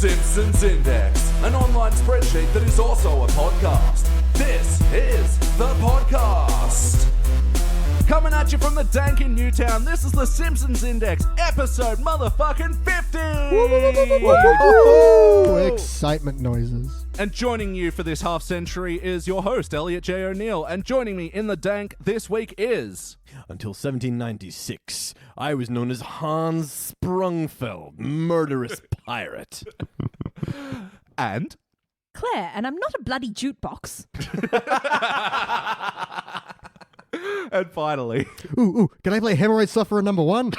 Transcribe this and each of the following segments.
Simpsons Index, an online spreadsheet that is also a podcast. This is the podcast. Coming at you from the dank in Newtown, this is the Simpsons Index, episode motherfucking 50! Woo! Excitement noises. And joining you for this half century is your host, Elliot Jay O'Neill. And joining me in the dank this week is... Until 1796, I was known as Hans Sprungfeld, murderous pirate. And... Claire, and I'm not a bloody jukebox. And finally... Ooh, can I play Hemorrhoid Sufferer number 1?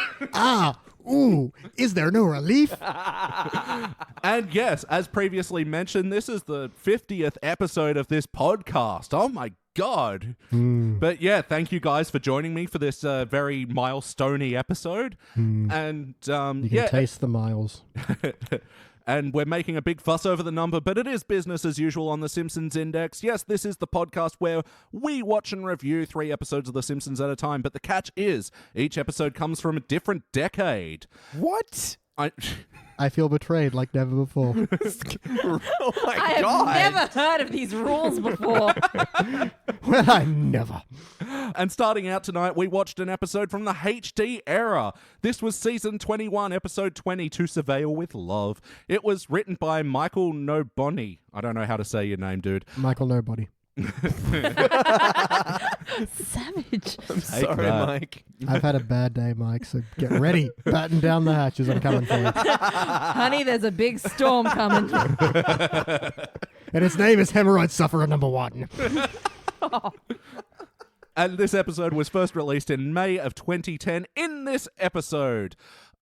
Is there no relief? And yes, as previously mentioned, this is the 50th episode of this podcast. Oh my God. But yeah, thank you guys for joining me for this very milestone-y episode. And You can taste the miles. And we're making a big fuss over the number, but it is business as usual on the Simpsons Index. Yes, this is the podcast where we watch and review 3 episodes of The Simpsons at a time, but the catch is each episode comes from a different decade. What? I feel betrayed like never before. Oh my I God. have never heard of these rules before. Well, I never. And starting out tonight, we watched an episode from the HD era. This was season 21, episode 20, To Surveil with Love. It was written by Michael Noboni. I don't know how to say your name, dude. Michael Nobody. Savage. I'm sorry, that. Mike. I've had a bad day, Mike, so get ready. Batten down the hatches. I'm coming for you. Honey, there's a big storm coming. And its name is Hemorrhoid Sufferer number 1. And this episode was first released in May of 2010. In this episode,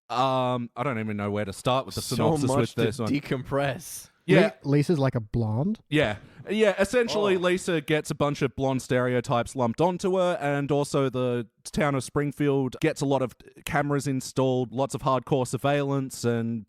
I don't even know where to start with the synopsis so much with this to one. decompress. Yeah, Lisa's like a blonde. yeah. Essentially, Lisa gets a bunch of blonde stereotypes lumped onto her, and also the town of Springfield gets a lot of cameras installed, lots of hardcore surveillance, and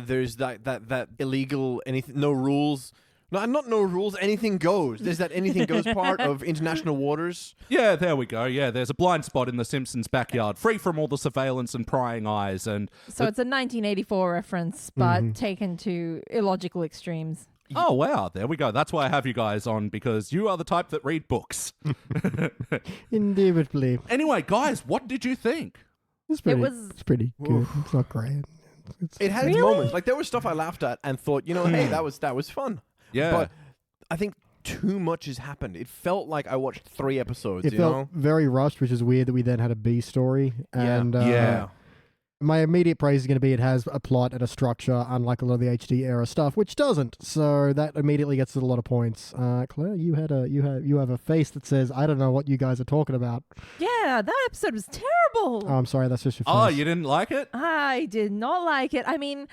There's that illegal anything, no rules. No, not no rules. Anything goes. There's that anything goes part of international waters. yeah, there we go. Yeah, there's a blind spot in the Simpsons' backyard, free from all the surveillance and prying eyes, and So it's a 1984 reference, but taken to illogical extremes. oh wow, there we go. That's why I have you guys on, because you are the type that read books. Indubitably. Anyway, guys, what did you think? It's was- pretty good. It's not great. It had its moments. Like there was stuff I laughed at and thought, hey, that was fun. Yeah. But I think too much has happened. It felt like I watched 3 episodes. It felt very rushed, which is weird that we then had a B story. And Yeah. my immediate praise is going to be it has a plot and a structure, unlike a lot of the HD era stuff, which doesn't. So that immediately gets us a lot of points. Claire, you have a face that says, "I don't know what you guys are talking about." Yeah, that episode was terrible. Oh, I'm sorry, that's just your face. Oh, you didn't like it? I did not like it. I mean,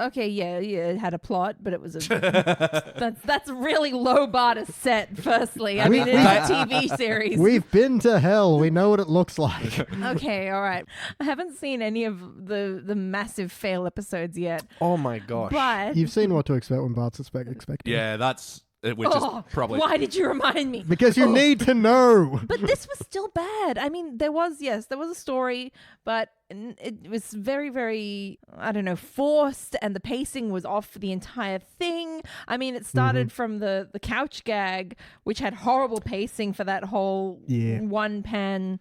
okay, yeah, it had a plot, but it was that's a really low bar to set, firstly. I mean, it's a TV series. We've been to hell. We know what it looks like. Okay, all right. I haven't seen any of the massive fail episodes yet, Oh my gosh. but You've seen what to expect when Bart's expecting. Yeah, that's which is probably why did you remind me? Because you need to know. But this was still bad. I mean, there was a story, but it was very, very, I don't know, forced, and the pacing was off for the entire thing. I mean, it started from the couch gag, which had horrible pacing for that whole one pan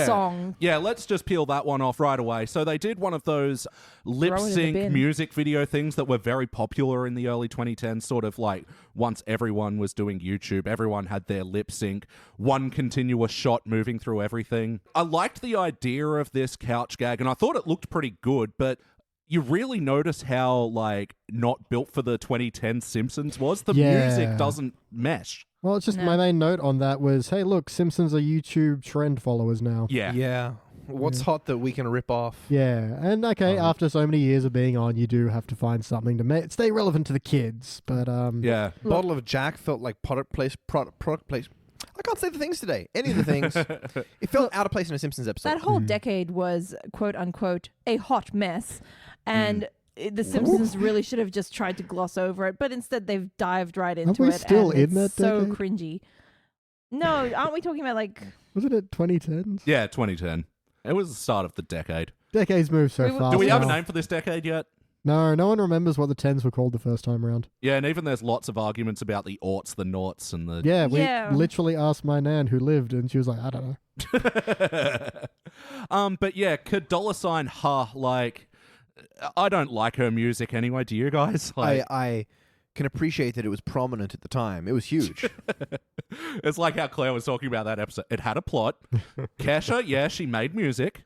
song. Yeah, let's just peel that one off right away. So they did one of those lip Throw it in the sync bin. music video things that were very popular in the early 2010s, sort of like once everyone was doing YouTube, everyone had their lip sync, one continuous shot moving through everything. I liked the idea of this couch gag, and I thought it looked pretty good, but you really notice how, like, not built for the 2010 Simpsons was. The music doesn't mesh. Well, it's just my main note on that was, hey, look, Simpsons are YouTube trend followers now. Yeah. Yeah. What's hot that we can rip off? Yeah, and okay, after so many years of being on, you do have to find something to stay relevant to the kids. But Yeah. Bottle of Jack felt like product place. I can't say the things today. Any of the things. It felt out of place in a Simpsons episode. That whole decade was, quote unquote, a hot mess. And the Simpsons really should have just tried to gloss over it, but instead they've dived right into we it. still and in it's that so decade? cringy. No, aren't we talking about like... wasn't it 2010s? Yeah, 2010. It was the start of the decade. Decades move so We were- fast. Do we have a now. name for this decade yet? No one remembers what the 10s were called the first time around. Yeah, and even there's lots of arguments about the aughts, the noughts, and the... Yeah, we Yeah. literally asked my nan who lived, and she was like, I don't know. But yeah, could $sign ha, like... I don't like her music anyway, do you guys? Like, I can appreciate that it was prominent at the time. It was huge. it's like how Claire was talking about that episode. It had a plot. Kesha, yeah, she made music.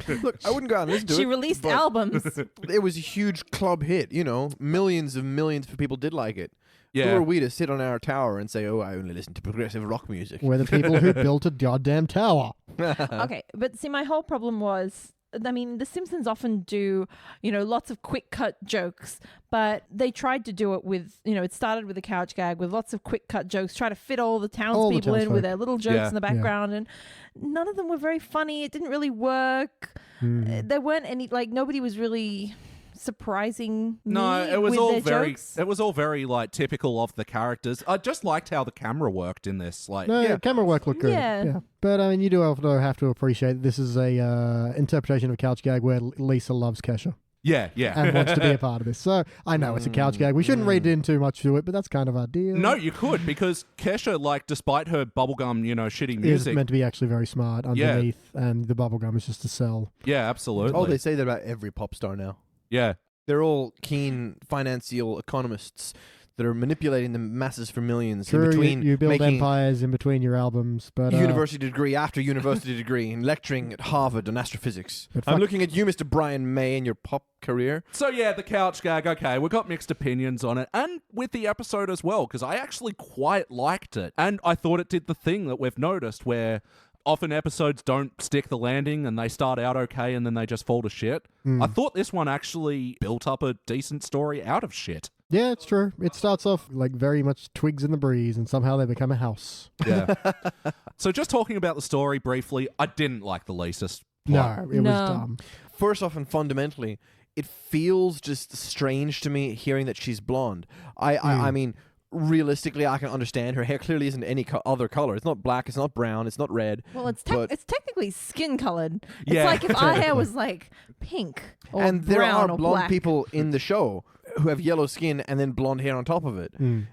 Look, I wouldn't go out and listen to it. She released but albums. It was a huge club hit, you know. Millions of people did like it. Who Yeah. are we to sit on our tower and say, oh, I only listen to progressive rock music? We're the people who built a goddamn tower. Okay, but see, my whole problem was, I mean, The Simpsons often do, lots of quick cut jokes, but they tried to do it with, it started with a couch gag with lots of quick cut jokes, try to fit all the townspeople in townsfolk. with their little jokes Yeah. in the background, and none of them were very funny. It didn't really work. There weren't any, nobody was really surprising No, me it was with all their very jokes. it was all very like typical of the characters. I just liked how the camera worked in this. Like No, Yeah. camera work looked good. Yeah. But I mean, you do also have to appreciate this is a interpretation of a couch gag where Lisa loves Kesha yeah. and wants to be a part of this. So I know it's a couch gag. We shouldn't read in too much to it, but that's kind of our deal. No, you could, because Kesha, like, despite her bubblegum, shitty Is music. meant to be actually very smart underneath, and the bubblegum is just to sell. Yeah, absolutely. Oh, they say that about every pop star now. Yeah. They're all keen financial economists that are manipulating the masses for millions True, in between you build making empires in between your albums, but university degree after university degree and lecturing at Harvard on astrophysics. But I'm fuck- looking at you, Mr. Brian May, and your pop career. So yeah, the couch gag, okay, we got mixed opinions on it, and with the episode as well, because I actually quite liked it. And I thought it did the thing that we've noticed where often episodes don't stick the landing and they start out okay and then they just fall to shit. I thought this one actually built up a decent story out of shit. yeah, it's true. It starts off like very much twigs in the breeze, and somehow they become a house. Yeah. So just talking about the story briefly, I didn't like the Lisa plot. No, it was No. dumb. First off and fundamentally, it feels just strange to me hearing that she's blonde. I mean, realistically, I can understand her hair clearly isn't any other color. It's not black, it's not brown, it's not red. Well, it's but- it's technically skin colored. Yeah. It's like if our hair was like pink or and there brown are or blonde black. people in the show who have yellow skin and then blonde hair on top of it.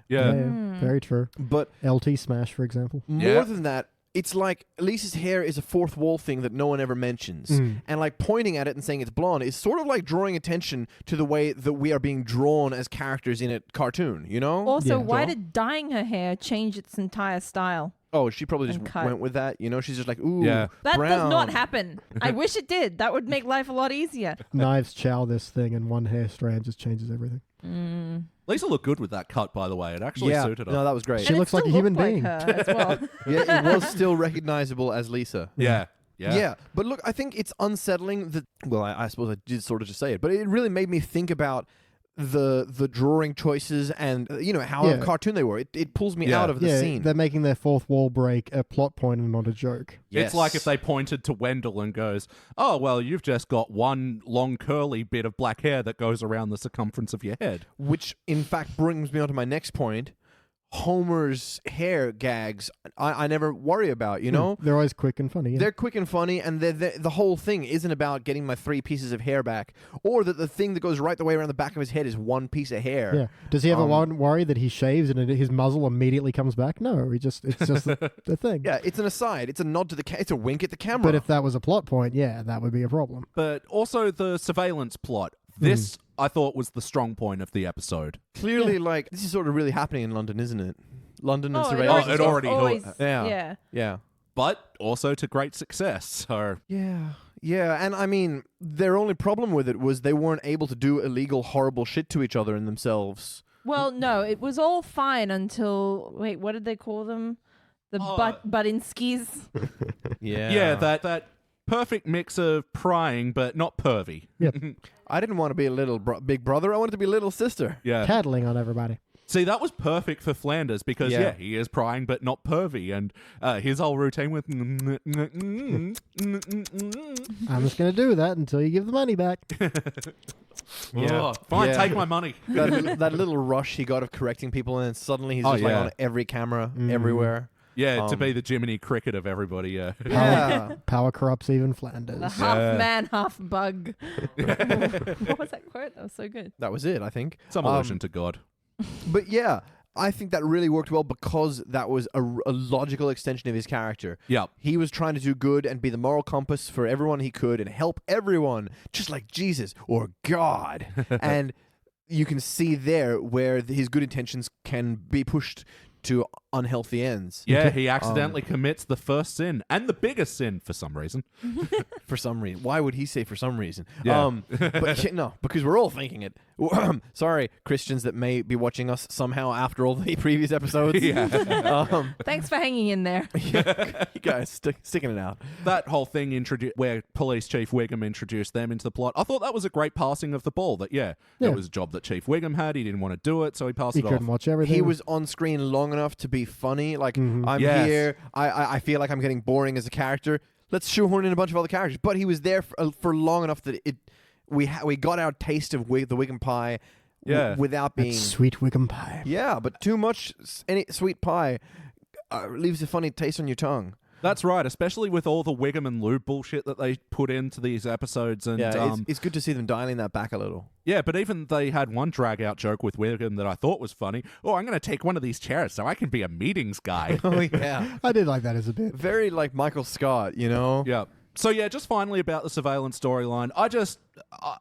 Yeah. Very true. But LT Smash, for example. more Yeah. than that, it's like Lisa's hair is a fourth wall thing that no one ever mentions. And like pointing at it and saying it's blonde is sort of like drawing attention to the way that we are being drawn as characters in a cartoon, you know? Also, Yeah. why Joel? did dyeing her hair change its entire style? Oh, she probably just And cut. went with that, you know? She's just like, ooh, Yeah. That brown. does not happen. I wish it did. That would make life a lot easier. Knives chow this thing, and one hair strand just changes everything. Lisa looked good with that cut, by the way. It actually Yeah, suited her. no, that was great. She And it looks like a still human looked being. Like her as well. Yeah, it was still recognizable as Lisa. Yeah. Yeah, but look, I think it's unsettling that. Well, I suppose I did sort of just say it, but it really made me think about the drawing choices and how Yeah. cartoon they were. It pulls me Yeah. out of the scene. They're making their fourth wall break a plot point and not a joke. It's like if they pointed to Wendell and goes, oh, well, you've just got one long curly bit of black hair that goes around the circumference of your head. Which in fact brings me on to my next point. Homer's hair gags, I never worry about, you know? They're always quick and funny. Yeah. They're quick and funny, and the whole thing isn't about getting my 3 pieces of hair back, or that the thing that goes right the way around the back of his head is 1 piece of hair. Yeah. Does he ever worry that he shaves and his muzzle immediately comes back? No, it's just the thing. Yeah, it's an aside. It's a nod to it's a wink at the camera. But if that was a plot point, yeah, that would be a problem. But also the surveillance plot. This, I thought, was the strong point of the episode. clearly, like, this is sort of really happening in London, isn't it? London and Oh, surveillance. it already- always, Yeah. yeah. Yeah. But also to great success. So, Yeah. Yeah, and I mean, their only problem with it was they weren't able to do illegal, horrible shit to each other and themselves. Well, no, it was all fine until wait, what did they call them? The Buddinskis. yeah, that perfect mix of prying but not pervy. Yep. I didn't want to be a little big brother. I wanted to be a little sister. Yeah. Tattling on everybody. See, that was perfect for Flanders because, Yeah. he is prying but not pervy. And his whole routine with... I'm just going to do that until you give the money back. Oh, fine, Yeah. take my money. that little rush he got of correcting people, and then suddenly he's Oh, just like yeah. on every camera, everywhere. Yeah, to be the Jiminy Cricket of everybody, yeah. Yeah. Power corrupts even Flanders. The half man, half bug. What was that quote? That was so good. That was it, I think. Some allusion to God. But yeah, I think that really worked well because that was a logical extension of his character. Yeah. He was trying to do good and be the moral compass for everyone he could and help everyone, just like Jesus or God. And you can see there where his good intentions can be pushed to unhealthy ends. Yeah, he accidentally commits the first sin and the biggest sin for some reason. For some reason. Why would he say for some reason? Yeah. But no, because we're all thinking it. Sorry, Christians that may be watching us somehow after all the previous episodes. Yeah. Thanks for hanging in there. You guys sticking it out. That whole thing where Police Chief Wiggum introduced them into the plot, I thought that was a great passing of the ball. That it was a job that Chief Wiggum had. He didn't want to do it, so he passed He it off. couldn't watch everything. He was on screen long enough to be funny. Like, I'm Yes. here. I feel like I'm getting boring as a character. Let's shoehorn in a bunch of other characters. But he was there for long enough that we got our taste of the Wiggum pie without being... That sweet Wiggum pie. Yeah, but too much any sweet pie leaves a funny taste on your tongue. That's right, especially with all the Wiggum and Lube bullshit that they put into these episodes. And it's good to see them dialing that back a little. yeah, but even they had one drag-out joke with Wiggum that I thought was funny. Oh, I'm going to take one of these chairs so I can be a meetings guy. Oh, yeah. I did like that as a bit. Very like Michael Scott, you know? Yeah. So yeah, just finally about the surveillance storyline.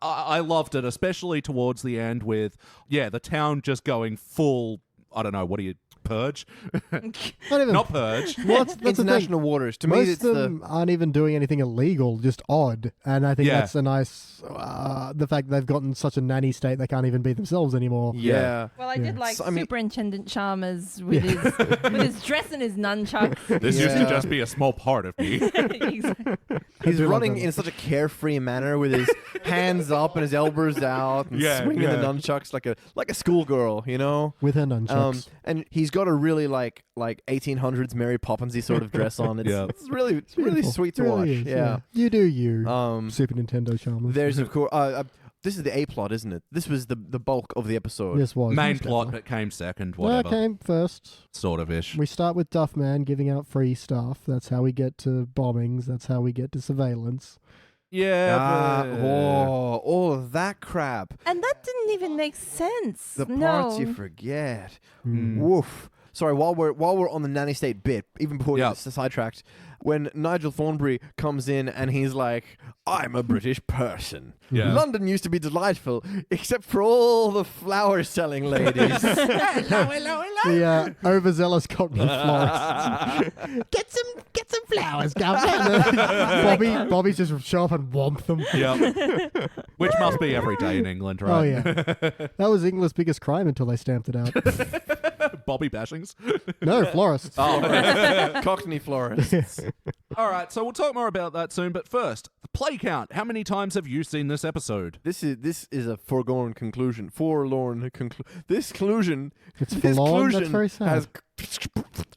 I loved it, especially towards the end with, the town just going full, I don't know, what do you, purge? Not purge. Well, that's the International thing. waters. To me, Most it's of them aren't even doing anything illegal, just odd. And I think that's a nice, the fact they've gotten such a nanny state they can't even be themselves anymore. Yeah. Well, I did like So, I mean- Superintendent Chalmers with his dress and his nunchucks. This used to just be a small part of me. Exactly. He's do like running that. in such a carefree manner with his hands up and his elbows out and swinging the nunchucks like a schoolgirl, you know? With her nunchucks. And he's got a really like 1800s Mary Poppinsy sort of dress on. It's really Beautiful. sweet to It watch. really is, Yeah. You do you. Super Nintendo Chalmers. There's of course this is the A plot, isn't it? This was the bulk of the episode. This was. Main most plot, definitely. but came second, Well, whatever. came first. Sort of ish. We start with Duffman giving out free stuff. That's how we get to bombings. That's how we get to surveillance. Yeah. All of that crap. And that didn't even make sense. The no. parts you forget. Mm. Woof. Sorry, while we're on the nanny state bit, even before we get sidetracked, when Nigel Thornberry comes in and he's like, I'm a British person. Yeah. London used to be delightful, except for all the flower selling ladies. The overzealous Cockney florist. Get some flowers, governor. Bobby's just show up and womp them. Yeah. Which must be every day in England, right? Oh yeah, that was England's biggest crime until they stamped it out. Bobby bashings. No, florists. Cockney florists. All right, so we'll talk more about that soon. But first, the play count. How many times have you seen this episode? This is a foregone conclusion. This conclusion. It's This forlorn. conclusion That's very sad. has.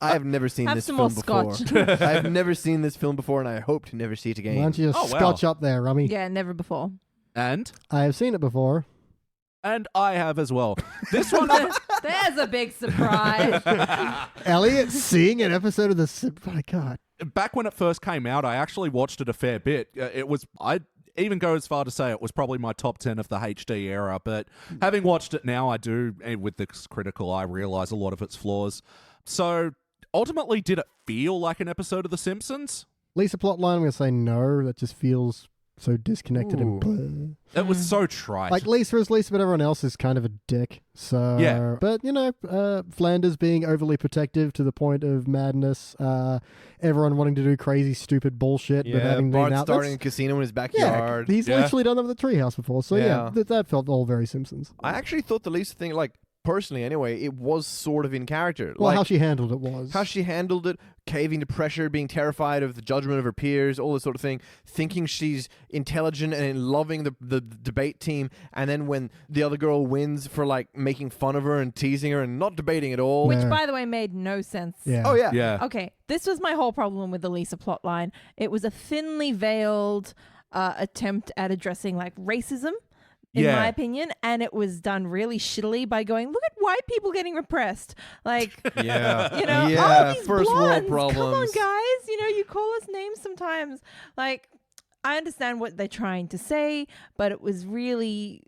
I have never seen Have this some film more before. scotch. I have never seen this film before, and I hope to never see it again. Why don't you just Oh, wow. scotch up there, Rummy? Yeah, never before. And I have seen it before. I have as well. This one, There's a big surprise. Elliot seeing an episode of the. My God. back when it first came out, I actually watched it a fair bit. I'd even go as far to say it was probably my top 10 of the HD era. But having watched it now, I do, with this critical eye, realize a lot of its flaws. So ultimately, did it feel like an episode of The Simpsons? Lisa plotline, I'm going to say no. That just feels so disconnected and blah. It was so trite. Like Lisa is Lisa, but everyone else is kind of a dick. So Yeah. But Flanders being overly protective to the point of madness. Everyone wanting to do crazy, stupid bullshit, but having been Bart out. starting a casino in his Yeah, backyard. he's literally done that with the Treehouse before. So Yeah. that felt all very Simpsons. I actually thought the Lisa thing, like, personally anyway, it was sort of in character. Well, like, how she handled it was. how she handled it, caving to pressure, being terrified of the judgment of her peers, all this sort of thing, thinking she's intelligent and loving the debate team, and then when the other girl wins for, like, making fun of her and teasing her and not debating at all. Which, Yeah. by the way, made no sense. Yeah. Oh, yeah. yeah. Okay, this was my whole problem with the Lisa plotline. It was a thinly veiled attempt at addressing like racism. in Yeah. my opinion, and it was done really shittily by going, look at white people getting repressed. Like, Yeah. you know, Yeah, oh, these first world blondes, come on, problems. guys. You know, you call us names sometimes. Like, I understand what they're trying to say, but it was really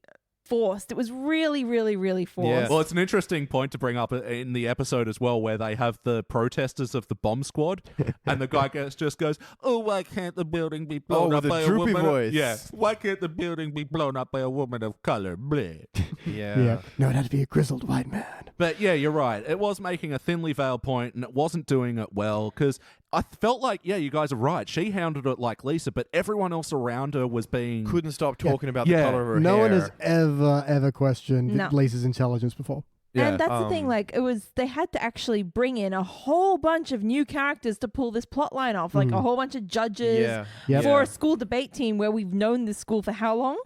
forced. It was really, really, really forced. Yeah. Well, it's an interesting point to bring up in the episode as well, where they have the protesters of the bomb squad, and the guy just goes, "Oh, why can't the building be blown up with by a a droopy woman?" voice. Yeah, why can't the building be blown up by a woman of color? Bleh. Yeah. No, it had to be a grizzled white man. But yeah, you're right. It was making a thinly veiled point, and it wasn't doing it well, because I felt like, yeah, you guys are right. She hounded it like Lisa, but everyone else around her was being... Couldn't stop talking about Yeah. the color of her No hair. one has ever questioned No. Lisa's intelligence before. Yeah. And that's the thing, like, they had to actually bring in a whole bunch of new characters to pull this plot line off, like a whole bunch of judges Yeah. Yep. for a school debate team where we've known this school for how long?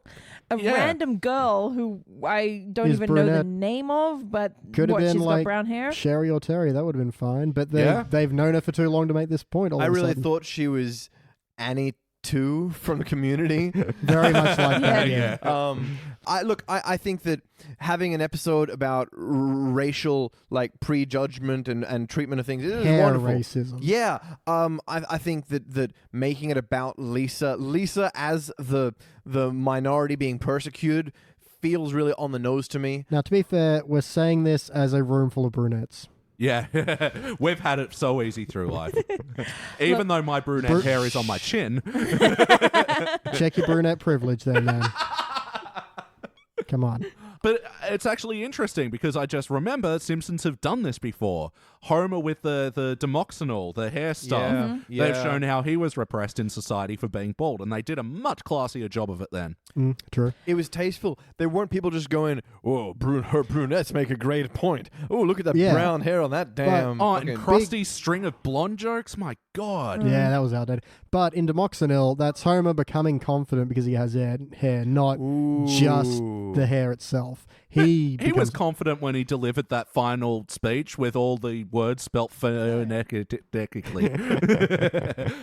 A Yeah. random girl who I don't Is even know the brunette. name of, but Could have been she's like got brown hair. Sherry or Terry. That would have been fine. But Yeah. they've known her for too long to make this point. All I of a really sudden. thought she was Annie 2 from Community. Very much like that. Yeah. Yeah. I think that having an episode about racial like prejudgment and treatment of things is Hair wonderful. racism. Yeah. I think that making it about Lisa as the minority being persecuted feels really on the nose to me. Now, to be fair, we're saying this as a room full of brunettes. Yeah, we've had it so easy through life. Even though my brunette hair is on my chin. Check your brunette privilege there, man. Come on. But it's actually interesting because I just remember Simpsons have done this before. Homer with the demoxenol, the hair stuff. Yeah. Mhm. They've Yeah. shown how he was repressed in society for being bald, and they did a much classier job of it then. True. It was tasteful. There weren't people just going, "Oh, her brunettes make a great point. Oh, look at that Yeah. brown hair on that damn." Oh, fucking and Krusty's string of blonde jokes? My God. Yeah, that was outdated. But in Demoxenil, that's Homer becoming confident because he has hair, not just the hair itself. He was becomes- confident when he delivered that final speech with all the words spelt phonetically.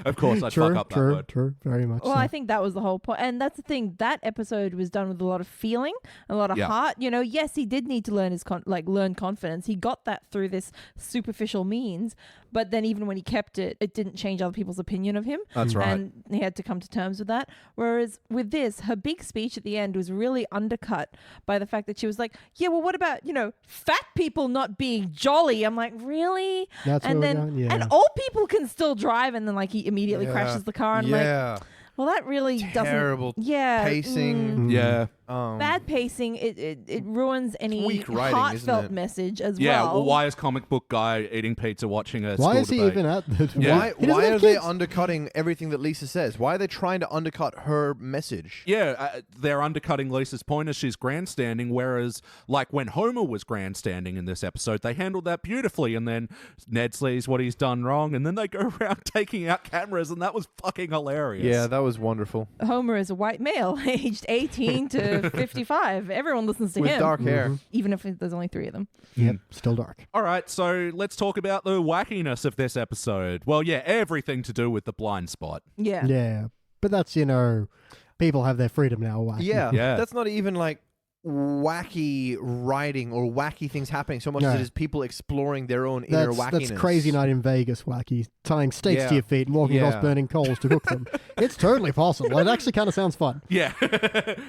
Of course, I'd fuck up that word. True, very much. Well, so. I think that was the whole point. And that's the thing. That episode was done with a lot of feeling, a lot of Yeah. heart. You know, yes, he did need to learn his learn confidence. He got that through this superficial means. But then even when he kept it, it didn't change other people's opinion of him. That's right. And he had to come to terms with that. Whereas with this, her big speech at the end was really undercut by the fact that she was like, yeah, well, what about, fat people not being jolly? I'm like, really? That's and where we're then going? Yeah. and old people can still drive, and then like he immediately Yeah. crashes the car, and I'm like, Yeah. well, that really Terrible doesn't. Yeah, pacing. Yeah. bad pacing. It ruins any weak writing, heartfelt isn't it? message as Yeah, well. well, why is comic book guy eating pizza watching a Why school is he debate? even at the... Yeah. He doesn't Why have are they kids. undercutting everything that Lisa says? Why are they trying to undercut her message? Yeah, they're undercutting Lisa's point as she's grandstanding, whereas, like, when Homer was grandstanding in this episode, they handled that beautifully, and then Ned sees what he's done wrong, and then they go around taking out cameras, and that was fucking hilarious. Yeah, that was wonderful. Homer is a white male, aged 18 to 55. Everyone listens to With him, dark hair. even if there's only 3 of them. Yep, still dark. All right, so let's talk about the wackiness of this episode. Well, yeah, everything to do with the blind spot. Yeah. Yeah. But that's, people have their freedom now. Wacky. Yeah, Yeah. that's not even like wacky writing or wacky things happening so much as No. it is people exploring their own inner wackiness. That's Crazy Night in Vegas wacky. Tying stakes Yeah. to your feet and walking Yeah. across burning coals to cook them. It's totally possible. It actually kind of sounds fun. Yeah.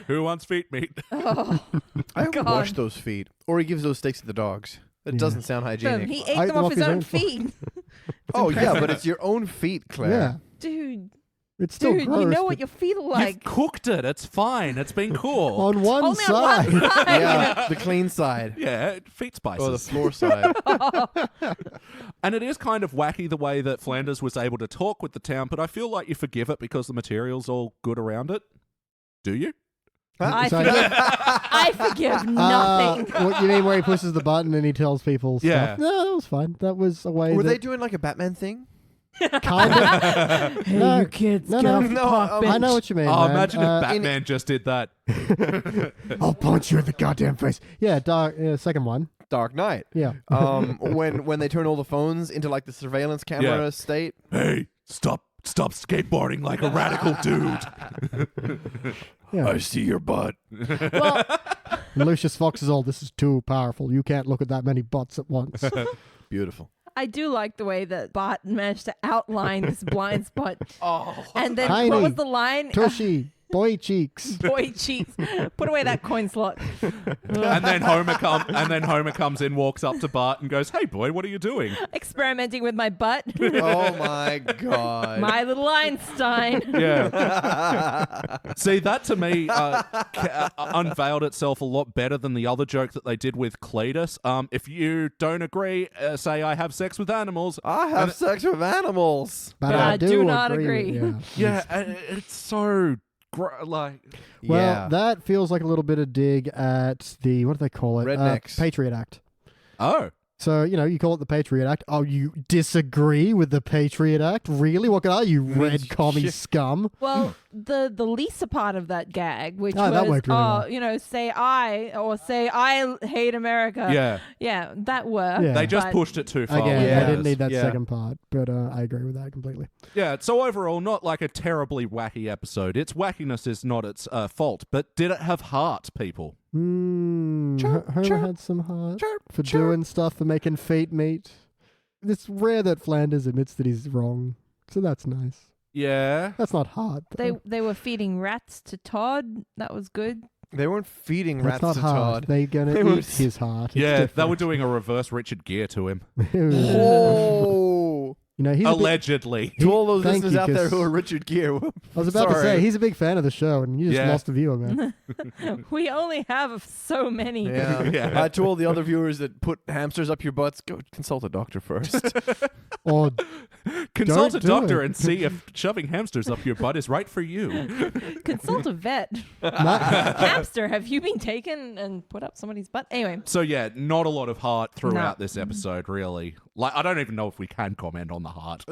Who wants feet meat? Oh, I hope God. wash those feet. Or he gives those steaks to the dogs. That Yeah. doesn't sound boom, hygienic. he ate Ate them off his own feet. Oh, yeah, but it's your own feet, Claire. Yeah. Dude, It's still gross. you know but what your feet are like. You've cooked it. It's fine. It's been cool. on one Only side. on one side. Yeah, the clean side. Yeah, feet spices. Or the floor side. And it is kind of wacky the way that Flanders was able to talk with the town, but I feel like you forgive it because the material's all good around it. Do you? I So- forgive, I forgive nothing. What you mean where he pushes the button and he tells people Yeah. stuff? No, that was fine. That was a way Were that they doing like a Batman thing? kind of... Hey, No. you kids, No, get no. off the No, park bench. I know what you mean, Oh, man. imagine if Batman just did that. I'll punch you in the goddamn face. Yeah, second one. Dark Knight. Yeah. When they turn all the phones into like the surveillance camera Yeah. state. Hey, stop Stop skateboarding like a radical dude. Yeah. I see your butt. Well, And Lucius Fox is all, this is too powerful. You can't look at that many butts at once. Beautiful. I do like the way that Bart managed to outline this blind spot. Oh. And then Tiny. what was the line? Tushy, boy cheeks. Boy cheeks. Put away that coin slot. And then Homer comes in, walks up to Bart and goes, "Hey boy, what are you doing?" Experimenting with my butt. Oh my god. My little Einstein. Yeah. See, that to me unveiled itself a lot better than the other joke that they did with Cletus. If you don't agree, say I have sex with animals. I have sex with animals. But I do not with- agree. Yeah, and it's so like. Well, Yeah. that feels like a little bit of dig at the, what do they call it? Rednecks. Patriot Act. Oh. So, you call it the Patriot Act. Oh, you disagree with the Patriot Act? Really? What are you, red commie scum? Well, the Lisa part of that gag, which Oh, that was, worked really well. say I hate America. Yeah. Yeah, that worked. Yeah. They just but pushed it too far. Again, with I Yeah. didn't theirs. need that Yeah. second part, but I agree with that completely. Yeah, so overall, not like a terribly wacky episode. Its wackiness is not its fault, but did it have heart, people? Homer chirp, had some heart for chirp. doing stuff, for making feet meet. It's rare that Flanders admits that he's wrong, so that's nice. Yeah. That's not hard. they were feeding rats to Todd. That was good. They weren't feeding That's rats not to hard. Todd. They're gonna They eat were- his heart. It's Yeah, they different. were doing a reverse Richard Gere to him. Oh. He's a big, Allegedly. To all those Thank listeners you, out there 'cause who are Richard Gere. I was about to Sorry. say he's a big fan of the show, and you just Yeah. lost a viewer, man. We only have so many. Yeah. Yeah. To all the other viewers that put hamsters up your butts, go consult a doctor first. Or Consult a Don't do doctor it. and see if shoving hamsters up your butt is right for you. Consult a vet. not, Hamster, have you been taken and put up somebody's butt? Anyway, So yeah, not a lot of heart throughout No. this episode, really. Like, I don't even know if we can comment on the heart.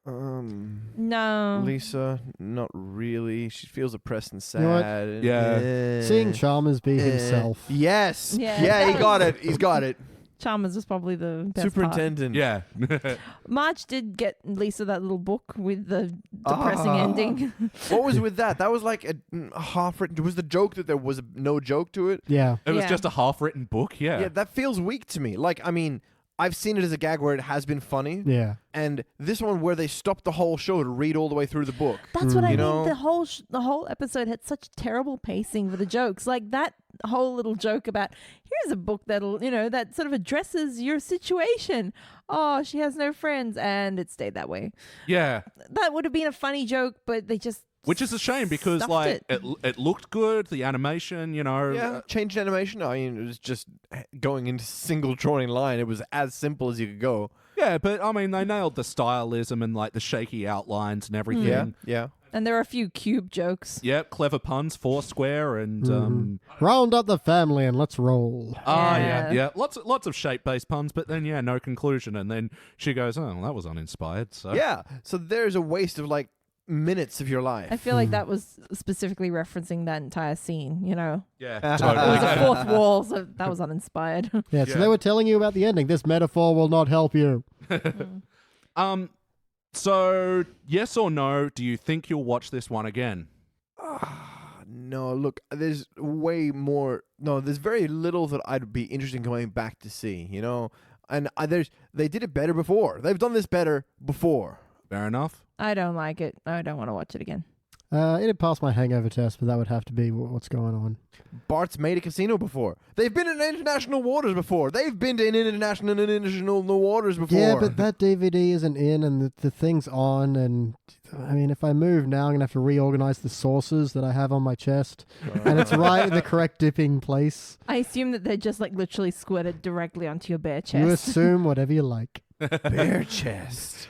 no. Lisa, not really. She feels oppressed and sad. know what? and- Yeah. seeing Chalmers be himself. Yes. Yeah. Yeah, he got it. He's got it. Chalmers was probably the best Superintendent. Yeah. part. Marge did get Lisa that little book with the depressing Ah. ending. What was with that? That was like a half written. Was the joke that there was no joke to it? Yeah. It was Yeah. just a half-written book, Yeah, that feels weak to me. Like, I mean, I've seen it as a gag where it has been funny, Yeah. and this one where they stopped the whole show to read all the way through the book. That's what I You mean. know? The whole episode had such terrible pacing for the jokes. Like that whole little joke about here's a book that'll that sort of addresses your situation. Oh, she has no friends, and it stayed that way. Yeah. That would have been a funny joke, but they just Which is a shame because, stuffed like, it. it looked good, the animation, Yeah, changed animation. I mean, it was just going into single drawing line. It was as simple as you could go. Yeah, but, I mean, they nailed the stylism and, like, the shaky outlines and everything. Yeah, yeah. and there were a few cube jokes. Yep, clever puns, Foursquare, and Round up the family and let's roll. Yeah. lots of shape-based puns, but then no conclusion, and then she goes, "Oh, that was uninspired." So Yeah, so there's a waste of like minutes of your life. I feel like that was specifically referencing that entire scene. yeah, It was totally. a fourth wall, so that was uninspired. Yeah, so Yeah. they were telling you about the ending. This metaphor will not help you. So yes or no? Do you think you'll watch this one again? No, look, there's way more. No, there's very little that I'd be interested in going back to see. And they did it better before. They've done this better before. Fair enough. I don't like it. I don't want to watch it again. It'd pass my hangover test, but that would have to be what's going on. Bart's made a casino before. They've been in international waters before. They've been to international waters before. Yeah, but that DVD isn't in and the thing's on. And I mean, if I move now, I'm going to have to reorganize the sources that I have on my chest. And it's right in the correct dipping place. I assume that they just like literally squirted directly onto your bare chest. You assume whatever you like. bare chest.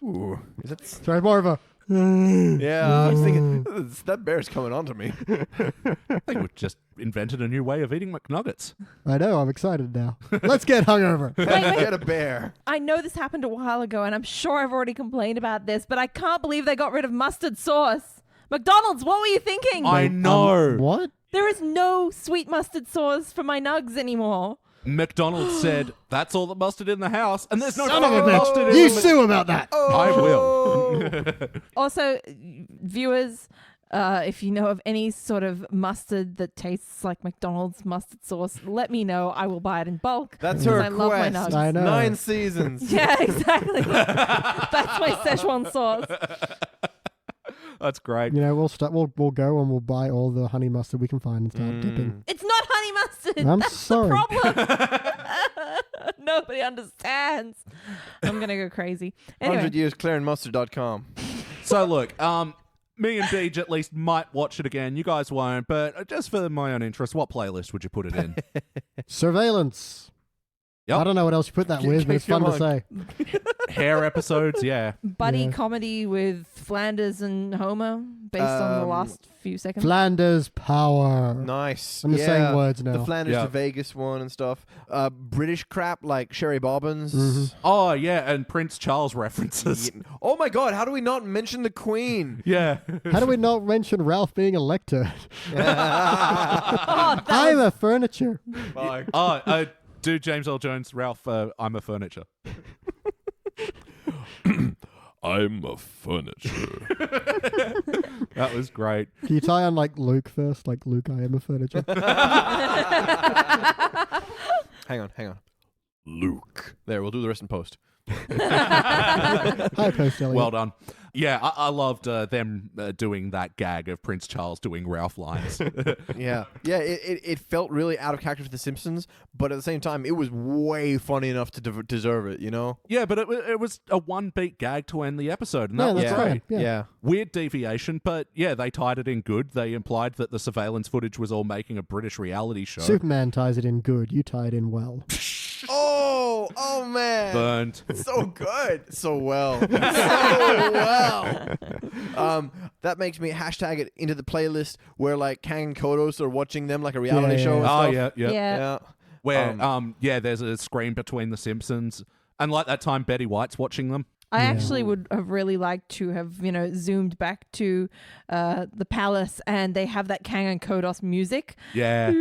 Ooh, is that? Try more of a... Yeah, I was thinking that bear's coming onto me. I think we've just invented a new way of eating McNuggets. I know, I'm excited now. Let's get hungover. Wait. Get a bear. I know this happened a while ago, and I'm sure I've already complained about this, but I can't believe they got rid of mustard sauce. McDonald's, what were you thinking? I know. What? There is no sweet mustard sauce for my nugs anymore. McDonald's said, "That's all the mustard in the house," and there's no Son of a fucking bitch. mustard in You the sue about that. I will. Also, viewers, if you know of any sort of mustard that tastes like McDonald's mustard sauce, let me know. I will buy it in bulk. That's 'cause her I love my quest. nugs. I know. 9 seasons. Yeah, exactly. That's my Szechuan sauce. That's great. You know, we'll go and we'll buy all the honey mustard we can find and start dipping. It's not honey mustard. I'm That's sorry. the problem. Nobody understands. I'm gonna go crazy. 100 Anyway, years clarenmustard.com. So look, me and Deej at least might watch it again. You guys won't, but just for my own interest, what playlist would you put it in? Surveillance. Yep. I don't know what else you put that with, but it's fun to Come say. Hair episodes, yeah. buddy Yeah. comedy with Flanders and Homer based on the last few seconds. Flanders Power. Nice. I'm just saying words now. The Flanders Yeah. to Vegas one and stuff. British crap like Sherry Bobbins. Mhm. Oh yeah, and Prince Charles references. Oh my God! How do we not mention the Queen? Yeah. How do we not mention Ralph being a lector? Oh, that I'm was- a furniture. Do James L. Jones, Ralph, I'm a furniture. I'm a furniture. That was great. Can you tie on like Luke first? Like Luke, I am a furniture. Hang on. Luke. There, we'll do the rest in post. Hi, Post Elliot. Well done. Yeah, I loved them doing that gag of Prince Charles doing Ralph lines. Yeah. It felt really out of character for The Simpsons, but at the same time, it was way funny enough to deserve it. You know? Yeah, but it was a one-beat gag to end the episode, and that Yeah, was that's great. right. Yeah. Weird deviation, but yeah, they tied it in good. They implied that the surveillance footage was all making a British reality show. Superman ties it in good. You tie it in well. Oh man. Burned. So good. So well. That makes me hashtag it into the playlist where like Kang and Kodos are watching them like a reality Yeah, show. yeah, And Oh stuff. yeah. Yeah. Where there's a screen between the Simpsons, and like that time Betty White's watching them. I Yeah. actually would have really liked to have, zoomed back to the palace and they have that Kang and Kodos music. Yeah.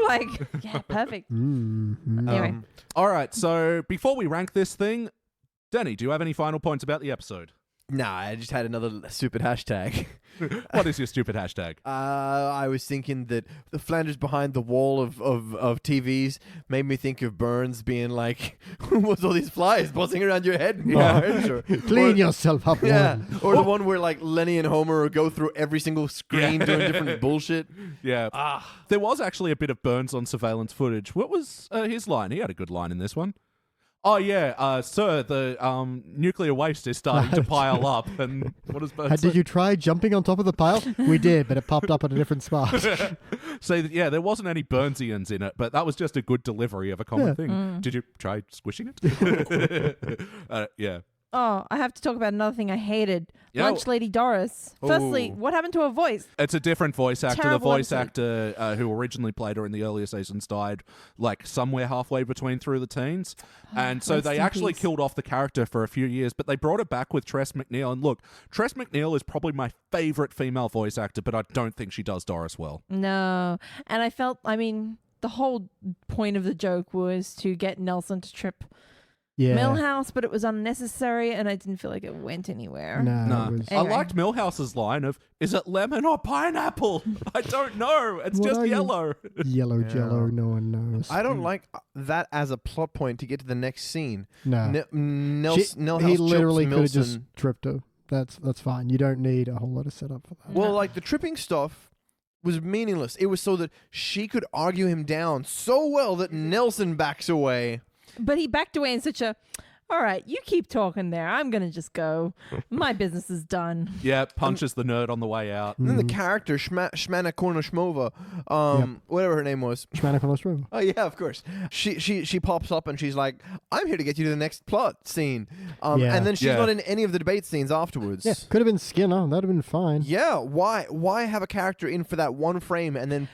Like, yeah, perfect. Mm-hmm. Anyway. All right. So before we rank this thing, Denny, do you have any final points about the episode? Nah, I just had another stupid hashtag. What is your stupid hashtag? I was thinking that the Flanders behind the wall of TVs made me think of Burns being like, what's all these flies buzzing around your head? Marge?" Or- Clean or- yourself up, Yeah, one. or the one where like Lenny and Homer go through every single screen doing different bullshit. Yeah. There was actually a bit of Burns on surveillance footage. What was his line? He had a good line in this one. Oh, yeah. Sir, the nuclear waste is starting to pile up. And what does Burns say? Did you try jumping on top of the pile? We did, but it popped up at a different spot. So, yeah, there wasn't any Burnsians in it, but that was just a good delivery of a common Yeah. thing. Did you try squishing it? Yeah. Oh, I have to talk about another thing I hated. Yeah. Lunch Lady Doris. Firstly, Ooh. what happened to her voice? It's a different voice actor. Terrible The voice episode. actor who originally played her in the earlier seasons died like somewhere halfway between Through the Teens. And so Rest they in actually peace. killed off the character for a few years, but they brought it back with Tress MacNeille. And look, Tress MacNeille is probably my favorite female voice actor, but I don't think she does Doris well. No. And I felt, the whole point of the joke was to get Nelson to trip Yeah. Millhouse, but it was unnecessary and I didn't feel like it went anywhere. No. No. It was, I Anyway. liked Millhouse's line of, is it lemon or pineapple? I don't know. It's What just are you? yellow. yellow Yeah. jello, no one knows. I don't like that as a plot point to get to the next scene. No. Nellhouse He literally chokes could have just Milson. tripped her. That's fine. You don't need a whole lot of setup for that. Well, like the tripping stuff was meaningless. It was so that she could argue him down so well that Nelson backs away. But he backed away in such a, all right, you keep talking there. I'm going to just go. My business is done. Yeah, punches the nerd on the way out. And then the Mhm. character Shmana Kornoshmova, whatever her name was. Shmanik on Australia. Oh yeah, of course. She pops up and she's like, "I'm here to get you to the next plot scene," Yeah. and then she's Yeah. not in any of the debate scenes afterwards. Yeah, could have been Skinner. That'd have been fine. Yeah, why have a character in for that one frame and then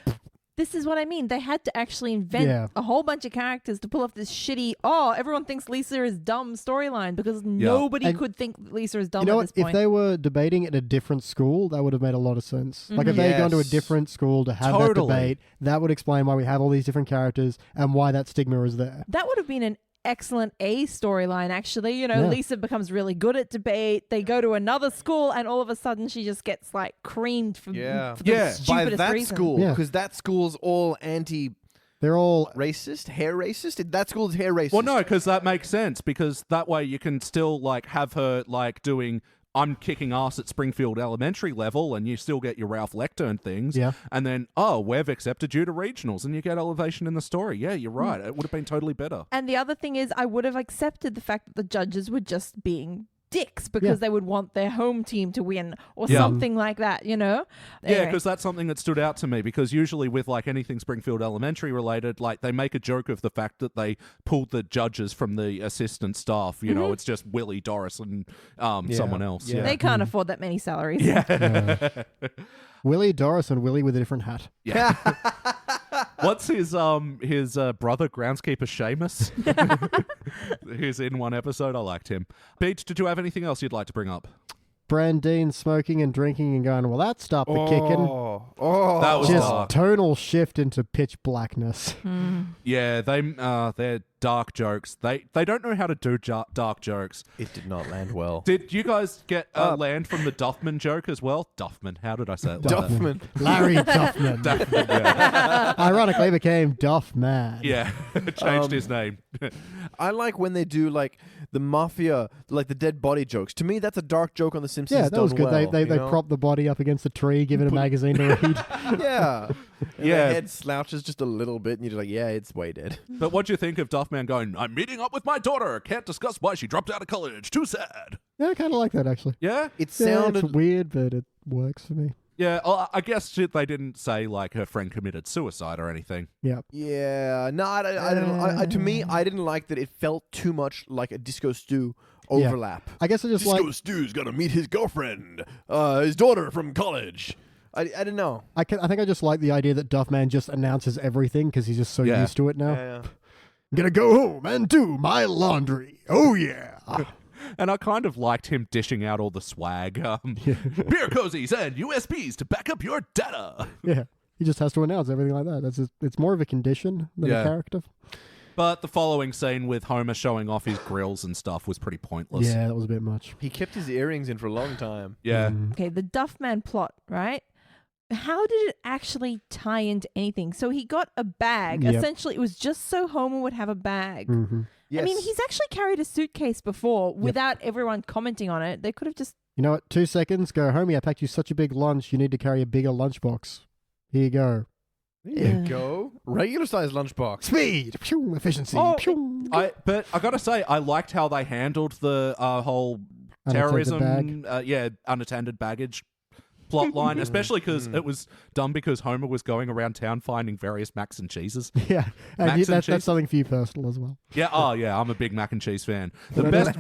This is what I mean. They had to actually invent a whole bunch of characters to pull off this shitty, everyone thinks Lisa is dumb storyline because nobody could think Lisa is dumb you know at this point. If they were debating at a different school, that would have made a lot of sense. Like if they had gone to a different school to have that debate, that would explain why we have all these different characters and why that stigma is there. That would have been an excellent A storyline, actually. Lisa becomes really good at debate. They go to another school and all of a sudden she just gets like creamed for the stupidest by that reason. school, because that school's all they're all racist, hair racist. That school's hair racist. Well, no, because that makes sense, because that way you can still like have her like doing I'm kicking ass at Springfield Elementary level, and you still get your Ralph Lecter things. Yeah. And then, we've accepted you to regionals, and you get elevation in the story. Yeah, you're right. It would have been totally better. And the other thing is, I would have accepted the fact that the judges were just being dicks because they would want their home team to win or something like that, Anyway. Yeah, because that's something that stood out to me, because usually with like anything Springfield Elementary related, like they make a joke of the fact that they pulled the judges from the assistant staff. It's just Willie, Doris, and someone else. Yeah. They can't afford that many salaries. Yeah. Willie, Doris, and Willie with a different hat. Yeah. What's his brother, groundskeeper Seamus? Who's in one episode. I liked him. Beach, did you have anything else you'd like to bring up? Brandine smoking and drinking and going, well, that stopped the kicking. That was just dark. tonal shift into pitch blackness. Yeah, they're dark jokes. They don't know how to do dark jokes. It did not land well. Did you guys get land from the Duffman joke as well? Duffman. How did I say it? Duffman. Larry Duffman. Duffman, yeah. Ironically became Duffman. Yeah, changed his name. I like when they do like the mafia, like the dead body jokes. To me, that's a dark joke on The Simpsons. Yeah, that was good. Well, they prop the body up against a tree, give it a magazine to read. Yeah. And Yeah. the head slouches just a little bit, and you're like, yeah, it's way dead. But what do you think of Duffman going, I'm meeting up with my daughter. Can't discuss why she dropped out of college. Too sad. Yeah, I kind of like that, actually. Yeah? It Yeah, sounded it's weird, but it works for me. Yeah, I guess they didn't say like her friend committed suicide or anything. Yeah. Yeah, no, I don't. To me, I didn't like that. It felt too much like a Disco Stew overlap. I guess I just Disco like... Stew's gonna meet his girlfriend, his daughter from college. I didn't know. I think I just like the idea that Duffman just announces everything because he's just so used to it now. Yeah. I'm gonna go home and do my laundry. Oh, yeah. And I kind of liked him dishing out all the swag. Beer cozies and USBs to back up your data. Yeah. He just has to announce everything like that. It's more of a condition than a character. But the following scene with Homer showing off his grills and stuff was pretty pointless. Yeah, that was a bit much. He kept his earrings in for a long time. Yeah. Okay, the Duffman plot, right? How did it actually tie into anything? So he got a bag. Yep. Essentially, it was just so Homer would have a bag. Mm-hmm. Yes. I mean, he's actually carried a suitcase before without everyone commenting on it. They could have just... You know what? 2 seconds. Go, homie, I packed you such a big lunch. You need to carry a bigger lunchbox. Here you go. There you go. Regular size lunchbox. Speed. Pew, efficiency. Oh, Pew. But I gotta say, I liked how they handled the whole Unattended terrorism, unattended baggage plot line, especially because it was done because Homer was going around town finding various macs and cheeses. Yeah. And Macs and that's cheese? something for you personal as well. Yeah, I'm a big mac and cheese fan. The best,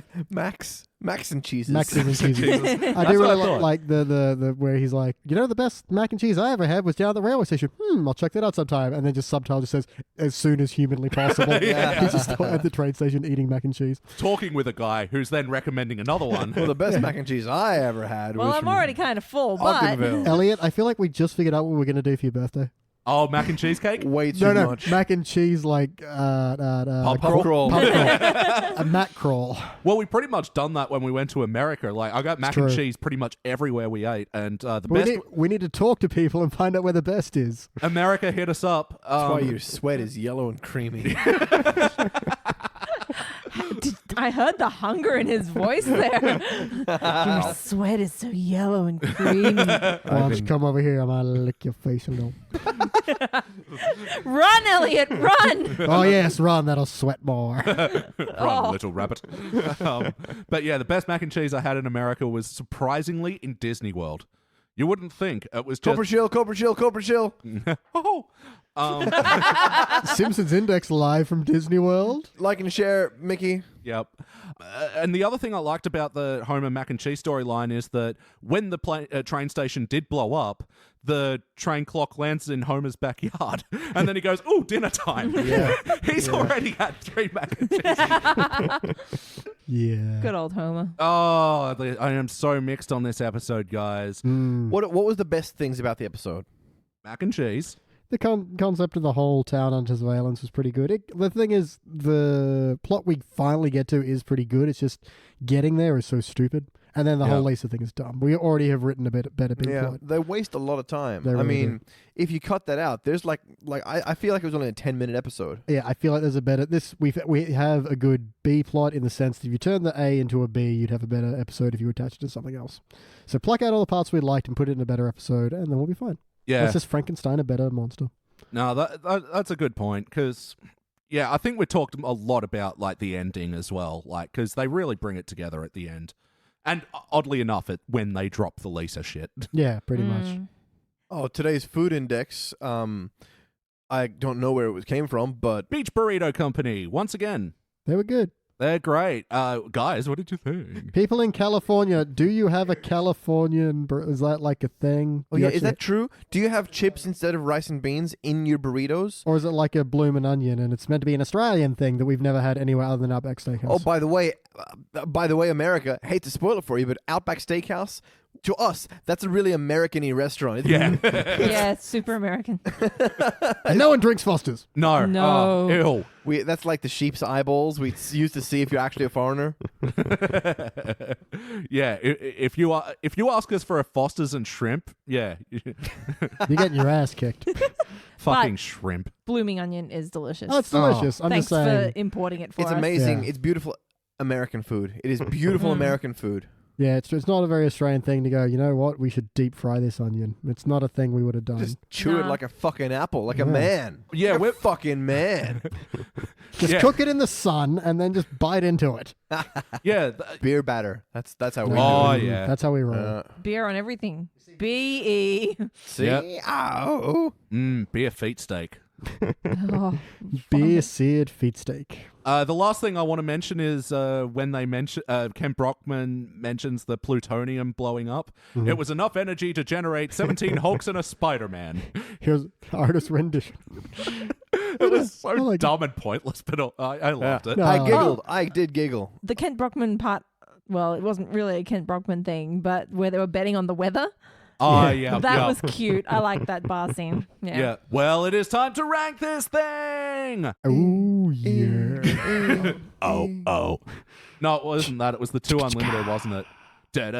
Max and cheeses. Mac and cheeses. Jesus. I That's do what I really thought. like the where he's like, the best mac and cheese I ever had was down at the railway station. I'll check that out sometime. And then just subtitle just says, as soon as humanly possible. Yeah. He's just at the train station eating mac and cheese. talking with a guy who's then recommending another one. Well, the best mac and cheese I ever had Well, was I'm from already kind of full, but... Ogdenville. Elliot, I feel like we just figured out what we're going to do for your birthday. Oh, mac and cheesecake? Way too No, much. mac and cheese like Pop crawl. pop crawl. A mac crawl. Well, we pretty much done that when we went to America. Like, I got mac and true. cheese pretty much everywhere we ate, and the We best need, we need to talk to people and find out where the best is. America hit us up. That's why your sweat is yellow and creamy. I heard the hunger in his voice there. Your sweat is so yellow and creamy. Why don't you come over here? I'm going to lick your face a little. Run, Elliot, run! Oh, yes, run. That'll sweat more. Run, little rabbit. But yeah, the best mac and cheese I had in America was surprisingly in Disney World. You wouldn't think. It was just... Cobra Chill. Oh. Simpsons Index live from Disney World. Like and share, Mickey. Yep. And the other thing I liked about the Homer mac and cheese storyline is that when the train station did blow up, the train clock lands in Homer's backyard. And then he goes, ooh, dinner time. Yeah. He's already had 3 mac and cheese. Yeah. Good old Homer. Oh, I am so mixed on this episode, guys. What was the best things about the episode? Mac and cheese. The concept of the whole town under surveillance was pretty good. The thing is, the plot we finally get to is pretty good. It's just getting there is so stupid. And then the whole Lisa thing is dumb. We already have written a better plot. They waste a lot of time. They I really mean, if you cut that out, there's I feel like it was only a 10-minute episode. Yeah, I feel like there's a better... We have a good B plot in the sense that if you turn the A into a B, you'd have a better episode if you attach it to something else. So pluck out all the parts we liked and put it in a better episode, and then we'll be fine. Yeah. Let's just Frankenstein a better monster. No, that's a good point, because... Yeah, I think we talked a lot about like the ending as well, like because they really bring it together at the end, and oddly enough, when they drop the Lisa shit. Yeah, pretty much. Oh, today's food index. I don't know where it came from, but Beach Burrito Company once again. They were good. They're great, guys. What did you think? People in California, do you have a Californian? Is that like a thing? oh yeah, is that true? Do you have chips instead of rice and beans in your burritos? Or is it like a bloomin' onion and it's meant to be an Australian thing that we've never had anywhere other than Outback Steakhouse? Oh, by the way, America, hate to spoil it for you, but Outback Steakhouse, to us, that's a really American-y restaurant. Yeah. Yeah, it's super American. And no one drinks Foster's. No. No. Oh, ew. That's like the sheep's eyeballs we used to see if you're actually a foreigner. Yeah. If you ask us for a Foster's and shrimp, yeah. You're getting your ass kicked. Fucking But- shrimp. Blooming onion is delicious. Oh, it's delicious. I'm Thanks just saying. for importing it for It's us. amazing. Yeah. It's beautiful American food. It is beautiful American food. Yeah, it's not a very Australian thing to go, you know what, we should deep fry this onion. It's not a thing we would have done. Just chew it Nah. like a fucking apple, like a Yeah. man. Yeah, Like a we're fucking man. Just yeah. cook it in the sun and then just bite into it. Yeah. Beer batter. That's how we Oh, do it. yeah. That's how we roll. Beer on everything. B-E. See? Yep. Ow. Beer feet steak. Oh, Beer seared feet steak. The last thing I want to mention is when they mention Ken Brockman mentions the plutonium blowing up. Mm-hmm. It was enough energy to generate 17 Hulks and a Spider-Man. Here's artist rendition. It was so I like it. dumb and pointless, but I loved it. No, I giggled. I did giggle. the Kent Brockman part, well, it wasn't really a Kent Brockman thing, but where they were betting on the weather. Oh, yeah. That yeah. was cute. I like that bar scene. Yeah. Yeah. Well, it is time to rank this thing. Oh, yeah. Oh. No, it wasn't that. It was the 2 Unlimited, wasn't it? On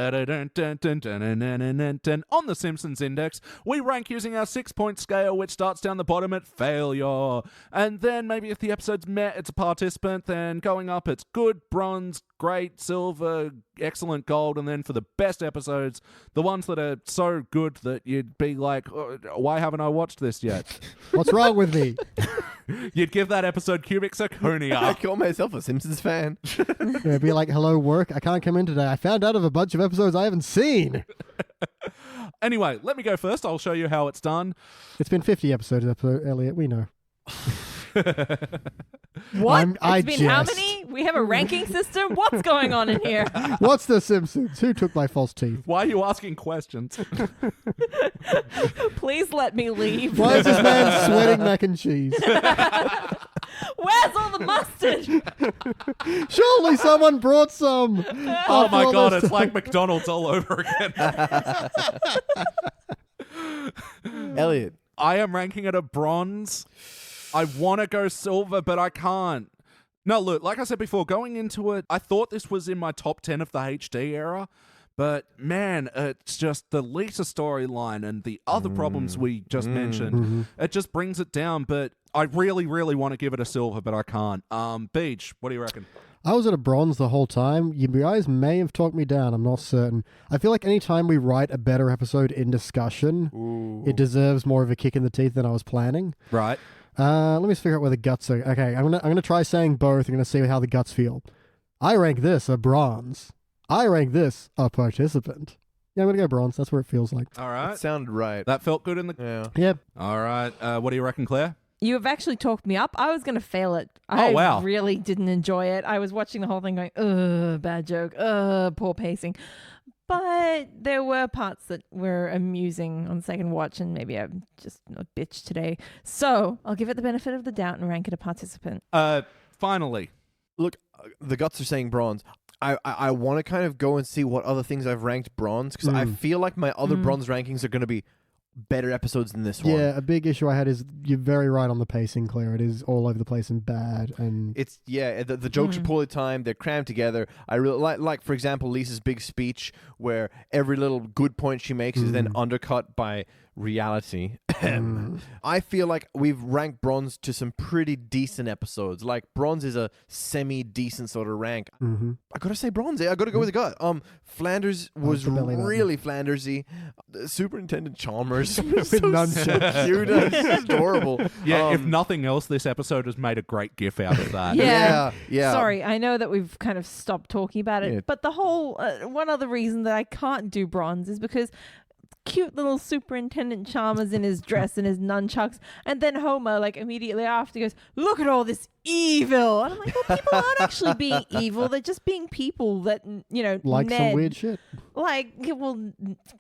the Simpsons Index, we rank using our 6-point scale, which starts down the bottom at failure. And then maybe if the episode's met, it's a participant. Then going up, it's good, bronze, great, silver, excellent, gold. And then for the best episodes, the ones that are so good that you'd be like, oh, why haven't I watched this yet? What's wrong with me? You'd give that episode cubic I zirconia. call myself a Simpsons fan. Yeah, be like, hello, work. I can't come in today. I found out of a bunch of episodes I haven't seen. Anyway, let me go first. I'll show you how it's done. It's been 50 episodes, Elliot. We know. What? I It's been how jest. many? We have a ranking system? What's going on in here? What's The Simpsons? Who took my false teeth? Why are you asking questions? Please let me leave. Why is this man sweating mac and cheese? Where's all the mustard? Surely someone brought some. Oh After my all god, this it's like McDonald's all over again. Elliot. I am ranking it a bronze. I want to go silver, but I can't. No, look, like I said before, going into it, I thought this was in my top 10 of the HD era, but man, it's just the Lisa storyline and the other problems we just mentioned. It just brings it down, but I really, really want to give it a silver, but I can't. Beach, what do you reckon? I was at a bronze the whole time. You guys may have talked me down. I'm not certain. I feel like anytime we write a better episode in discussion, it deserves more of a kick in the teeth than I was planning. Right. Let me just figure out where the guts are. Okay, I'm gonna try saying both. I'm gonna see how the guts feel. I rank this a bronze. I rank this a participant. Yeah, I'm going to go bronze. That's where it feels like. All That right. sounded right. That felt good in the... Yeah. Yeah. All right. What do you reckon, Claire? You have actually talked me up. I was going to fail it. Oh, wow. I really didn't enjoy it. I was watching the whole thing going, ugh, bad joke, poor pacing. But there were parts that were amusing on second watch, and maybe I'm just a bitch today. So I'll give it the benefit of the doubt and rank it a participant. Finally. Look, the guts are saying bronze. I want to kind of go and see what other things I've ranked bronze, because I feel like my other bronze rankings are going to be better episodes than this one. Yeah, a big issue I had is you're very right on the pacing, Claire. It is all over the place and bad. And It's the jokes are poorly timed. They're crammed together. I really like, for example, Lisa's big speech where every little good point she makes is then undercut by reality. I feel like we've ranked bronze to some pretty decent episodes. Like bronze is a semi-decent sort of rank. I gotta say bronze. I gotta go with the gut. Flanders was really Flandersy. Superintendent Chalmers was so cute and adorable. Yeah, if nothing else, this episode has made a great gif out of that. Yeah. Sorry, I know that we've kind of stopped talking about it, but the whole one other reason that I can't do bronze is because cute little Superintendent Chalmers in his dress and his nunchucks, and then Homer, like, immediately after goes, look at all this evil. And I'm like, well, people aren't actually being evil. They're just being people that, you know, like Ned, some weird shit. like, well,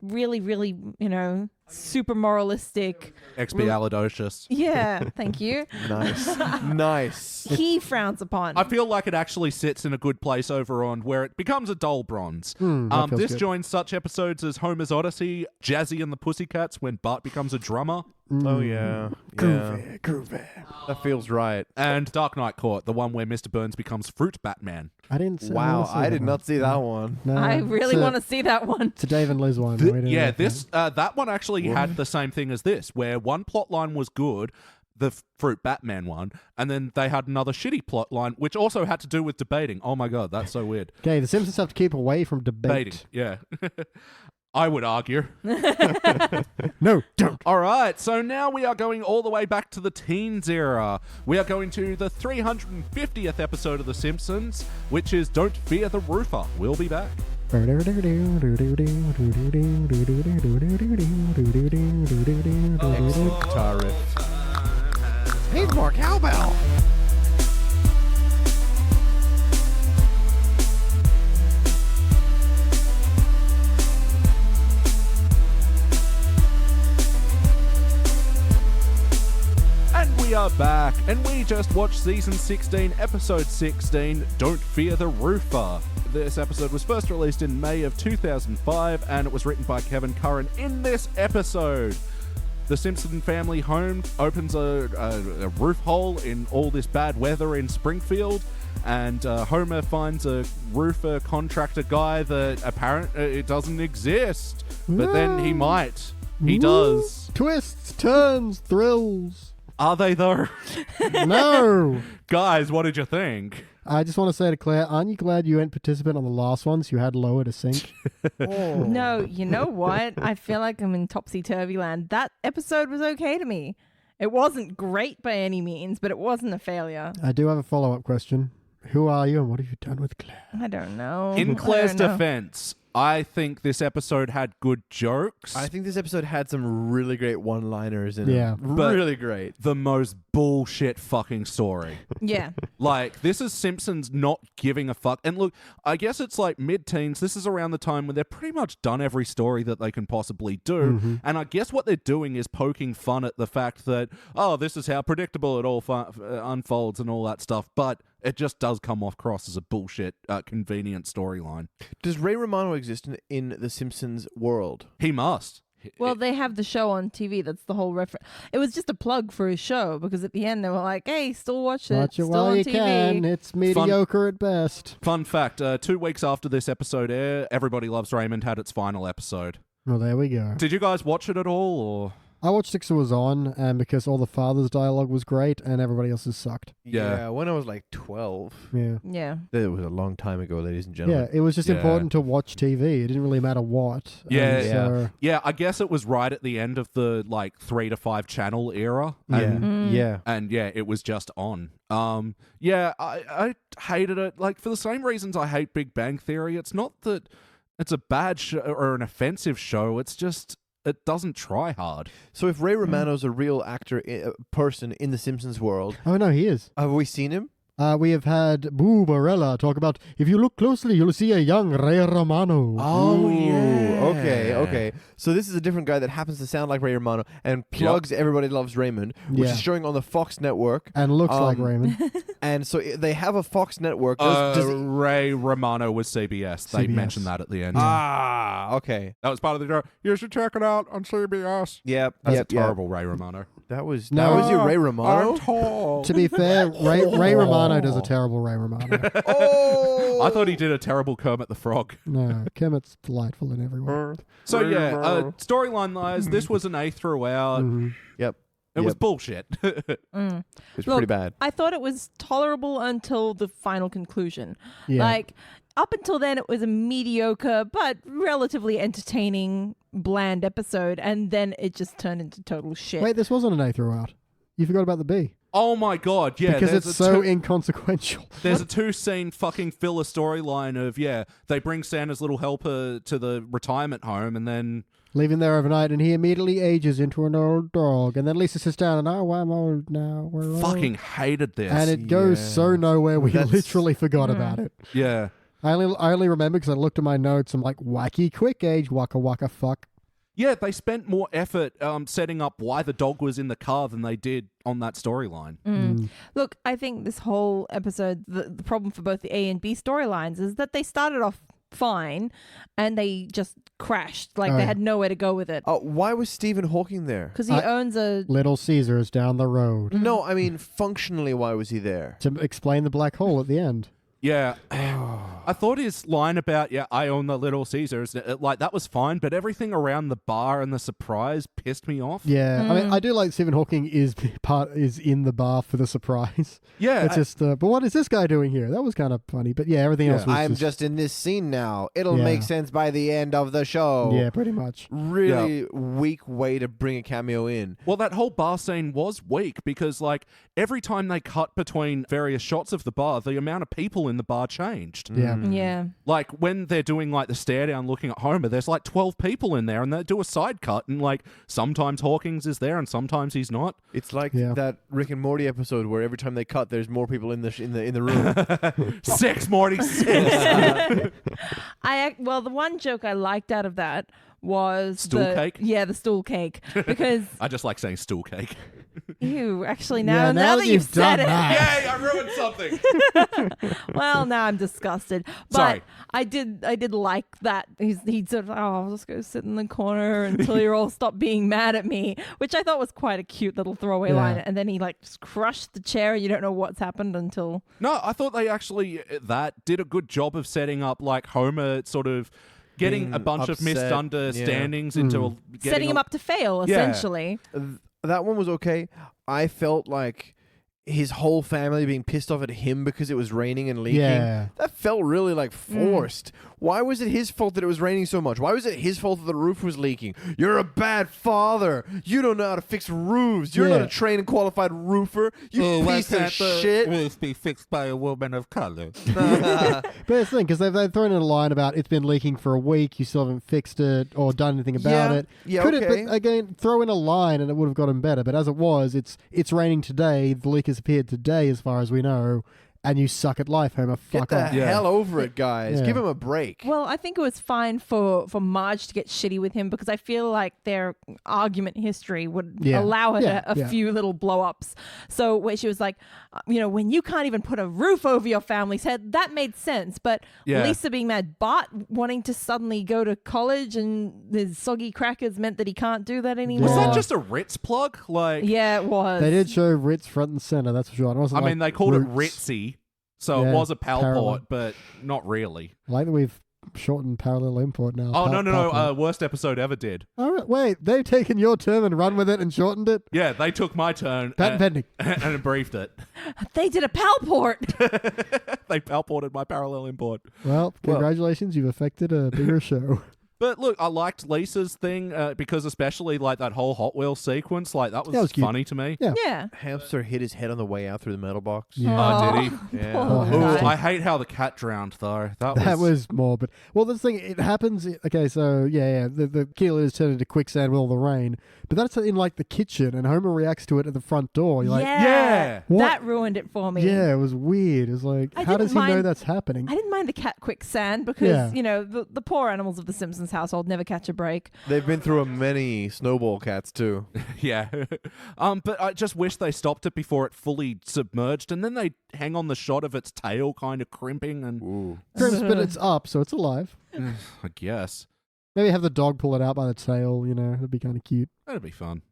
really, really, you know, super moralistic. Expialidocious. Yeah, thank you. Nice. He frowns upon. I feel like it actually sits in a good place over on where it becomes a dull bronze. That feels This good. joins such episodes as Homer's Odyssey, Jazzy and the Pussycats when Bart becomes a drummer, Oh yeah. Groovy. That feels right. and Dark Knight Court, the one where Mr. Burns becomes Fruit Batman. I didn't see Wow, I did not see that one. No, I really want to see that one. It's a Dave and Liz one. That one actually had the same thing as this, where one plot line was good, the Fruit Batman one, and then they had another shitty plot line, which also had to do with debating. Oh my god, that's so weird. Okay, the Simpsons have to keep away from Debating, yeah. I would argue. No, don't. All right, so now we are going all the way back to the teens era. We are going to the 350th episode of The Simpsons, which is Don't Fear the Roofer. We'll be back. Guitar riff. Need more cowbell. And we are back, and we just watched season 16, episode 16, Don't Fear the Roofer. This episode was first released in May of 2005, and it was written by Kevin Curran. In this episode, the Simpson family home opens a roof hole in all this bad weather in Springfield, and Homer finds a roofer contractor guy that apparently it doesn't exist, but then he might. He does. Twists, turns, thrills. Are they though? No. Guys, what did you think? I just want to say to Claire, aren't you glad you weren't participant on the last one so you had lower to sink? No, you know what? I feel like I'm in topsy-turvy land. That episode was okay to me. It wasn't great by any means, but it wasn't a failure. I do have a follow-up question. Who are you and what have you done with Claire? I don't know. In I Claire's don't know. defense, I think this episode had good jokes. I think this episode had some really great one-liners in Yeah. it. But- Really great. the most bullshit fucking story. Yeah. Like, this is Simpsons not giving a fuck. And look, I guess it's like mid-teens. This is around the time when they're pretty much done every story that they can possibly do. And I guess what they're doing is poking fun at the fact that, oh, this is how predictable it all unfolds and all that stuff. But it just does come off cross as a bullshit, convenient storyline. Does Ray Romano exist in the Simpsons world? He must. Well, they have the show on TV. That's the whole reference. It was just a plug for his show because at the end they were like, hey, still watch it. Watch it Still while on you TV. can. It's mediocre at best. Fun fact, 2 weeks after this episode aired, Everybody Loves Raymond had its final episode. Well, there we go. Did you guys watch it at all, or...? I watched it 'cause it was on, and because all the father's dialogue was great, and everybody else's sucked. Yeah. When I was like 12. Yeah. Yeah. It was a long time ago, ladies and Yeah, gentlemen. it was just Yeah. important to watch TV. It didn't really matter what. Yeah, And so, Yeah, I guess it was right at the end of the, 3 to 5 channel era. And, Yeah. and yeah, it was just on. I hated it. Like, for the same reasons I hate Big Bang Theory, it's not that it's a bad show or an offensive show. It's just, it doesn't try hard. So if Ray Romano's a real actor, person in the Simpsons world, Oh, no, he is. have we seen him? We have had Boo Barella talk about, if you look closely, you'll see a young Ray Romano. Oh, yeah. Okay. So this is a different guy that happens to sound like Ray Romano and plugs Everybody Loves Raymond, which Yeah. is showing on the Fox network. And looks like Raymond. And so they have a Fox network. Does it- Ray Romano was CBS. They CBS. mentioned that at the end. okay. That was part of the show. You should check it out on CBS. Yep. That's yep, a terrible Ray Romano. That was No. your Ray Romano? I'm tall. To be fair, Ray Romano does a terrible Ray Romano. Oh! I thought he did a terrible Kermit the Frog. No, Kermit's delightful in every way. So yeah, storyline-wise, this was an A throughout. Yep. It was bullshit. It's Look, pretty bad. I thought it was tolerable until the final conclusion. Yeah. Like, up until then, it was a mediocre but relatively entertaining, bland episode, and then it just turned into total shit. Wait, this wasn't an A throughout. You forgot about the B. Oh my god, yeah. Because there's it's a so two- inconsequential. There's a 2-scene fucking filler storyline of, they bring Santa's little helper to the retirement home and then... Leave him there overnight, and he immediately ages into an old dog. And then Lisa sits down, and I'm old now. We're old. Fucking hated this. And it goes so nowhere, we literally forgot about it. yeah. I only remember because I looked at my notes. I'm like, wacky quick age, waka waka fuck. Yeah, they spent more effort setting up why the dog was in the car than they did on that storyline. Look, I think this whole episode, the problem for both the A and B storylines is that they started off fine and they just crashed. Like, they had nowhere to go with it. Why was Stephen Hawking there? Because he owns a... Little Caesars down the road. No, I mean, functionally, why was he there? To explain the black hole at the end. Yeah. I thought his line about, I own the Little Caesars, that was fine, but everything around the bar and the surprise pissed me off. Yeah, I mean, I do like Stephen Hawking is in the bar for the surprise. Yeah. It's just, but what is this guy doing here? That was kind of funny, but yeah, everything else was I'm just in this scene now. It'll make sense by the end of the show. Yeah, pretty much. Really weak way to bring a cameo in. Well, that whole bar scene was weak because, every time they cut between various shots of the bar, the amount of people in the bar changed. Yeah. Yeah. Like, when they're doing, the stare down looking at Homer, there's, 12 people in there, and they do a side cut, and, sometimes Hawkins is there and sometimes he's not. It's like that Rick and Morty episode where every time they cut, there's more people in the room. 6, Morty, 6! Well, the one joke I liked out of that was Stool cake? Yeah, the stool cake. Because I just like saying stool cake. ew, actually Yeah, now that you've said done it. that. Yay, I ruined something! Well, now I'm disgusted. But Sorry. I did like that. He'd sort of, I'll just go sit in the corner until you all stop being mad at me, which I thought was quite a cute little throwaway line. And then he just crushed the chair. You don't know what's happened until... No, I thought they actually did a good job of setting up Homer sort of getting Being a bunch of upset, misunderstandings into setting him up to fail, essentially. That one was okay. I felt like his whole family being pissed off at him because it was raining and leaking. Yeah. That felt really forced. Why was it his fault that it was raining so much? Why was it his fault that the roof was leaking? You're a bad father. You don't know how to fix roofs. You're not a trained and qualified roofer. You piece of shit. Roof be fixed by a woman of color. But it's the thing, because they've thrown in a line about it's been leaking for a week, you still haven't fixed it or done anything about it. Yeah, Could okay. it, but again, throw in a line and it would have gotten better. But as it was, it's raining today, the leak has appeared today as far as we know, and you suck at life, Homer. Get Fuck the off. hell over it, guys. Yeah. Give him a break. Well, I think it was fine for Marge to get shitty with him because I feel like their argument history would allow her a few little blow-ups. So where she was like, when you can't even put a roof over your family's head, that made sense. But Lisa being mad, Bart wanting to suddenly go to college and the soggy crackers meant that he can't do that anymore. Was that just a Ritz plug? Yeah, it was. They did show Ritz front and center, that's for sure. It wasn't they called Roots. it Ritzy, so it was a Palport, but not really. I like that we've shortened parallel import now. Oh, no. Worst episode ever did. All right, wait, they've taken your term and run with it and shortened it? Yeah, they took my turn Patent pending. and briefed it. They did a Palport. They Palported my parallel import. Well, congratulations, you've affected a bigger show. But look, I liked Lisa's thing because especially like that whole Hot Wheels sequence, like that was cute. funny to me. Yeah. Hamster hit his head on the way out through the metal box. Yeah. Oh, did he? Yeah. Oh, Ooh, hamster. I hate how the cat drowned though. That was morbid. Well, the thing, it happens. Okay, so the keel is turned into quicksand with all the rain, but that's in like the kitchen, and Homer reacts to it at the front door. You're like, Yeah. What? That ruined it for me. yeah, it was weird. It was like, I how didn't does he know mind- that's happening? I didn't mind the cat quicksand because, Yeah. you know, the poor animals of the Simpsons household never catch a break. They've been through many snowball cats too. Yeah. But I just wish they stopped it before it fully submerged, and then they hang on the shot of its tail kind of crimping, and Ooh. Crimps, but it's up, so it's alive. I guess Maybe have the dog pull it out by the tail. You know, that'd be kind of cute. that'd be fun.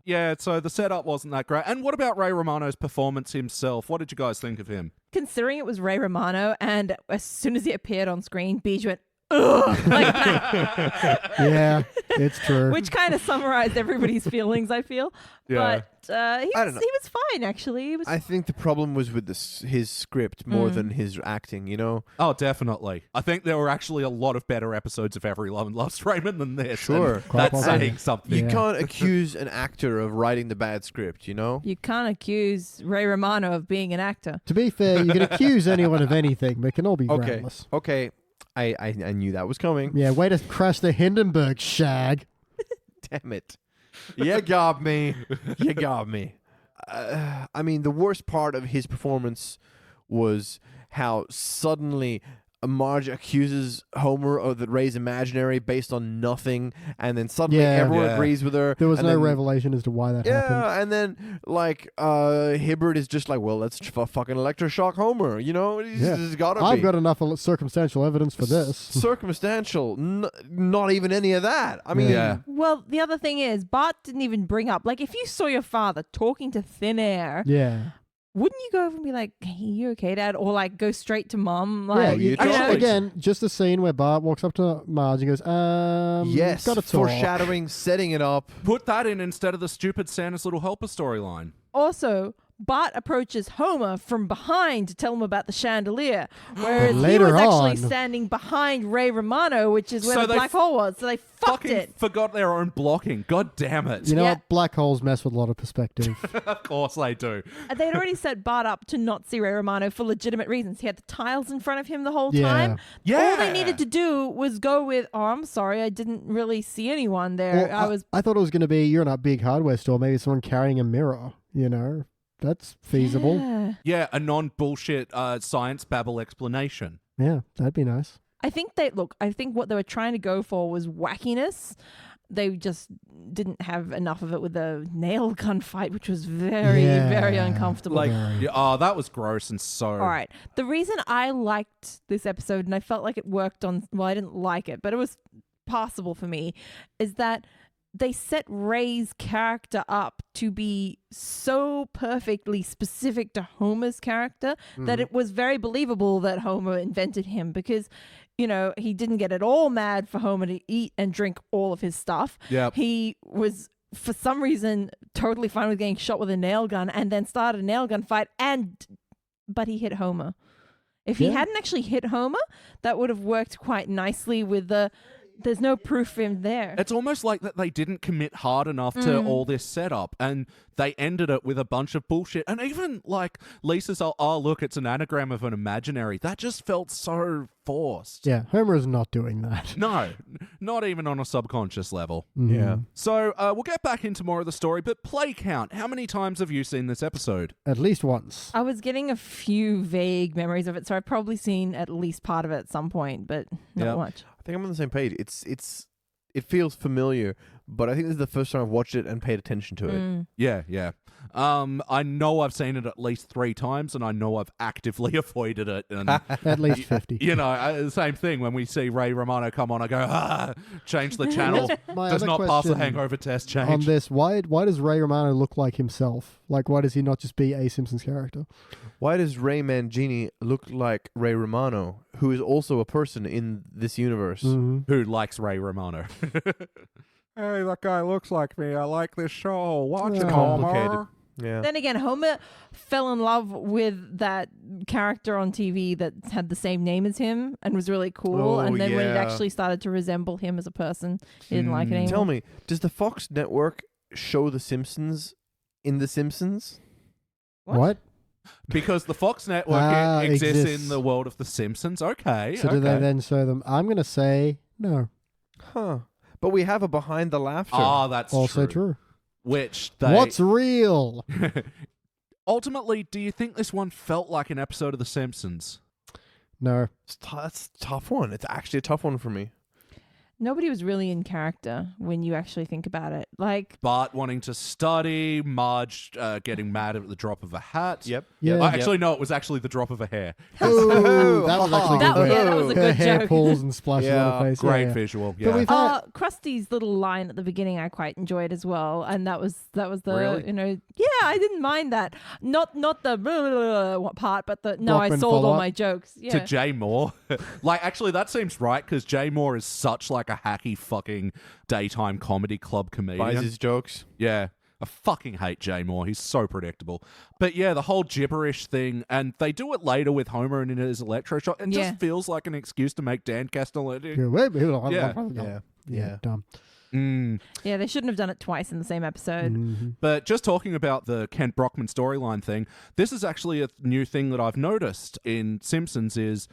Yeah, so the setup wasn't that great. And what about Ray Romano's performance himself? What did you guys think of him? Considering it was Ray Romano, and as soon as he appeared on screen, Beej went, ugh, like that. Yeah, it's true. Which kind of summarized everybody's feelings, I feel. Yeah. But I don't know. he was fine, actually. He was I think the problem was with his script more than his acting, you know? Oh, definitely. I think there were actually a lot of better episodes of Every Love and Loves Raymond than this. Sure. and Quite That's possibly. saying something. You Yeah. can't accuse an actor of writing the bad script, you know? You can't accuse Ray Romano of being an actor. To be fair, you can accuse anyone of anything, but it can all be Okay. groundless. Okay. I knew that was coming. Yeah, way to crash the Hindenburg, Shag. Damn it. You got me. You got me. I mean, the worst part of his performance was how suddenly Marge accuses Homer of that Ray's imaginary based on nothing, and then suddenly Yeah. everyone Yeah. agrees with her. There was and no then, revelation as to why that happened. Yeah, and then like Hibbert is just like, well, let's fucking electroshock Homer. You know, Yeah. it's gotta I've be. got enough circumstantial evidence for this. Circumstantial, not even any of that. I mean, Yeah. Well, the other thing is, Bart didn't even bring up, like, if you saw your father talking to thin air, Yeah. wouldn't you go over and be like, hey, you okay, Dad? Or, like, go straight to Mom? Yeah, Like, you actually, choice. again, just a scene where Bart walks up to Marge and goes, yes, gotta talk. foreshadowing, setting it up. Put that in instead of the stupid Santa's Little Helper storyline. Also, Bart approaches Homer from behind to tell him about the chandelier, whereas he later was actually on- standing behind Ray Romano, which is where So the they black hole was. So they fucked Fucking it. forgot their own blocking. God damn it. You know Yeah. what? Black holes mess with a lot of perspective. Of course they do. And they'd already set Bart up to not see Ray Romano for legitimate reasons. He had the tiles in front of him the whole Yeah. time. Yeah. All they needed to do was go with, oh, I'm sorry, I didn't really see anyone there. Well, I thought it was going to be, you're in a big hardware store, maybe someone carrying a mirror, you know? That's feasible. Yeah. Yeah, a non-bullshit science babble explanation. Yeah, that'd be nice. I think what they were trying to go for was wackiness. They just didn't have enough of it with the nail gun fight, which was very, very Yeah. uncomfortable. Like, Very. Yeah, oh, that was gross and so... All right. The reason I liked this episode and I felt like it worked on, well, I didn't like it, but it was passable for me, is that they set Ray's character up to be so perfectly specific to Homer's character that it was very believable that Homer invented him because, you know, he didn't get at all mad for Homer to eat and drink all of his stuff. Yep. He was, for some reason, totally fine with getting shot with a nail gun and then started a nail gun fight, but he hit Homer. If he Yeah. hadn't actually hit Homer, that would have worked quite nicely with there's no proof for him there. It's almost like that they didn't commit hard enough to all this setup, and they ended it with a bunch of bullshit. And even like Lisa's, oh look, it's an anagram of an imaginary. That just felt so forced. Yeah, Homer is not doing that. No, not even on a subconscious level. Mhm. Yeah. So we'll get back into more of the story, but play count. How many times have you seen this episode? At least once. I was getting a few vague memories of it, so I've probably seen at least part of it at some point, but not Yep. much. I think I'm on the same page. It feels familiar, but I think this is the first time I've watched it and paid attention to it. Yeah. I know I've seen it at least 3 times, and I know I've actively avoided it. And At least 50. you know, the same thing. When we see Ray Romano come on, I go, change the channel. My Does other not pass the question hangover test. On Change. this, why does Ray Romano look like himself? Like, why does he not just be a Simpsons character? Why does Ray Mangini look like Ray Romano, who is also a person in this universe? Mhm. Who likes Ray Romano? Hey, that guy looks like me. I like this show. Watch Yeah. it, Complicated. Homer. Yeah. Then again, Homer fell in love with that character on TV that had the same name as him and was really cool. Oh, and then when it yeah. actually started to resemble him as a person, he didn't like it anymore. Tell me, does the Fox network show The Simpsons in The Simpsons? What? Because the Fox network exists exists. in the world of The Simpsons. Okay. So okay. do they then show them? I'm going to say no. Huh. But we have a Behind the Laughter. Ah, that's Also true. Which they... What's real? Ultimately, do you think this one felt like an episode of The Simpsons? No. That's a tough one. It's actually a tough one for me. Nobody was really in character when you actually think about it. Like, Bart wanting to study, Marge getting mad at the drop of a hat. Yep. Yeah. Oh, actually, no, it was actually the drop of a hair. Oh, that was actually that, good. that was a Her good hair joke. pulls and splashes on her face. Great yeah. visual. But Yeah. we've had Krusty's little line at the beginning I quite enjoyed as well, and that was the Really? yeah, I didn't mind that. Not the blah, blah, blah part, but the no, I Brockman sold all follow-up. my jokes. Yeah. To Jay Moore. Like, actually, that seems right, because Jay Moore is such like a hacky fucking daytime comedy club comedian. Buys his jokes. Yeah. I fucking hate Jay Moore. He's so predictable. But yeah, the whole gibberish thing, and they do it later with Homer and in his electroshock. It Yeah. just feels like an excuse to make Dan Castellaneta. Yeah. Dumb. Yeah, they shouldn't have done it twice in the same episode. Mhm. But just talking about the Kent Brockman storyline thing, this is actually a new thing that I've noticed in Simpsons is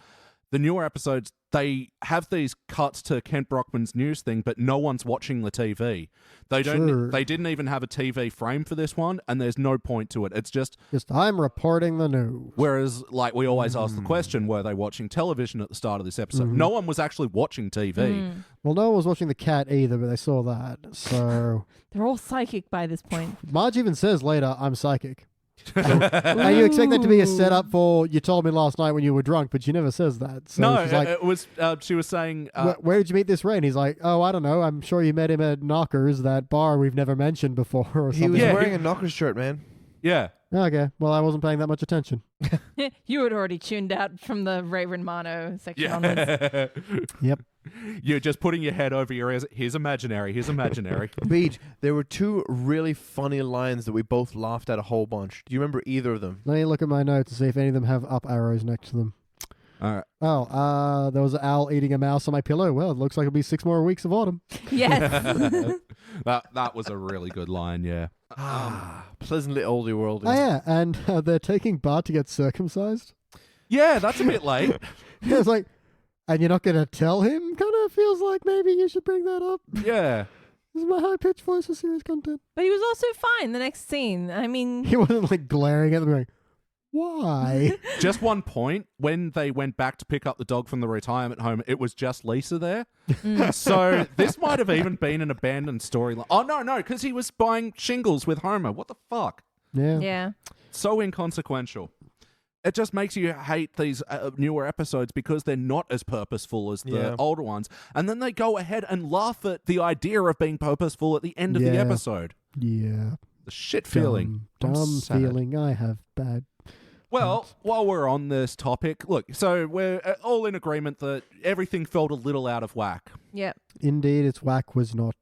the newer episodes, they have these cuts to Kent Brockman's news thing, but no one's watching the TV. They don't. Sure. They didn't even have a TV frame for this one, and there's no point to it. It's just I'm reporting the news. whereas, like we always ask the question, were they watching television at the start of this episode? No one was actually watching TV. Well, no one was watching the cat either, but they saw that. So They're all psychic by this point. Marge even says later, "I'm psychic." And you expect that to be a setup for you told me last night when you were drunk, but she never says that. So No, she's like, it was. She was saying. where did you meet this Ray? And he's like, oh, I don't know. I'm sure you met him at Knockers, that bar we've never mentioned before or He something. was Yeah, wearing a Knockers shirt, man. Yeah. Okay, well, I wasn't paying that much attention. You had already tuned out from the Ray Romano section onwards. Yep. You're just putting your head over your ears. Here's imaginary. Here's imaginary. Beach, there were two really funny lines that we both laughed at a whole bunch. Do you remember either of them? Let me look at my notes and see if any of them have up arrows next to them. All right. Oh, there was an owl eating a mouse on my pillow. Well, it looks like it'll be 6 more weeks of autumn. Yes. That was a really good line. Yeah. Pleasantly oldie worldy. Oh, yeah, and they're taking Bart to get circumcised. Yeah, that's a bit late. It's like, and you're not going to tell him? Kind of feels like maybe you should bring that up. Yeah. This is my high-pitched voice for serious content. But he was also fine the next scene. I mean, He wasn't like glaring at them going, why? Just one point, when they went back to pick up the dog from the retirement home, it was just Lisa there. So this might have even been an abandoned storyline. Oh, no, because he was buying shingles with Homer. What the fuck? Yeah. yeah. So inconsequential. It just makes you hate these newer episodes because they're not as purposeful as the Yeah. older ones. And then they go ahead and laugh at the idea of being purposeful at the end of the Yeah. episode. The shit feeling. I'm Dumb sad. feeling I have bad. Well, while we're on this topic, look, so we're all in agreement that everything felt a little out of whack. Yeah. Indeed, its whack was not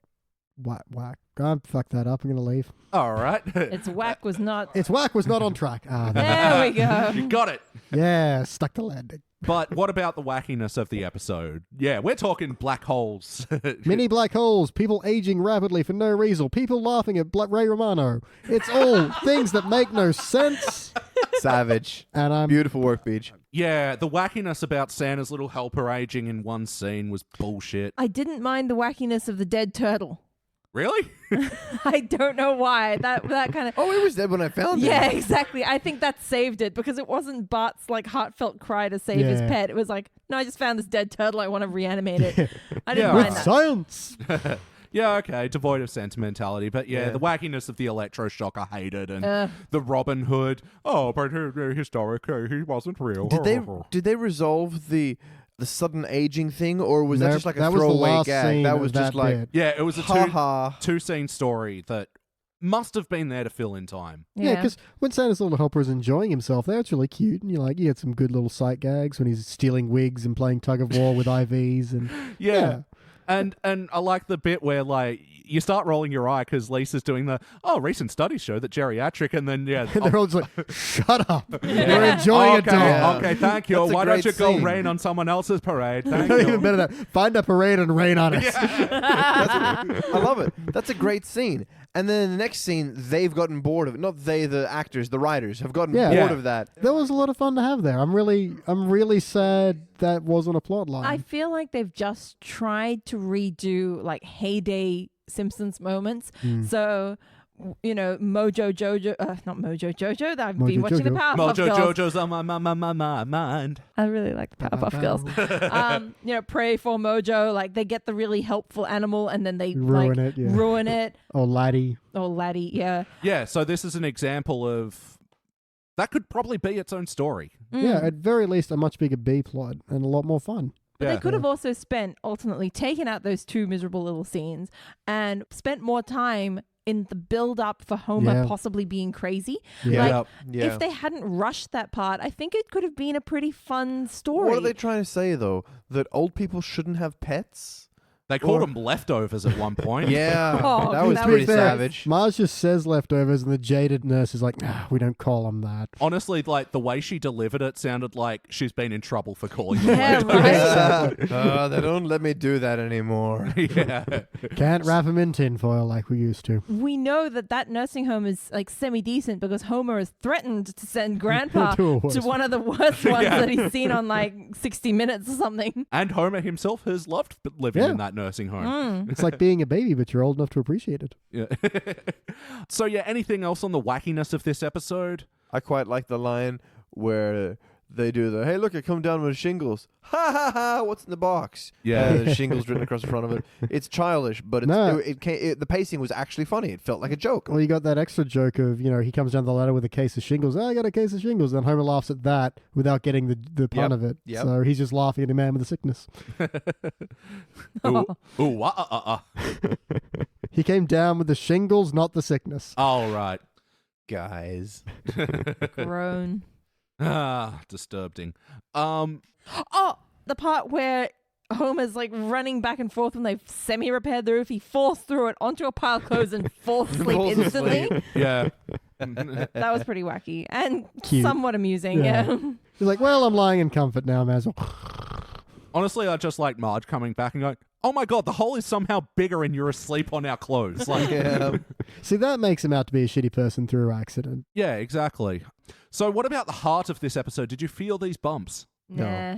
whack. Fuck that up. I'm going to leave. All right. Its whack was not. Its whack was not on track. There we go. You got it. Yeah, stuck the landing. But what about the wackiness of the episode? Yeah, we're talking black holes. Mini black holes, people aging rapidly for no reason, people laughing at Ray Romano. It's all things that make no sense. Savage. And I'm Beautiful work, Beach. Yeah, the wackiness about Santa's little helper aging in one scene was bullshit. I didn't mind the wackiness of the dead turtle. Really? I don't know why. That kind of. Oh, it was dead when I found it. Yeah, exactly. I think that saved it because it wasn't Bart's like heartfelt cry to save his Yeah. pet. It was like, no, I just found this dead turtle. I want to reanimate it. I didn't Yeah. mind with that. science. Yeah, okay, devoid of sentimentality. But yeah, Yeah. the wackiness of the electroshock I hated. And Ugh. the Robin Hood. Oh, but historically, he wasn't real. Did they resolve the sudden aging thing, or was that Nope, just like a that was the throwaway last gag? scene That of was just that like bit. Yeah, it was a ha ha. two-scene story that must have been there to fill in time. Yeah, because when Santa's little helper is enjoying himself, that's really cute. And you get some good little sight gags when he's stealing wigs and playing tug of war with IVs. And Yeah. And I like the bit where like you start rolling your eye because Lisa's doing the recent studies show that geriatric, and then And they're all just like, shut up. You're enjoying it, dog. Okay, thank you. That's a Why don't great you go scene. rain on someone else's parade? Thank Even you. better than that. Find a parade and rain on it. I love it. That's a great scene. And then in the next scene, they've gotten bored of it. Not they, the actors, the writers have gotten Yeah. bored Yeah. of that. That was a lot of fun to have there. I'm really sad that wasn't a plot line. I feel like they've just tried to redo like heyday Simpsons moments. So, you know, Mojo Jojo, not Mojo Jojo. I've Mojo been watching the Jojo. Powerpuff Mojo Girls. Jojo's on my mind. I really like the Powerpuff Girls. You know, pray for Mojo. Like they get the really helpful animal and then they Ruin like, it, yeah. ruin it. Oh, laddie. Oh, laddie, yeah. Yeah, so this is an example of that could probably be its own story. Yeah, at very least a much bigger B plot and a lot more fun. But Yeah. they could have also spent, ultimately, taken out those two miserable little scenes and spent more time in the build up for Homer Yeah. possibly being crazy. Yeah. Like, Yep. Yeah. if they hadn't rushed that part, I think it could have been a pretty fun story. What are they trying to say, though? That old people shouldn't have pets? They called Or- them leftovers at one point. Yeah. Oh, that was that pretty was- savage. Marge just says leftovers, and the jaded nurse is like, nah, we don't call them that. Honestly, like the way she delivered it sounded like she's been in trouble for calling them Yeah, leftovers. right. They don't let me do that anymore. Yeah. Can't wrap them in tinfoil like we used to. We know that nursing home is like semi-decent because Homer has threatened to send Grandpa To a to worse one of the worst ones that he's seen on like 60 Minutes or something. And Homer himself has loved living Yeah. in that nursing home. It's like being a baby, but you're old enough to appreciate it. Yeah. So yeah, anything else on the wackiness of this episode? I quite like the line where they do the, hey, look, I come down with shingles. Ha ha ha, what's in the box? Yeah. The shingles written across the front of it. It's childish, but it's, No. the pacing was actually funny. It felt like a joke. Well, you got that extra joke of, you know, he comes down the ladder with a case of shingles. Oh, I got a case of shingles. And Homer laughs at that without getting the pun Yep. of it. Yep. So he's just laughing at a man with a sickness. Ooh. He came down with the shingles, not the sickness. All right. Guys. Groan. Disturbing. Oh, the part where Homer's like running back and forth when they've semi-repaired the roof. He falls through it onto a pile of clothes and falls asleep Falls instantly. Yeah. That was pretty wacky and Cute. somewhat amusing. Yeah. Yeah. He's like, well, I'm lying in comfort now, may as well. Honestly, I just like Marge coming back and going, oh my god, the hole is somehow bigger and you're asleep on our clothes. Like, Yeah. See, that makes him out to be a shitty person through accident. yeah, exactly. So what about the heart of this episode? Did you feel these bumps? No. Nah.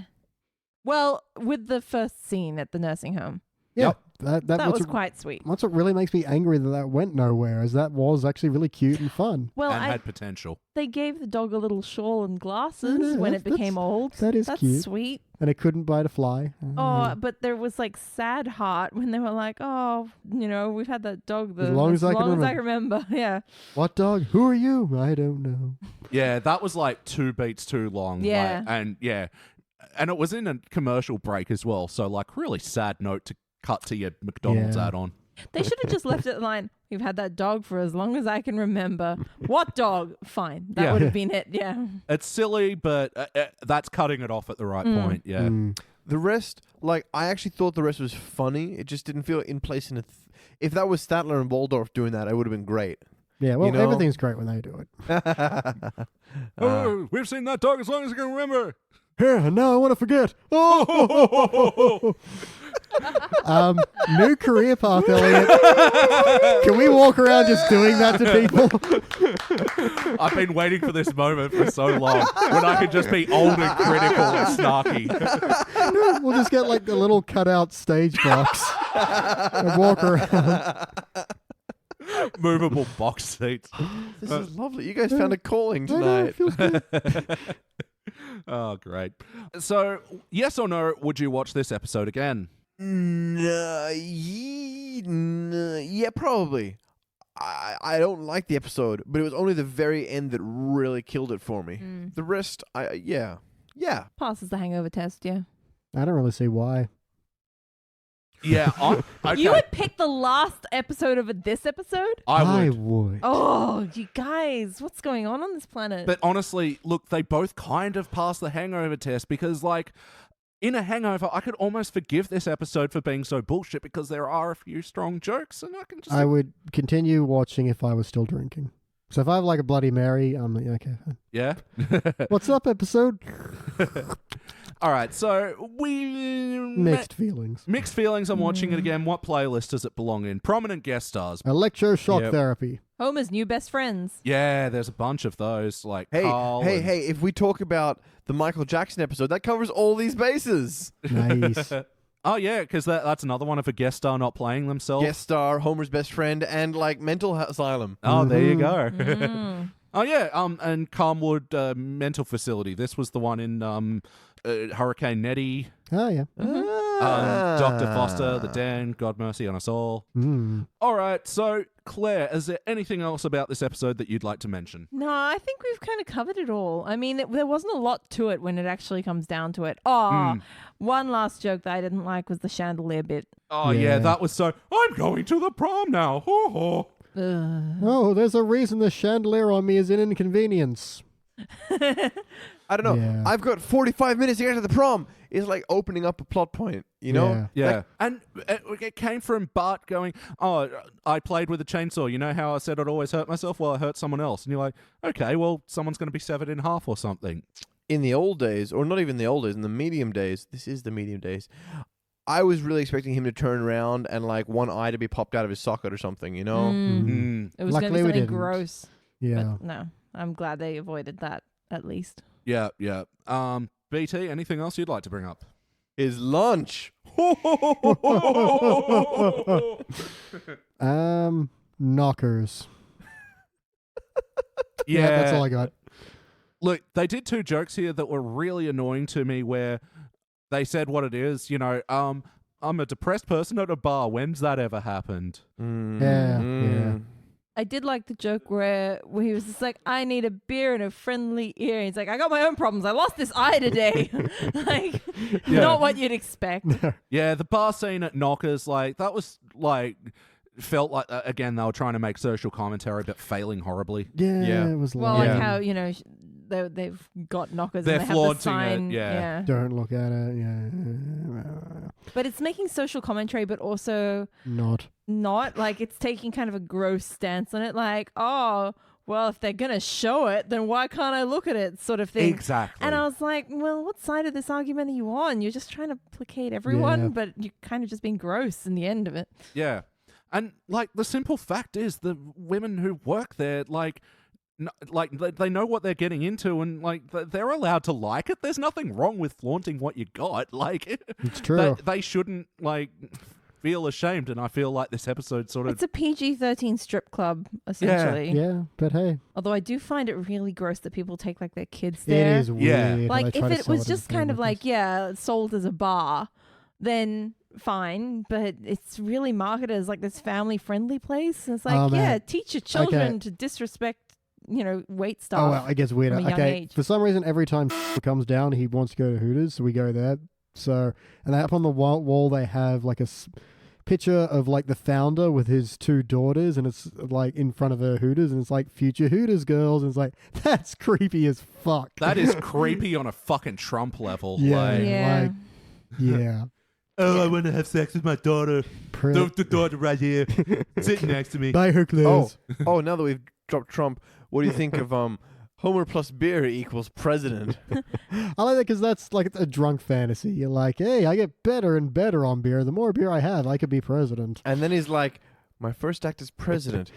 Well, with the first scene at the nursing home, Yeah, Yep. that that was what, quite sweet. what's what really makes me angry that went nowhere, is that was actually really cute and fun. Well, And had potential. they gave the dog a little shawl and glasses know, when it that's- became old. that is That's cute. sweet. And it couldn't bite a fly. Oh, but there was like sad heart when they were like, oh, you know, we've had that dog As long as I can remember. Yeah. What dog? Who are you? I don't know. Yeah, that was like 2 beats too long. Yeah. And it was in a commercial break as well. So like really sad note to cut to your McDonald's Yeah. add-on. They should have just left it line. We've had that dog for as long as I can remember. What dog? Fine. That Yeah. would have been it. Yeah. It's silly, but that's cutting it off at the right point. Yeah. Mm. The rest, like, I actually thought the rest was funny. It just didn't feel in place in a... If that was Statler and Waldorf doing that, it would have been great. Yeah, well, You know? everything's great when they do it. Oh, we've seen that dog as long as I can remember. Here, and now I want to forget. Oh! New career path, Elliot. Can we walk around just doing that to people? I've been waiting for this moment for so long when I could just be old and critical and snarky. We'll just get like the little cutout stage box and walk around. Movable box seats. This is lovely. You guys found a calling I know, tonight. it feels good. Oh, great. So, yes or no, would you watch this episode again? Yeah, probably. I don't like the episode, but it was only the very end that really killed it for me. The rest, yeah. Passes the hangover test. Yeah. I don't really see why. Yeah, okay. You would pick the last episode over this episode? I would. would. Oh, you guys, what's going on this planet? But honestly, look, they both kind of passed the hangover test because, like, in a hangover, I could almost forgive this episode for being so bullshit because there are a few strong jokes, and I can just. I would continue watching if I was still drinking. So if I have like a Bloody Mary, I'm like, okay, fine. Yeah. What's up, episode? All right, so we Mixed feelings. Mixed feelings. I'm watching it again. What playlist does it belong in? Prominent guest stars. Electroshock Yep. therapy. Homer's new best friends. Yeah, there's a bunch of those. Like Hey, Carl and- if we talk about the Michael Jackson episode, that covers all these bases. Nice. Oh yeah, because that's another one of a guest star not playing themselves. Guest star, Homer's best friend, and like mental asylum. Oh, there you go. Mm. Oh yeah, and Calmwood Mental Facility. This was the one in Hurricane Nettie. Oh, yeah. Dr. Foster, the Den, God Mercy on Us All. Mm. All right, so Claire, is there anything else about this episode that you'd like to mention? No, I think we've kind of covered it all. I mean, there wasn't a lot to it when it actually comes down to it. Oh, one last joke that I didn't like was the chandelier bit. Oh Yeah. yeah, that was so. I'm going to the prom now. Ho ho. Oh, there's a reason the chandelier on me is an inconvenience. I don't know. Yeah. I've got 45 minutes to get to the prom. It's like opening up a plot point, you know? Yeah. Yeah, Like, and it came from Bart going, "Oh, I played with a chainsaw. You know how I said I'd always hurt myself? Well, I hurt someone else." And you're like, "Okay, well, someone's going to be severed in half or something." in the old days, or not even the old days, in the medium days, this is the medium days, I was really expecting him to turn around and like one eye to be popped out of his socket or something, you know? Mm. It was going to Luckily be we something didn't. gross. Yeah. But no, I'm glad they avoided that at least. Yeah, yeah. BT, anything else you'd like to bring up? His lunch. Knockers. Yeah, That's all I got. Look, they did two jokes here that were really annoying to me where they said what it is, you know, I'm a depressed person at a bar. When's that ever happened? Yeah. I did like the joke where he was just like, I need a beer and a friendly ear. And he's like, I got my own problems. I lost this eye today. Like, not what you'd expect. Yeah, the bar scene at Knockers, like, that was, like, felt like, again, they were trying to make social commentary, but failing horribly. Yeah, it was Well, lame. like how, you know, they've got knockers They're and they have the flaunting it, sign. yeah. Don't look at it. Yeah. But it's making social commentary, but also Not. like it's taking kind of a gross stance on it. Like, oh, well, if they're going to show it, then why can't I look at it sort of thing. Exactly. And I was like, well, what side of this argument are you on? You're just trying to placate everyone, Yeah. but you're kind of just being gross in the end of it. Yeah. And, like, the simple fact is the women who work there, like, they know what they're getting into, and like they're allowed to like it. There's nothing wrong with flaunting what you got. Like, It's true. they shouldn't like feel ashamed. And I feel like this episode sort of It's a PG-13 strip club, essentially. Yeah, but hey, Although I do find it really gross that people take like their kids it there. is weird. Yeah. how they Like try if to it sell was as just a kind of family like, yeah, sold as a bar, then fine. But it's really marketed as like this family-friendly place. And it's like, Oh, man. yeah, teach your children Okay. to disrespect, you know, wait staff. Oh, well, it gets weirder. from a young Okay, age. for some reason, every time comes down, he wants to go to Hooters, so we go there. So, and up on the wall, they have like a picture of like the founder with his two daughters, and it's like in front of a Hooters, and it's like future Hooters girls, and it's like, that's creepy as fuck. that is creepy on a fucking Trump level. Yeah. Like, Yeah. Like, yeah. Oh, I want to have sex with my daughter. The daughter right here, sitting next to me. Bye, Hercules. Oh, now that we've dropped Trump, what do you think of Homer plus beer equals president? I like that because that's like a drunk fantasy. You're like, hey, I get better and better on beer. The more beer I have, I could be president. And then he's like, my first act as president.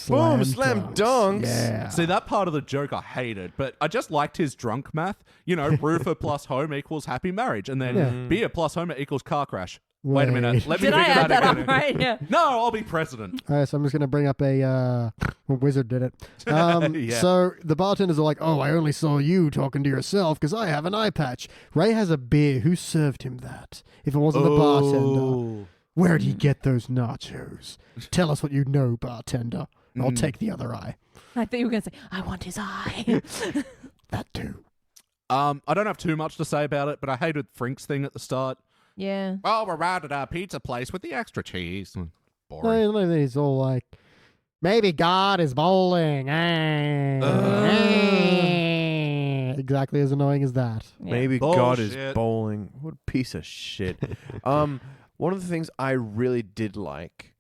Boom, slam dunks. Yeah. See, that part of the joke I hated, but I just liked his drunk math. You know, Roofer plus home equals happy marriage, and then Yeah. beer plus Homer equals car crash. Wait a minute. Let me Did I figure add that again. up right? Yeah. No, I'll be president. All right, so I'm just going to bring up a wizard did it. Yeah. So the bartenders are like, oh, I only saw you talking to yourself because I have an eye patch. Ray has a beer. Who served him that? If it wasn't the bartender. Oh. Where'd he get those nachos? Tell us what you know, bartender. I'll take the other eye. I thought you were going to say, I want his eye. That too. I don't have too much to say about it, but I hated Frink's thing at the start. Yeah. Oh, we're out at our pizza place with the extra cheese. Boring. No, no, he's all like, maybe God is bowling. exactly as annoying as that. Yeah. Maybe God is Bullshit. bowling. What a piece of shit. One of the things I really did like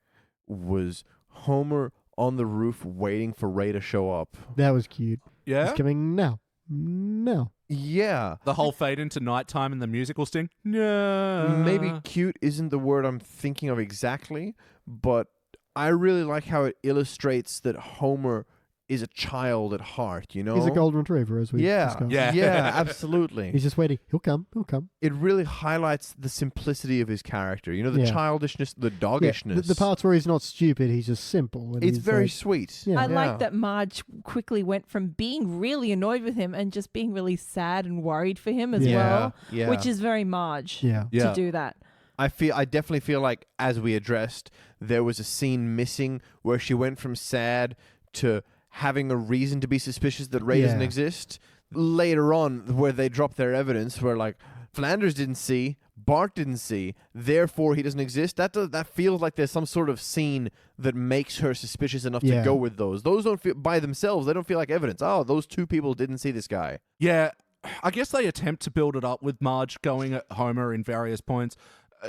was Homer on the roof waiting for Ray to show up. That was cute. Yeah? He's coming now. No. Yeah. The whole fade into nighttime and the musical sting? No. Maybe cute isn't the word I'm thinking of exactly, but I really like how it illustrates that Homer is a child at heart, you know? He's a golden retriever, as we discussed. Yeah. Yeah, absolutely. He's just waiting. He'll come. He'll come. It really highlights the simplicity of his character. You know, the Yeah. childishness, the Yeah, doggishness. the parts where he's not stupid, he's just simple. And It's he's very like, sweet. Yeah. I Yeah. like that Marge quickly went from being really annoyed with him and just being really sad and worried for him as Yeah. well, Yeah. which is very Marge Yeah. Yeah. to do that. I definitely feel like, as we addressed, there was a scene missing where she went from sad to having a reason to be suspicious that Ray doesn't Yeah. exist. Later on, where they drop their evidence, where like Flanders didn't see, Bart didn't see, therefore he doesn't exist. That feels like there's some sort of scene that makes her suspicious enough Yeah. to go with those. Those don't feel by themselves. They don't feel like evidence. Oh, those two people didn't see this guy. Yeah, I guess they attempt to build it up with Marge going at Homer in various points.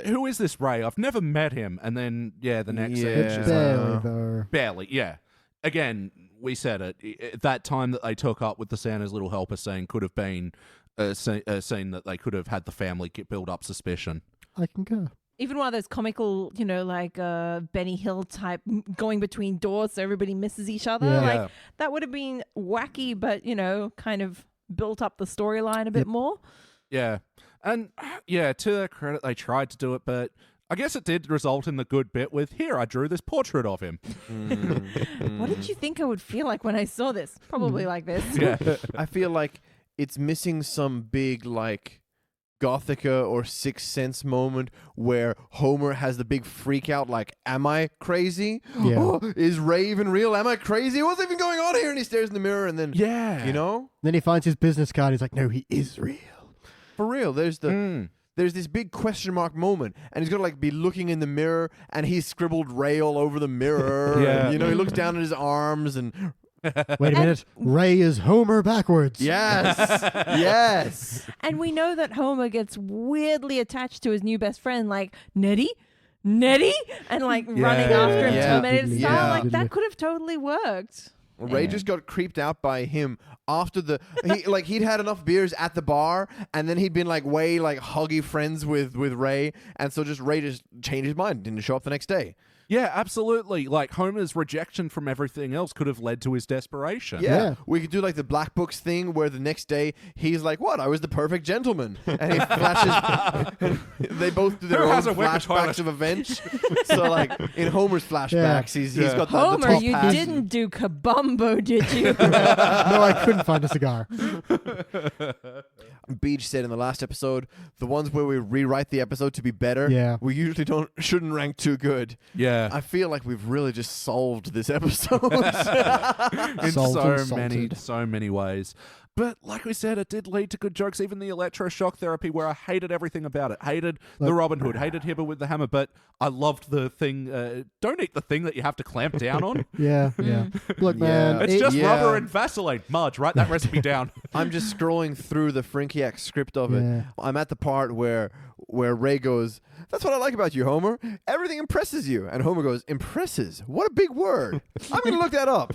Who is this Ray? I've never met him. And then, the next scene, Yeah. she's Barely, though. barely, yeah. Again, we said it. That time that they took up with the Santa's Little Helper scene could have been a scene that they could have had the family build up suspicion. I concur. Even one of those comical, like Benny Hill type going between doors so everybody misses each other. Yeah. Like that would have been wacky, but kind of built up the storyline a bit more. Yeah. And, to their credit, they tried to do it, but I guess it did result in the good bit with, here, I drew this portrait of him. What did you think I would feel like when I saw this? Probably like this. Yeah. I feel like it's missing some big like Gothica or Sixth Sense moment where Homer has the big freak out like, am I crazy? Yeah. Oh, is Ray even real? Am I crazy? What's even going on here? And he stares in the mirror and then, Yeah. you know? Then he finds his business card. He's like, no, he is real. For real, there's this big question mark moment, and he's gonna like be looking in the mirror, and he's scribbled Ray all over the mirror. Yeah. And, he looks down at his arms, and Wait a minute. Ray is Homer backwards. yes, yes, And we know that Homer gets weirdly attached to his new best friend, like Nettie, and like running after him Yeah. Terminator style. Yeah. Like that could have totally worked. Ray just got creeped out by him after he'd had enough beers at the bar, and then he'd been like way like huggy friends with Ray, and so Ray just changed his mind, didn't show up the next day. Yeah, absolutely. Like, Homer's rejection from everything else could have led to his desperation. Yeah. We could do like the Black Books thing where the next day he's like, what? I was the perfect gentleman. And he flashes. They both do their Who own has a wicked flashbacks toilet? of events. So like in Homer's flashbacks, he's got the Homer, top you hat. didn't do kabumbo, did you? No, I couldn't find a cigar. Beach said in the last episode, the ones where we rewrite the episode to be better, Yeah. we usually shouldn't rank too good. Yeah. I feel like we've really just solved this episode. In Salted, so many ways. But like we said, it did lead to good jokes. Even the electroshock therapy, where I hated everything about it. Hated the Robin Hood. Hated Hibber with the hammer. But I loved the thing. Don't eat the thing that you have to clamp down on. Yeah. Look, man. It's just Yeah. rubber and Vaseline. Marge, write that recipe down. I'm just scrolling through the Frinkiac script of it. Yeah. I'm at the part where Ray goes, that's what I like about you, Homer. Everything impresses you. And Homer goes, impresses? What a big word. I'm going to look that up.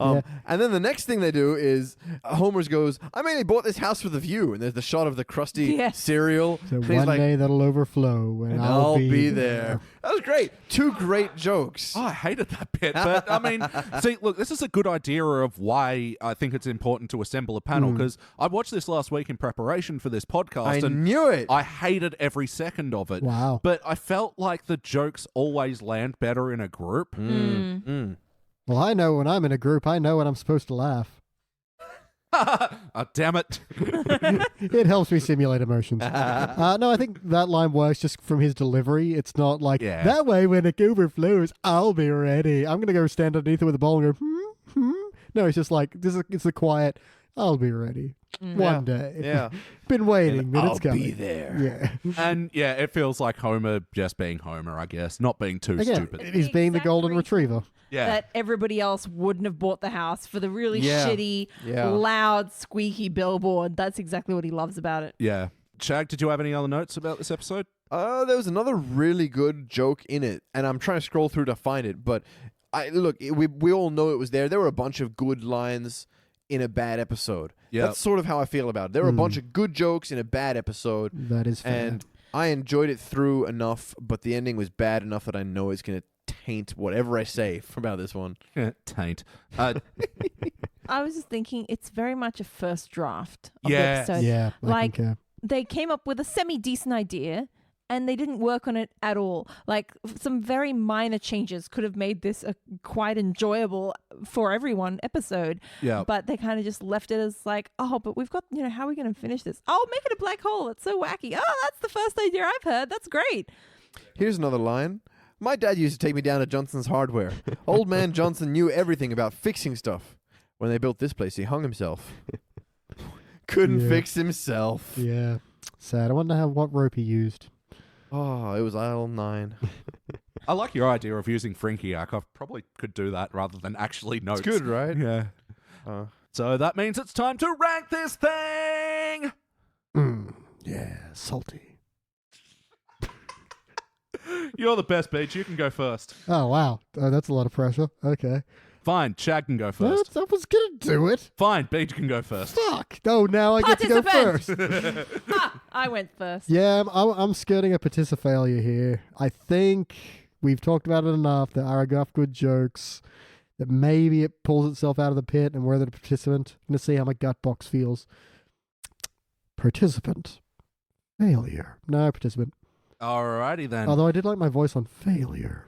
And then the next thing they do is Homer goes, I mainly bought this house for the view. And there's the shot of the crusty Yes. cereal. So And he's one like, day that'll overflow, and I'll be there. That was great. Two great jokes. Oh, I hated that bit. But, I mean, see, look, this is a good idea of why I think it's important to assemble a panel, because I watched this last week in preparation for this podcast, I and knew it. I hated every second of it. Wow. But I felt like the jokes always land better in a group. Well, I know when I'm in a group, I know when I'm supposed to laugh. Oh, damn it. It helps me simulate emotions. No, I think that line works just from his delivery. It's not like, Yeah. that way when it overflows, I'll be ready. I'm going to go stand underneath it with a bowl and go, No, it's just like, it's a quiet, I'll be ready. One day. Yeah. Been waiting, but I'll it's coming. be there. Yeah. And yeah, it feels like Homer just being Homer, I guess, not being too Again, stupid. he's being the golden Exactly. retriever. that everybody else wouldn't have bought the house for the really shitty, loud, squeaky billboard. That's exactly what he loves about it. Yeah. Shag, did you have any other notes about this episode? There was another really good joke in it, and I'm trying to scroll through to find it. But we all know it was there. There were a bunch of good lines in a bad episode. That's sort of how I feel about it. There were a bunch of good jokes in a bad episode. That is fair. And I enjoyed it through enough, but the ending was bad enough that I know it's going to taint whatever I say about this one. Taint. I was just thinking it's very much a first draft of the Yes. episode. Yeah, Like, they came up with a semi-decent idea and they didn't work on it at all. Like, some very minor changes could have made this a quite enjoyable for everyone episode. Yeah. But they kind of just left it as like, oh, but we've got, how are we going to finish this? Oh, make it a black hole. It's so wacky. Oh, that's the first idea I've heard. That's great. Here's another line. My dad used to take me down to Johnson's Hardware. Old man Johnson knew everything about fixing stuff. When they built this place, he hung himself. Couldn't fix himself. Yeah. Sad. I wonder what rope he used. Oh, it was aisle 9. I like your idea of using Frinkiac. I probably could do that rather than actually notes. It's good, right? Yeah. So that means it's time to rank this thing! Yeah, salty. You're the best, Beach. You can go first. Oh, wow. That's a lot of pressure. Okay. Fine, Shag can go first. I was going to do it. Fine, Beach can go first. Fuck. No, now I get to go first. I went first. Yeah, I'm skirting a failure here. I think we've talked about it enough. There are enough good jokes that maybe it pulls itself out of the pit and we're the participant. I'm going to see how my gut box feels. Participant. Failure. No, participant. Alrighty then. Although I did like my voice on failure.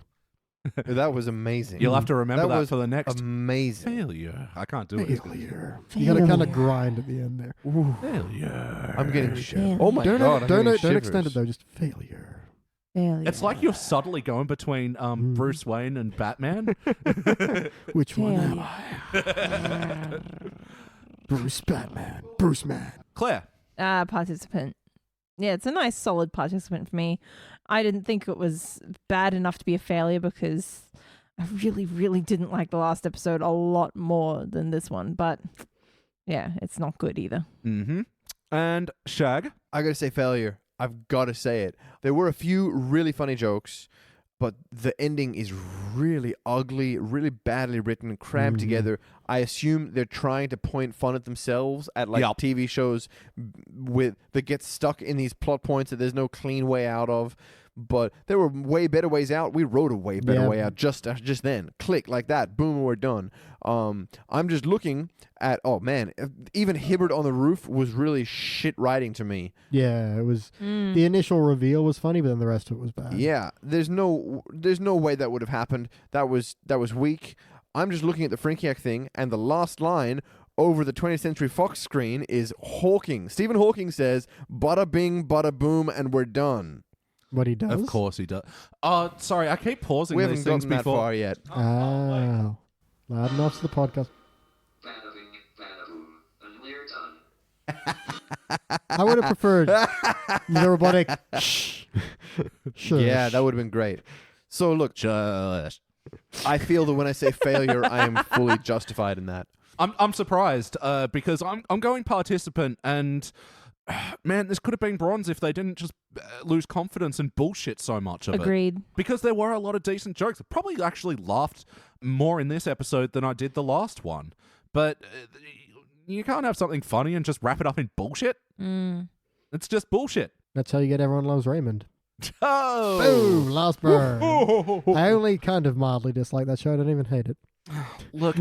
That was amazing. You'll have to remember that was for the next amazing. failure. I can't do it. Failure. You got to kind of grind at the end there. Failure. I'm getting shivers. Oh my Don't god! don't extend it though. Just failure. It's like you're subtly going between Bruce Wayne and Batman. Which one am I? Bruce Batman. Bruce Man. Claire. Participant. Yeah, it's a nice, solid participant for me. I didn't think it was bad enough to be a failure because I really, really didn't like the last episode a lot more than this one. But yeah, it's not good either. Mm-hmm. And Shag. I gotta say failure. I've got to say it. There were a few really funny jokes, but the ending is really ugly, really badly written, crammed together. I assume they're trying to point fun at themselves at TV shows that get stuck in these plot points that there's no clean way out of. But there were way better ways out. We wrote a way better way out just then. Click like that. Boom, we're done. I'm just looking at, oh man, even Hibbert on the roof was really shit writing to me. Yeah, it was. The initial reveal was funny, but then the rest of it was bad. Yeah, there's no way that would have happened. That was weak. I'm just looking at the Frinkiac thing, and the last line over the 20th Century Fox screen is Hawking. Stephen Hawking says, "Bada bing, bada boom, and we're done." What he does? Of course he does. Sorry, I keep pausing We these haven't things gotten that before. far yet. Oh. Loud enough to the podcast. Bada bing, bada boom, and we're done. I would have preferred the robotic shh. Yeah, that would have been great. So look, Just. I feel that when I say failure, I am fully justified in that. I'm surprised because I'm going participant and man, this could have been bronze if they didn't just lose confidence and bullshit so much of it. Agreed. Because there were a lot of decent jokes. I probably actually laughed more in this episode than I did the last one. But you can't have something funny and just wrap it up in bullshit. It's just bullshit. That's how you get Everyone Loves Raymond. Oh! Boom! Last burn. I only kind of mildly dislike that show. I don't even hate it. Look,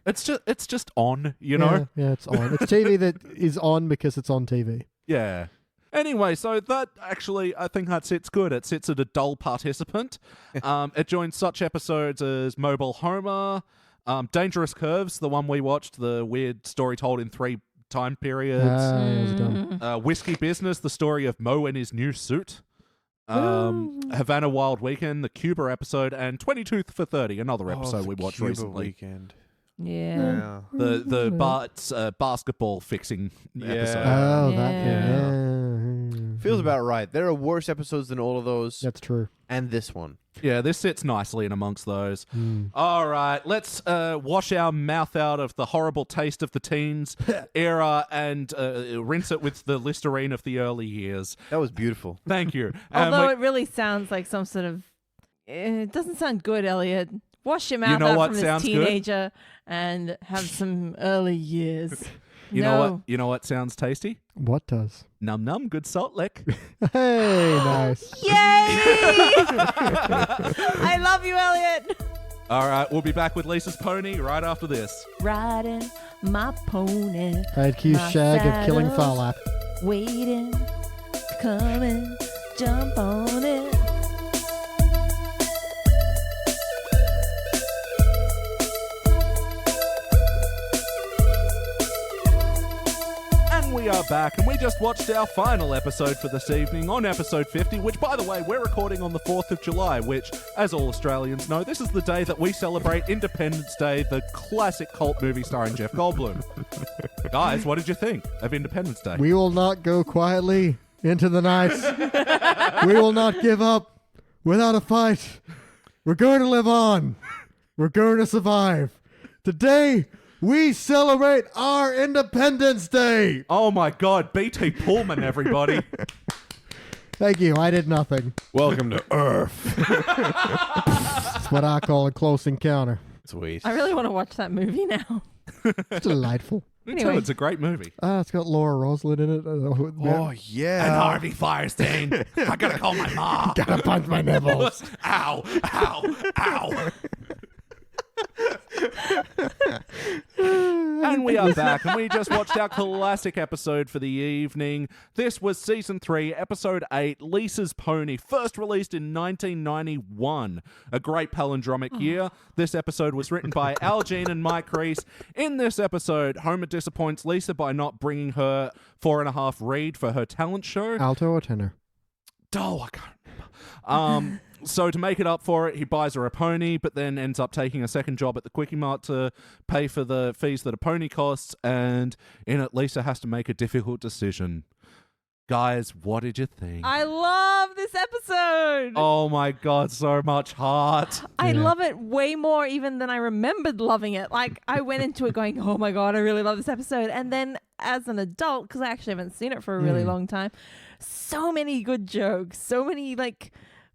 it's just on, you know? Yeah, it's on. It's TV that is on because it's on TV. Yeah. Anyway, so that actually, I think that sits good. It sits at a dull participant. It joins such episodes as Mobile Homer, Dangerous Curves, the one we watched, the weird story told in 3 time periods. It was dumb. Whiskey Business, the story of Mo in his new suit. Havana Wild Weekend, the Cuba episode, and 22 for 30, another episode we watched Cuba recently. Weekend. Yeah. The basketball fixing episode. Oh, Yeah. that thing. Feels about right. There are worse episodes than all of those. That's true. And this one. Yeah, this sits nicely in amongst those. All right, let's wash our mouth out of the horrible taste of the teens era and rinse it with the Listerine of the early years. That was beautiful. Thank you. Although it really sounds like some sort of... It doesn't sound good, Elliot. Wash your mouth know out what from this sounds good? teenager and have some early years. You know what? You know what sounds tasty? What does? Num num, good salt lick. Hey, nice. Yay! I love you, Elliot. All right, we'll be back with Lisa's Pony right after this. Riding my pony. I'd accuse My Shag of killing saddle. Farlap. Waiting, coming, jump on it. And we are back, and we just watched our final episode for this evening on episode 50, which, by the way, we're recording on the 4th of July, which, as all Australians know, this is the day that we celebrate Independence Day, the classic cult movie starring Jeff Goldblum. Guys, what did you think of Independence Day? We will not go quietly into the night. We will not give up without a fight. We're going to live on. We're going to survive. Today, we celebrate our Independence Day. Oh my God, BT Pullman, everybody. Thank you. I did nothing. Welcome to Earth. That's what I call a close encounter. Sweet. I really want to watch that movie now. It's delightful. Me too, Anyway. it's a great movie. It's got Laura Roslin in it. Oh, yeah. And Harvey Firestein. I gotta call my ma. Gotta punch my nipples. Ow, ow, ow. And we are back, and we just watched our classic episode for the evening. This was Season 3, Episode 8, Lisa's Pony, first released in 1991. A great palindromic year. This episode was written by Al Jean and Mike Reese. In this episode, Homer disappoints Lisa by not bringing her 4.5 read for her talent show. Alto or tenor? Oh, I can't remember. So to make it up for it, he buys her a pony, but then ends up taking a second job at the Quickie Mart to pay for the fees that a pony costs, and in it, Lisa has to make a difficult decision. Guys, what did you think? I love this episode. Oh my God, so much heart. I Yeah. love it way more even than I remembered loving it. Like, I went into it going, oh my God, I really love this episode. And then as an adult, because I actually haven't seen it for a really long time, so many good jokes, so many, like,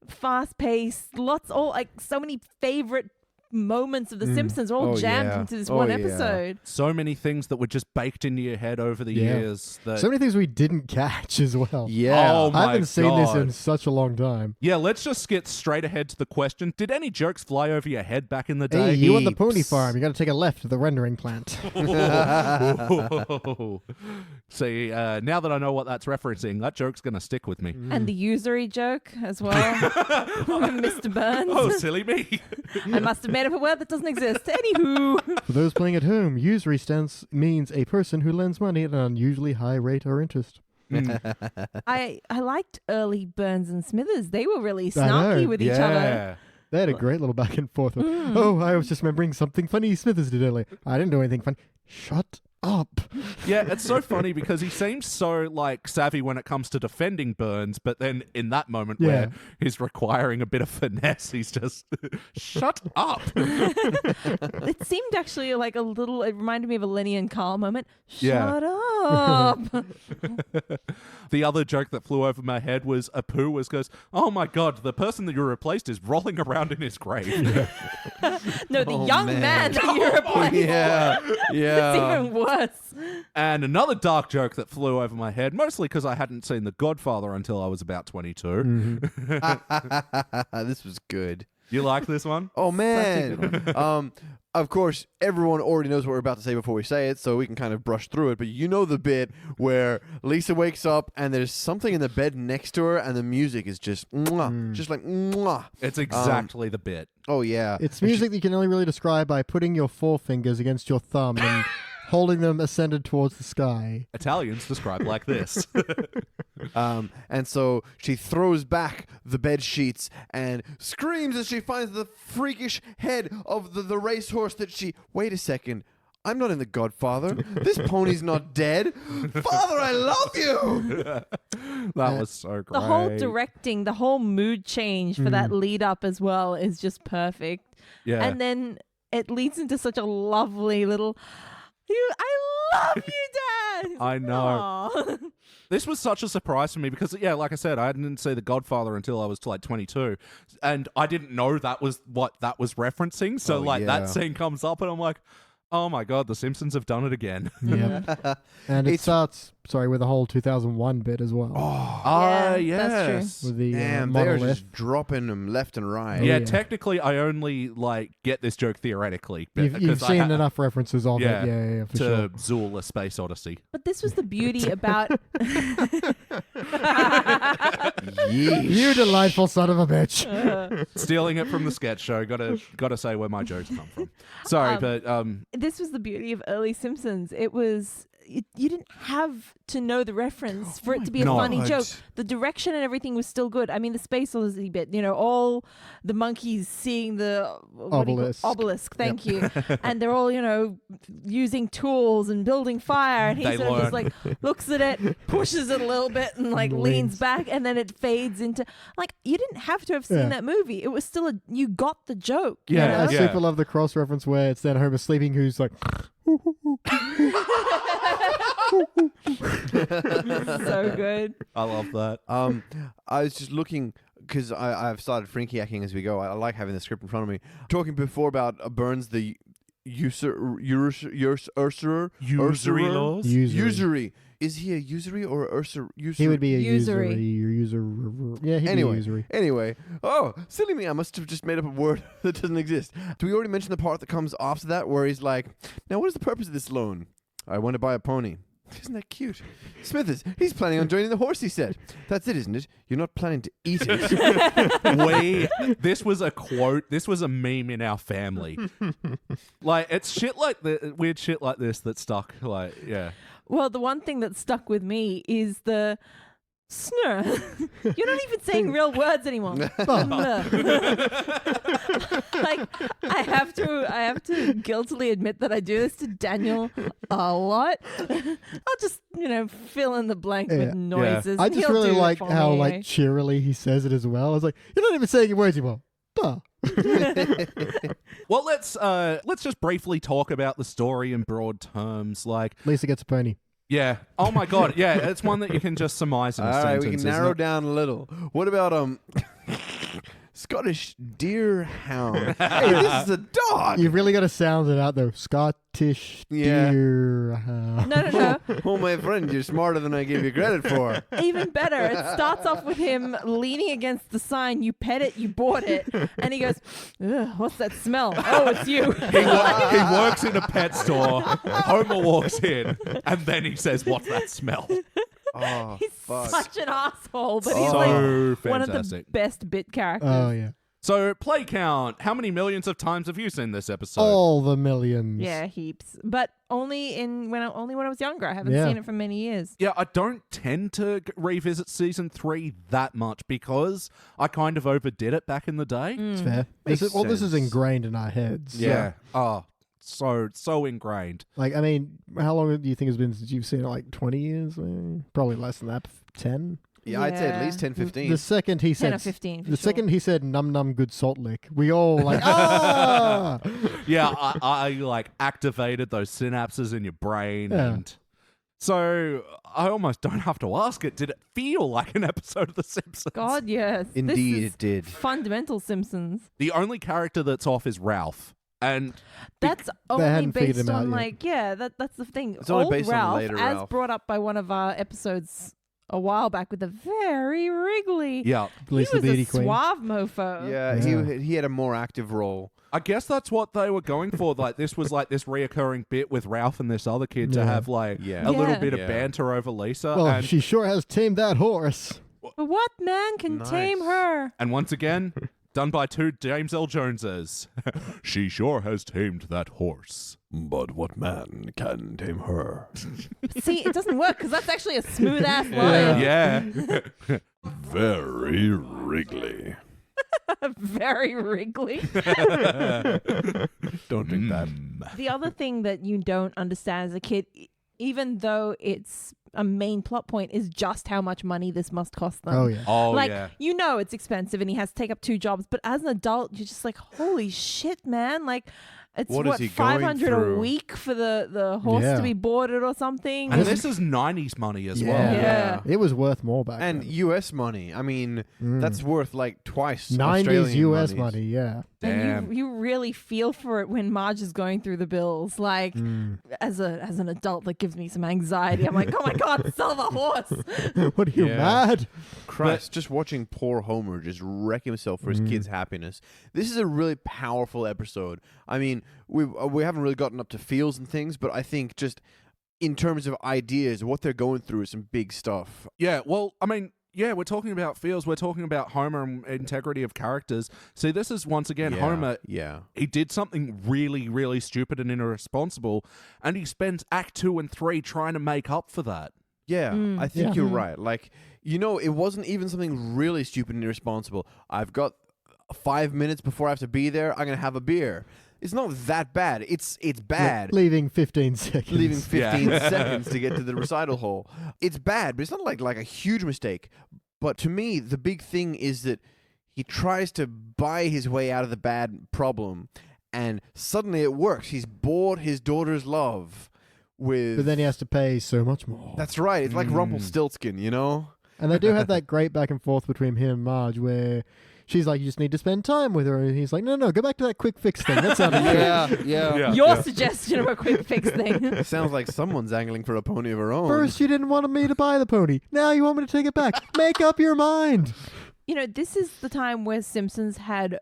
fast-paced, so many favorite moments of The Simpsons all Oh, jammed yeah. into this Oh, one yeah. episode. So many things that were just baked into your head over the Yeah. years. That, So many things we didn't catch as well. Yeah. Oh, I haven't my seen this God. in such a long time. Yeah, let's just get straight ahead to the question. Did any jokes fly over your head back in the Hey, day? you on the pony farm. You got to take a left to the rendering plant. See, now that I know what that's referencing, that joke's going to stick with me. And the usury joke as well. Mr. Burns. Oh, silly me. I must have made up a word that doesn't exist. Anywho. For those playing at home, usury stance means a person who lends money at an unusually high rate or interest. I liked early Burns and Smithers. They were really I know. snarky with each other. Yeah. They had a great little back and forth. Oh, I was just remembering something funny Smithers did earlier. I didn't do anything funny. Shut up. Yeah, it's so funny because he seems so like savvy when it comes to defending Burns, but then in that moment where he's requiring a bit of finesse, he's just shut up. It seemed actually like a little, it reminded me of a Lenny and Carl moment. Yeah. Shut up. The other joke that flew over my head was Apu goes, "Oh my God, the person that you replaced is rolling around in his grave." No, the Oh, young man. man that you replaced. Yeah. It's Yeah. even worse. And another dark joke that flew over my head, mostly because I hadn't seen The Godfather until I was about 22. This was good. You like this one? Oh, man. Of course, everyone already knows what we're about to say before we say it, so we can kind of brush through it. But you know the bit where Lisa wakes up and there's something in the bed next to her and the music is just mwah, just like mwah. It's exactly the bit. Oh, yeah. It's music that you can only really describe by putting your forefingers against your thumb and holding them ascended towards the sky. Italians describe like this. And so she throws back the bed sheets and screams as she finds the freakish head of the racehorse that she... Wait a second. I'm not in The Godfather. This pony's not dead. Father, I love you. That was so great. The whole directing, the whole mood change for that lead up as well is just perfect. Yeah. And then it leads into such a lovely little, I love you, Dad. I know. Aw. This was such a surprise for me because, yeah, like I said, I didn't see The Godfather until I was like 22, and I didn't know that was what that was referencing. So, that scene comes up, and I'm like, oh my God, The Simpsons have done it again. Yeah. And it starts, with the whole 2001 bit as well. Yeah, yes. that's true. With the Damn, they're monolith. just dropping them left and right. Yeah, yeah. technically, I only get this joke theoretically. You've seen enough references of it. Yeah, for to sure. Zool: A Space Odyssey. But this was the beauty about. You delightful son of a bitch. Stealing it from the sketch show. Gotta say where my jokes come from. Sorry, but This was the beauty of early Simpsons. It was. You didn't have to know the reference for it to be a funny joke. The direction and everything was still good. I mean, the Space Odyssey bit, all the monkeys seeing the obelisk. Thank you. And they're all, using tools and building fire. And he They sort of learn. just looks at it, pushes it a little bit and leans back. And then it fades into, you didn't have to have seen that movie. It was still you got the joke. Yeah, you know? I super love the cross reference where it's then Homer sleeping who's like, So good. I love that. I was just looking because I've started Frankie hacking as we go. I like having the script in front of me. Talking before about Burns the Usury laws. Usury. Is he a usury or a usury? He would be a Usury. usury. Yeah, he'd Anyway, be a usury. Anyway, oh, silly me, I must have just made up a word that doesn't exist. Do we already mention the part that comes after that where he's like, now what is the purpose of this loan? I want to buy a pony. Isn't that cute? Smithers, he's planning on joining the horse, he said. That's it, isn't it? You're not planning to eat it. This was a quote. This was a meme in our family. It's shit weird shit like this that stuck. Well, the one thing that stuck with me is the snur. You're not even saying real words anymore. I have to guiltily admit that I do this to Daniel a lot. I'll just, fill in the blank with noises. I just He'll really do it like for how me. cheerily he says it as well. I was like, you're not even saying your words anymore. Duh. Well, let's just briefly talk about the story in broad terms. Lisa gets a pony. Yeah. Oh my God. Yeah, it's one that you can just surmise in a All right, sentence. we can isn't narrow it? down a little. What about Scottish deer hound? Hey, this is a dog. You've really got to sound it out though. Scottish deer. No. Oh, my friend, you're smarter than I gave you credit for. Even better, it starts off with him leaning against the sign. You pet it, you bought it, and he goes, "Ugh, what's that smell? Oh, it's you." He works in a pet store. Homer walks in, and then he says, "What's that smell?" Oh, He's fuck. such an asshole, but he's So one of the fantastic. best bit characters. Oh yeah. So, play count. How many millions of times have you seen this episode? All the millions. Yeah, heaps. But only when I was younger. I haven't Yeah. seen it for many years. Yeah, I don't tend to revisit season 3 that much because I kind of overdid it back in the day. It's fair. Makes This is sense. ingrained in our heads. Yeah. Oh, so ingrained. How long do you think it's been since you've seen it? 20 years? Probably less than that. 10? Yeah, I'd say at Yeah. least 10, 15. The second he 10 said or 15. For the sure. second he said num num good salt lick, we all ah! Yeah, I activated those synapses in your brain Yeah. and so I almost don't have to ask it. Did it feel like an episode of The Simpsons? God, yes. Indeed, this is it did. Fundamental Simpsons. The only character that's off is Ralph. And That's only hadn't figured based him on out that's the thing. It's only Old based on Ralph, later as Ralph. brought up by one of our episodes a while back with the very wriggly. yeah, Lisa he was Beauty a Queen. suave mofo. Yeah, Yeah. he had a more active role. I guess that's what they were going for. This was this reoccurring bit with Ralph and this other kid to Yeah. have Yeah. a little Yeah. bit of Yeah. banter over Lisa. Well, and, she sure has tamed that horse. But what man can Nice. tame her? and once again, done by two James L. Joneses. She sure has tamed that horse. But what man can tame her? See, it doesn't work because that's actually a smooth ass line. Yeah. Very wriggly. Very wriggly. Don't drink that. The other thing that you don't understand as a kid, even though it's a main plot point, is just how much money this must cost them. Oh, yeah. Oh, Like, yeah. you know it's expensive and he has to take up 2 jobs, but as an adult, you're just like, holy shit, man. Like, it's What what, is he going 500 through? a week for the horse Yeah. to be boarded or something. And this is 90s money as well. Yeah. It was worth more back And then. US money. I mean, that's worth like twice 90s Australian US monies. money, yeah. And Damn. you really feel for it when Marge is going through the bills. Like, as an adult, that gives me some anxiety. I'm like, oh my God, sell the horse. What are you, Yeah. mad? Christ, just watching poor Homer just wreck himself for his kids' happiness. This is a really powerful episode. I mean, we haven't really gotten up to feels and things, but I think just in terms of ideas, what they're going through is some big stuff. Yeah, well, I mean, yeah, we're talking about feels, we're talking about Homer and integrity of characters. See, this is once again Homer. Yeah. He did something really, really stupid and irresponsible, and he spends Act 2 and 3 trying to make up for that. Yeah, I think Yeah. you're right. Like, you know, it wasn't even something really stupid and irresponsible. I've got 5 minutes before I have to be there. I'm going to have a beer. It's not that bad. It's bad. Leaving 15 seconds. Leaving 15 seconds to get to the recital hole. It's bad, but it's not like a huge mistake. But to me, the big thing is that he tries to buy his way out of the bad problem, and suddenly it works. He's bought his daughter's love with... But then he has to pay so much more. That's right. It's like Rumpelstiltskin, you know? And they do have that great back and forth between him and Marge where she's like, you just need to spend time with her. And he's like, no, go back to that quick fix thing. That sounded good. Yeah. Your suggestion of a quick fix thing. Sounds like someone's angling for a pony of her own. First, you didn't want me to buy the pony. Now you want me to take it back. Make up your mind. You know, this is the time where Simpsons had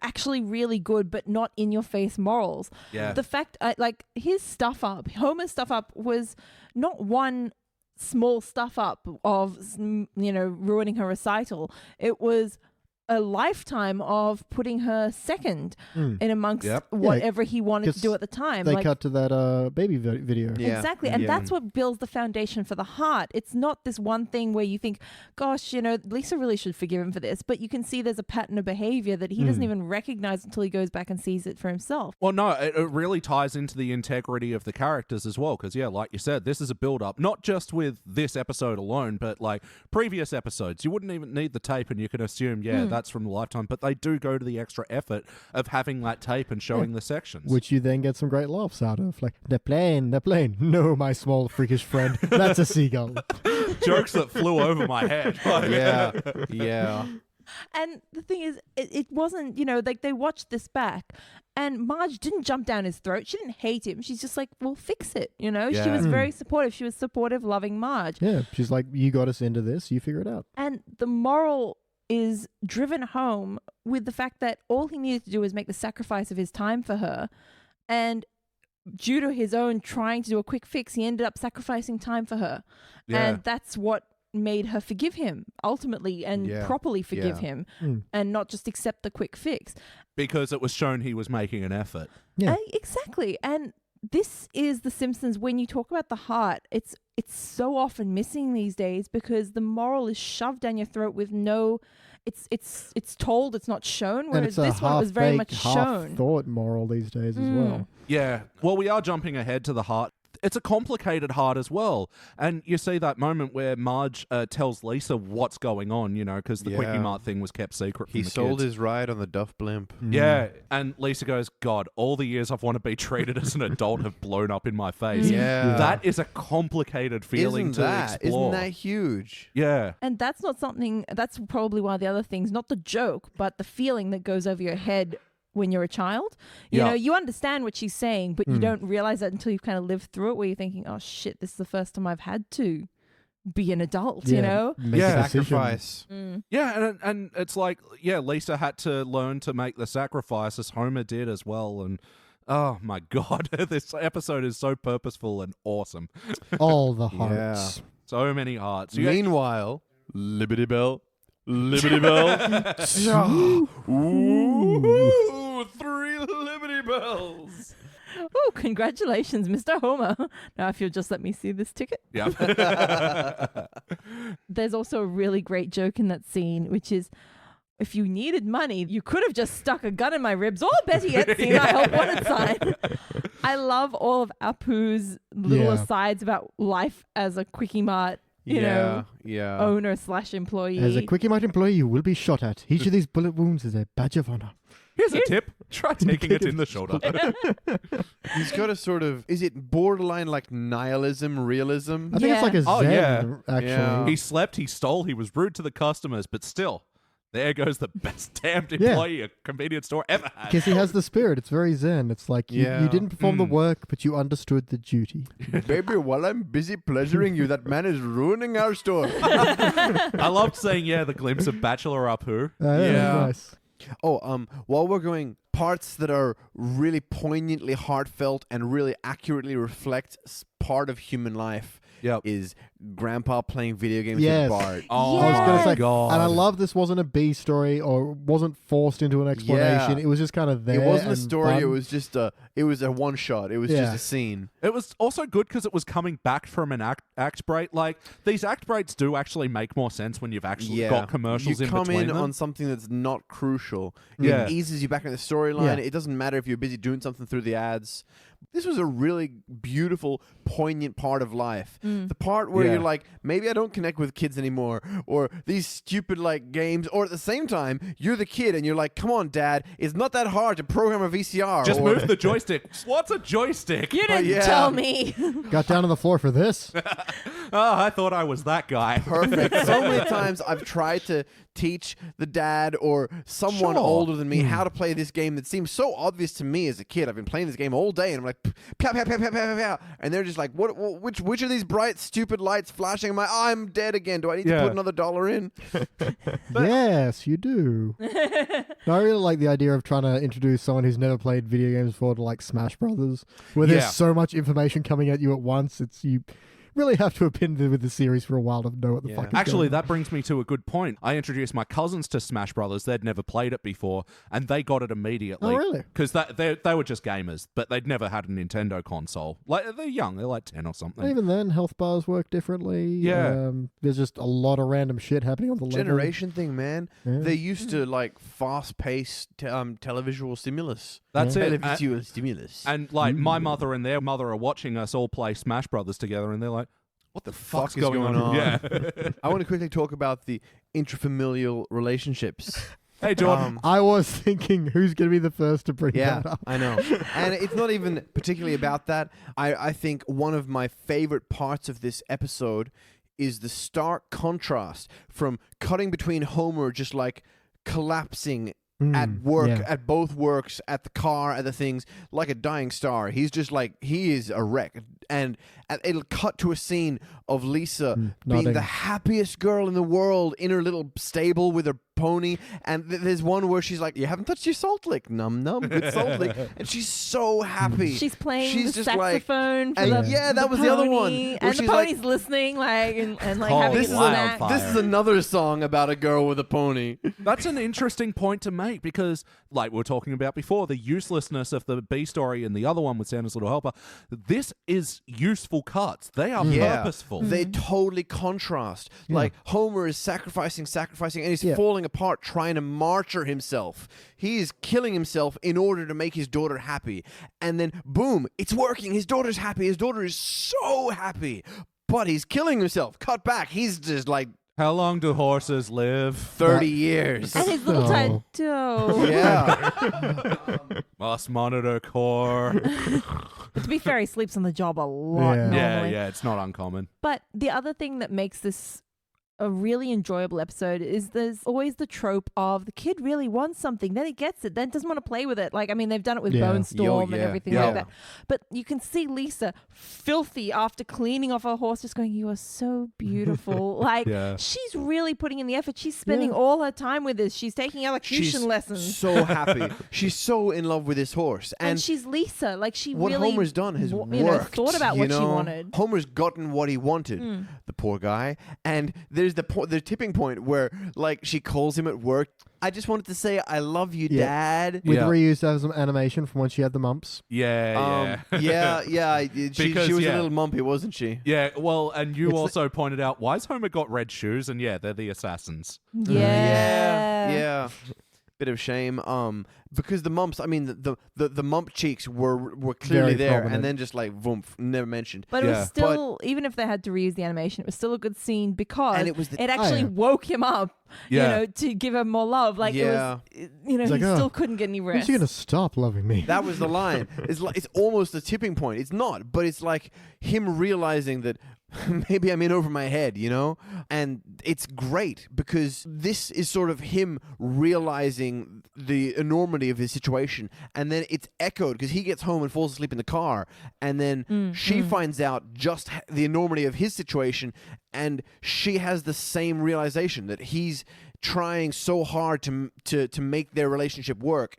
actually really good but not in your face morals. Yeah. The fact like his stuff up, Homer's stuff up, was not one small stuff up of, you know, ruining her recital. It was a lifetime of putting her second in amongst whatever he wanted to do at the time. They cut to that baby video. Yeah. Exactly. And Yeah. that's what builds the foundation for the heart. It's not this one thing where you think, gosh, you know, Lisa really should forgive him for this. But you can see there's a pattern of behavior that he doesn't even recognize until he goes back and sees it for himself. Well, no, it really ties into the integrity of the characters as well. Because, yeah, like you said, this is a build-up, not just with this episode alone, but like previous episodes. You wouldn't even need the tape and you can assume, that's from the Lifetime. But they do go to the extra effort of having that tape and showing the sections. Which you then get some great laughs out of. Like, the plane. No, my small freakish friend. That's a seagull. Jokes that flew over my head. Yeah. And the thing is, it wasn't, you know, like they watched this back and Marge didn't jump down his throat. She didn't hate him. She's just like, well, fix it. You know, she was very supportive. She was supportive, loving Marge. Yeah, she's like, you got us into this. You figure it out. And the moral is driven home with the fact that all he needed to do was make the sacrifice of his time for her. And due to his own trying to do a quick fix, he ended up sacrificing time for her. Yeah. And that's what made her forgive him ultimately and properly forgive him and not just accept the quick fix. Because it was shown he was making an effort. Yeah. Exactly. And this is The Simpsons. When you talk about the heart, it's so often missing these days because the moral is shoved down your throat with no... It's told, it's not shown, And whereas it's a this one was very much shown. half-thought moral these days as well. Yeah. Well, we are jumping ahead to the heart. It's a complicated heart as well. And you see that moment where Marge tells Lisa what's going on, you know, because the Quickie Mart thing was kept secret from He the sold kids. his ride on the Duff Blimp. Yeah, and Lisa goes, God, all the years I've wanted to be treated as an adult have blown up in my face. Yeah. That is a complicated feeling Isn't to explore. Isn't that huge? Yeah. And that's not something, that's probably one of the other things, not the joke, but the feeling that goes over your head when you're a child. You know, you understand what she's saying, but you don't realize that until you've kind of lived through it, where you're thinking, oh shit, this is the first time I've had to be an adult, you know? Make a decision. Sacrifice. Yeah, and it's like, Lisa had to learn to make the sacrifice as Homer did as well. And oh my God, this episode is so purposeful and awesome. All the hearts. So many hearts. Meanwhile, Liberty Bell. Liberty Bell. Ooh, 3 Liberty Bells. Oh, congratulations, Mr. Homer. Now, if you'll just let me see this ticket. Yeah. There's also a really great joke in that scene, which is if you needed money, you could have just stuck a gun in my ribs, or better yet, seen a help wanted sign. I love all of Apu's little asides about life as a Quickie Mart, you know, owner / employee. As a Quickie Mart employee, you will be shot at. Each of these bullet wounds is a badge of honor. Here's a tip. Try taking it in the shoulder. He's got a sort of, is it borderline like nihilism, realism? I think it's like a Zen, actually. Yeah. He slept, he stole, he was rude to the customers, but still, there goes the best damned employee a convenience store ever had. Because he has the spirit. It's very Zen. It's like you didn't perform the work, but you understood the duty. Baby, while I'm busy pleasuring you, that man is ruining our store. I loved seeing, the glimpse of Bachelor Apu. Nice. Oh, while we're going, parts that are really poignantly heartfelt and really accurately reflect part of human life is Grandpa playing video games with Bart. Oh, I was going to say, God. and I love this wasn't a B story or wasn't forced into an explanation. It was just kind of there. It wasn't a and story. fun. It was just it was a one shot. It was just a scene. It was also good because it was coming back from an act break. Like, these act breaks do actually make more sense when you've actually got commercials in between them. You come in on something that's not crucial. It eases you back in the storyline. It doesn't matter if you're busy doing something through the ads. This was a really beautiful, poignant part of life. The part where you're like, maybe I don't connect with kids anymore, or these stupid like games, or at the same time, you're the kid and you're like, come on, Dad, it's not that hard to program a VCR. Just move the joystick. What's a joystick? You didn't tell me. Got down on the floor for this. Oh, I thought I was that guy. Perfect. So many times I've tried to teach the dad or someone older than me how to play this game that seems so obvious to me as a kid. I've been playing this game all day, and I'm like, pow, pow, pow, pow, pow, pow, pow. And they're just like, which of these bright, stupid lights flashing? I'm dead again. Do I need to put another $1 in? Yes, you do. No, I really like the idea of trying to introduce someone who's never played video games before to like Smash Brothers, where there's so much information coming at you at once. You really have to have been with the series for a while to know what the fuck is Actually, going that brings me to a good point. I introduced my cousins to Smash Brothers. They'd never played it before, and they got it immediately. Oh, really? Because they were just gamers, but they'd never had a Nintendo console. Like, they're young. They're like 10 or something. Even then, health bars work differently. Yeah. There's just a lot of random shit happening on the level. Generation thing, man. Yeah. They used to like fast-paced televisual stimulus. That's it. Televisual stimulus. And, like, my mother and their mother are watching us all play Smash Brothers together, and they're like, what the fuck's going on? Yeah. I want to quickly talk about the intrafamilial relationships. Hey, Jordan. I was thinking, who's going to be the first to bring that up? I know. And it's not even particularly about that. I think one of my favorite parts of this episode is the stark contrast from cutting between Homer just like collapsing at work, at both works, at the car, at the things, like a dying star. He's just like, he is a wreck. And it'll cut to a scene of Lisa being the happiest girl in the world in her little stable with her pony. And there's one where she's like, you haven't touched your salt lick. Num, num, good salt lick. And she's so happy. She's playing the just saxophone for that was the other one. And the pony's listening, like, and like having a snack. This is another song about a girl with a pony. That's an interesting point to make because, like we were talking about before, the uselessness of the B story and the other one with Santa's Little Helper, this is useful cuts. They are purposeful. They totally contrast. Like, Homer is sacrificing, and he's falling apart trying to martyr himself. He is killing himself in order to make his daughter happy. And then, boom, it's working. His daughter's happy. His daughter is so happy. But he's killing himself. Cut back. He's just like, how long do horses live? 30 years. And his little tight toe. Yeah. Must monitor core. To be fair, he sleeps on the job a lot normally. Yeah, it's not uncommon. But the other thing that makes this a really enjoyable episode is there's always the trope of the kid really wants something, then he gets it, then doesn't want to play with it. Like, I mean, they've done it with Bone Storm and everything like that. But you can see Lisa filthy after cleaning off her horse, just going, you are so beautiful. Like, she's really putting in the effort. She's spending all her time with this. She's taking elocution lessons. So happy. She's so in love with this horse. And she's Lisa. Like, she what really Homer's done has worked. Thought about what she wanted. Homer's gotten what he wanted, the poor guy. And there's the tipping point where like she calls him at work. I just wanted to say I love you, Dad. With Yeah. reused as some animation from when she had the mumps. Yeah. She Because, was yeah. a little mumpy, wasn't she? Yeah, well, and you also pointed out, why's Homer got red shoes? And yeah, they're the assassins. Yeah. Bit of shame. Because the mumps, I mean, the mump cheeks were clearly Very there, prominent. and then just like voomp, never mentioned. But it Yeah. was still, even if they had to reuse the animation, it was still a good scene because And it was it actually woke him up, Yeah. you know, to give him more love. Like, it was, you know, He's he like, "Oh, still couldn't get any When's rest. she gonna stop loving me? That was the line. It's almost a tipping point. It's not, but it's like him realizing that maybe I'm in over my head, you know? And it's great because this is sort of him realizing the enormity of his situation. And then it's echoed because he gets home and falls asleep in the car. And then she finds out just the enormity of his situation. And she has the same realization that he's trying so hard to make their relationship work.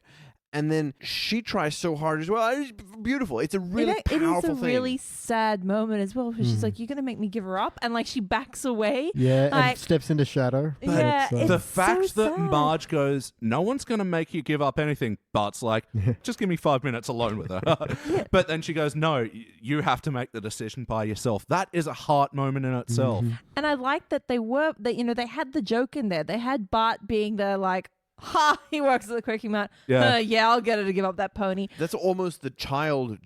And then she tries so hard as well. It's beautiful. It's a really powerful It is a thing. really sad moment as well because she's like, "You're gonna make me give her up," and like she backs away. Yeah, Like- and steps into shadow. Yeah, It's, The It's fact so that sad. Marge goes, no one's going to make you give up anything. Bart's like, just give me 5 minutes alone with her. But then she goes, no, you have to make the decision by yourself. That is a heart moment in itself. And I like that they had the joke in there. They had Bart being there like, "Ha, he works at the Quickie Mart. Yeah. Yeah, I'll get her to give up that pony." That's almost the joke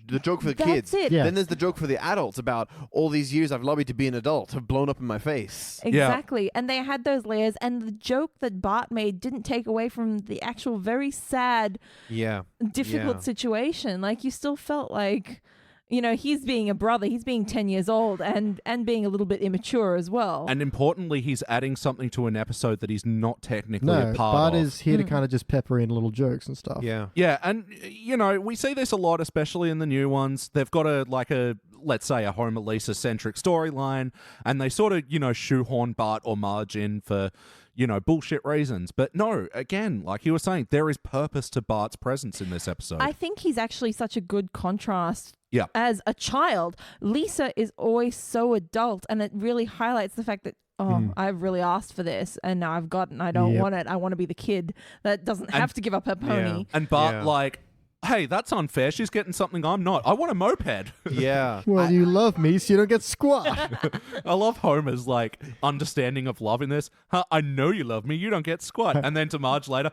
for the That's kids. it. Yeah. Then there's the joke for the adults about all these years I've lobbied to be an adult have blown up in my face. Exactly. And they had those layers. And the joke that Bart made didn't take away from the actual very sad, Yeah. difficult Yeah. situation. Like, you still felt like, you know, he's being a brother. He's being 10 years old and being a little bit immature as well. And importantly, he's adding something to an episode that he's not technically no, a part Bart of. is here to kind of just pepper in little jokes and stuff. Yeah. Yeah, and you know, we see this a lot, especially in the new ones. They've got let's say a Homer Lisa centric storyline, and they sort of, you know, shoehorn Bart or Marge in for, you know, bullshit reasons. But no, again, like you were saying, there is purpose to Bart's presence in this episode. I think he's actually such a good contrast. Yeah. As a child, Lisa is always so adult, and it really highlights the fact that, I've really asked for this, and now I've gotten. I don't Yep. want it. I want to be the kid that doesn't have to give up her pony. And Bart, Yeah. like, hey, that's unfair. She's getting something I'm not. I want a moped. Yeah. Well, you love me, so you don't get squat. I love Homer's, like, understanding of love in this. I know you love me. You don't get squat. And then to Marge later,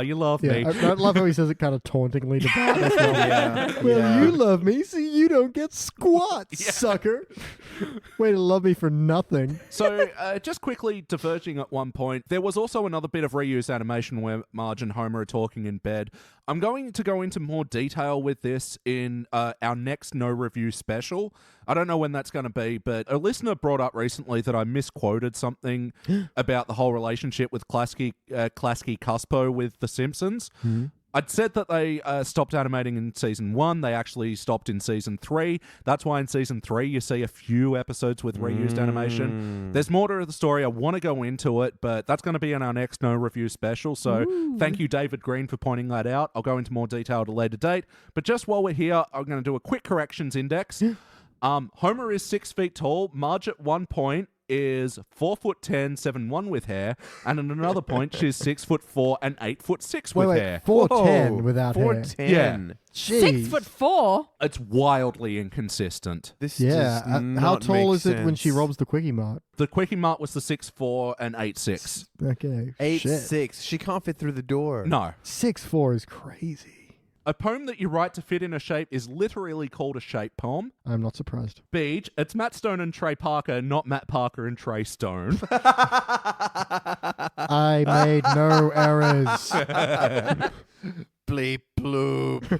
you love Yeah, me. I love how he says it kind of tauntingly to Bart as well. Yeah. Well, Yeah. you love me, so you don't get squat, sucker. Way to love me for nothing. So, just quickly diverging at one point, there was also another bit of reused animation where Marge and Homer are talking in bed. I'm going to go into more detail with this in our next No Review special. I don't know when that's going to be, but a listener brought up recently that I misquoted something about the whole relationship with Klasky Cuspo with The Simpsons. I'd said that they stopped animating in season 1. They actually stopped in season 3. That's why in season 3 you see a few episodes with reused animation. There's more to the story. I want to go into it, but that's going to be in our next No Review special. So thank you, David Green, for pointing that out. I'll go into more detail at a later date. But just while we're here, I'm going to do a quick corrections index. Homer is 6 feet tall. Marge at one point is 4'10", 7'1" with hair, and at another point she's 6'4" and 8'6" with hair. 4'10" without hair. 4'10". Yeah. Jeez. 6'4". It's wildly inconsistent. This Yeah. does How not tall make is it when she sense. robs the Quickie Mart? The Quickie Mart was the 6'4" and 8'6". Okay. 8'6". She can't fit through the door. No. 6'4" is crazy. A poem that you write to fit in a shape is literally called a shape poem. I'm not surprised. Beach, it's Matt Stone and Trey Parker, not Matt Parker and Trey Stone. I made no errors. Bleep bloop.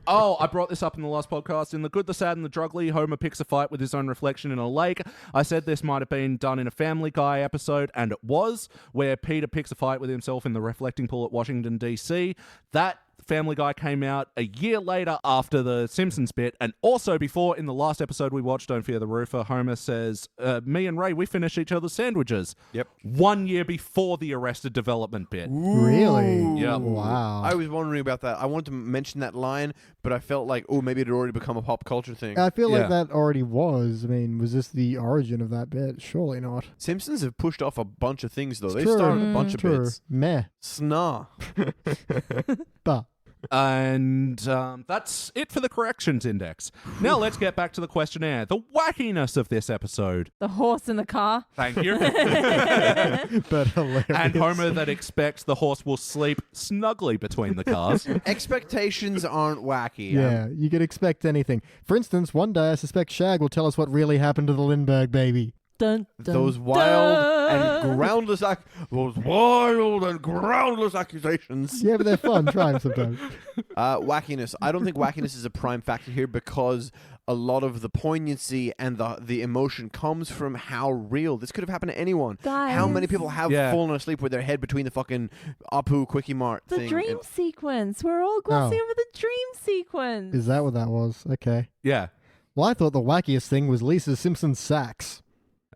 I brought this up in the last podcast. In The Good, the Sad, and the Drugly, Homer picks a fight with his own reflection in a lake. I said this might have been done in a Family Guy episode, and it was, where Peter picks a fight with himself in the reflecting pool at Washington, D.C. That Family Guy came out a year later after the Simpsons bit, and also before, in the last episode we watched, Don't Fear the Roofer, Homer says, me and Ray, we finish each other's sandwiches. Yep. 1 year before the Arrested Development bit. Really? Yep. Wow. I was wondering about that. I wanted to mention that line, but I felt like, maybe it had already become a pop culture thing. I feel Yeah. like that already was. I mean, was this the origin of that bit? Surely not. Simpsons have pushed off a bunch of things, though. It's They true. started a bunch of True. bits. Meh. Snar. But And that's it for the corrections index. Now let's get back to the questionnaire. The wackiness of this episode. The horse in the car. Thank you. but hilarious. And Homer that expects the horse will sleep snugly between the cars. Expectations aren't wacky. Yeah, you could expect anything. For instance, one day I suspect Shag will tell us what really happened to the Lindbergh baby. Dun, dun, Those wild dun. and groundless accusations. Yeah, but they're fun. Try them sometimes. Wackiness. I don't think wackiness is a prime factor here because a lot of the poignancy and the emotion comes from how real this could have happened to anyone. How many people have fallen asleep with their head between the fucking Apu Quickie Mart The thing? dream sequence. We're all glossing over the dream sequence. Is that what that was? Okay. Yeah. Well, I thought the wackiest thing was Lisa Simpson's sax.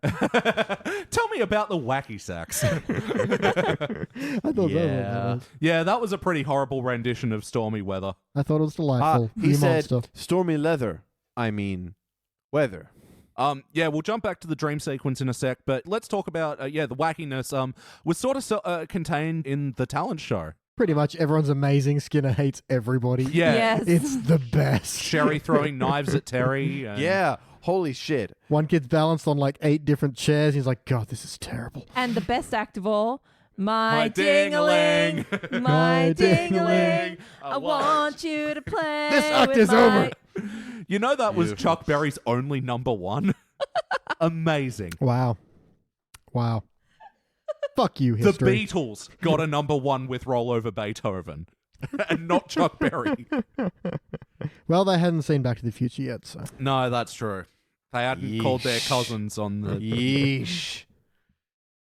Tell me about the wacky sax. I thought that was. Yeah, that was a pretty horrible rendition of Stormy Weather. I thought it was delightful. He You said, monster. stormy leather. I mean, weather. Yeah, we'll jump back to the dream sequence in a sec, but let's talk about, the wackiness was sort of contained in the talent show. Pretty much everyone's amazing. Skinner hates everybody. Yeah. Yes. It's the best. Sherry throwing knives at Terry. And Yeah. Holy shit. One kid's balanced on like 8 different chairs. He's like, God, this is terrible. And the best act of all, my My ding-a-ling, ding-a-ling. my ding-a-ling, ding-a-ling. I want you to play This act with is my... over. You know that was Beautiful. Chuck Berry's only number one? Amazing. Wow. Fuck you, The history. Beatles got a number one with Roll Over Beethoven. And not Chuck Berry. Well, they hadn't seen Back to the Future yet, so. No, that's true. They hadn't called their cousins on the... Yeesh.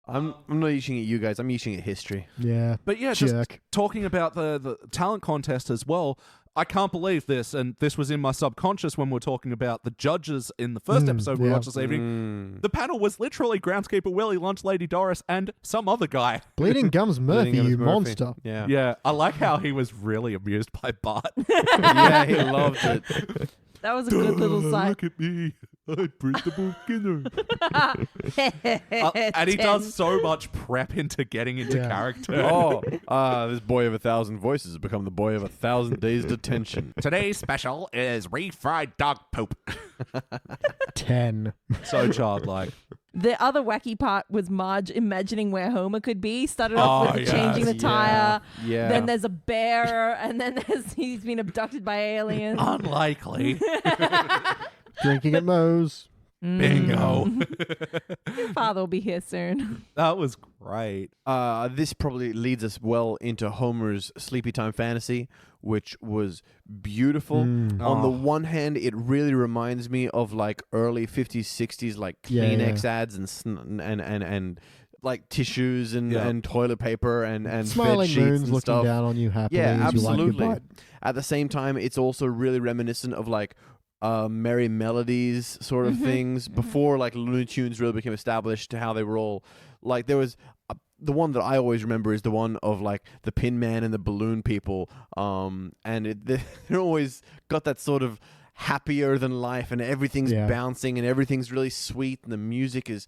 I'm not yeeshing at you guys. I'm yeeshing at history. Yeah. But yeah, just Jerk. talking about the talent contest as well, I can't believe this, and this was in my subconscious when we were talking about the judges in the first episode we yeah. watched this evening. The panel was literally Groundskeeper Willie, Lunch Lady Doris, and some other guy. Bleeding Gums Murphy, Bleeding Gums you Murphy. monster. Yeah. Yeah, I like how he was really amused by Bart. Yeah, he loved it. That was a good little side. Look at me. I'm Principal Skinner. And he does so much prep into getting into Yeah. character. This boy of 1,000 voices has become the boy of 1,000 days detention. Today's special is refried dog poop. 10. So childlike. The other wacky part was Marge imagining where Homer could be. Started off with yes. changing the tire. Yeah. Then there's a bear, and then he's been abducted by aliens. Unlikely. Drinking at Moe's. Bingo. Your father will be here soon. That was great. This probably leads us well into Homer's sleepy time fantasy, which was beautiful. On the one hand, it really reminds me of like early 50s, 60s, like Yeah, Kleenex yeah. ads and like tissues and, Yeah. and toilet paper and bed Smiling sheets moons and looking stuff. down on you happily Yeah, as you like your absolutely. bite. At the same time, it's also really reminiscent of like Merry Melodies sort of things before like Looney Tunes really became established to how they were all like there was the one that I always remember is the one of like the Pin Man and the Balloon People and they're always got that sort of happier than life and everything's Yeah. bouncing and everything's really sweet and the music is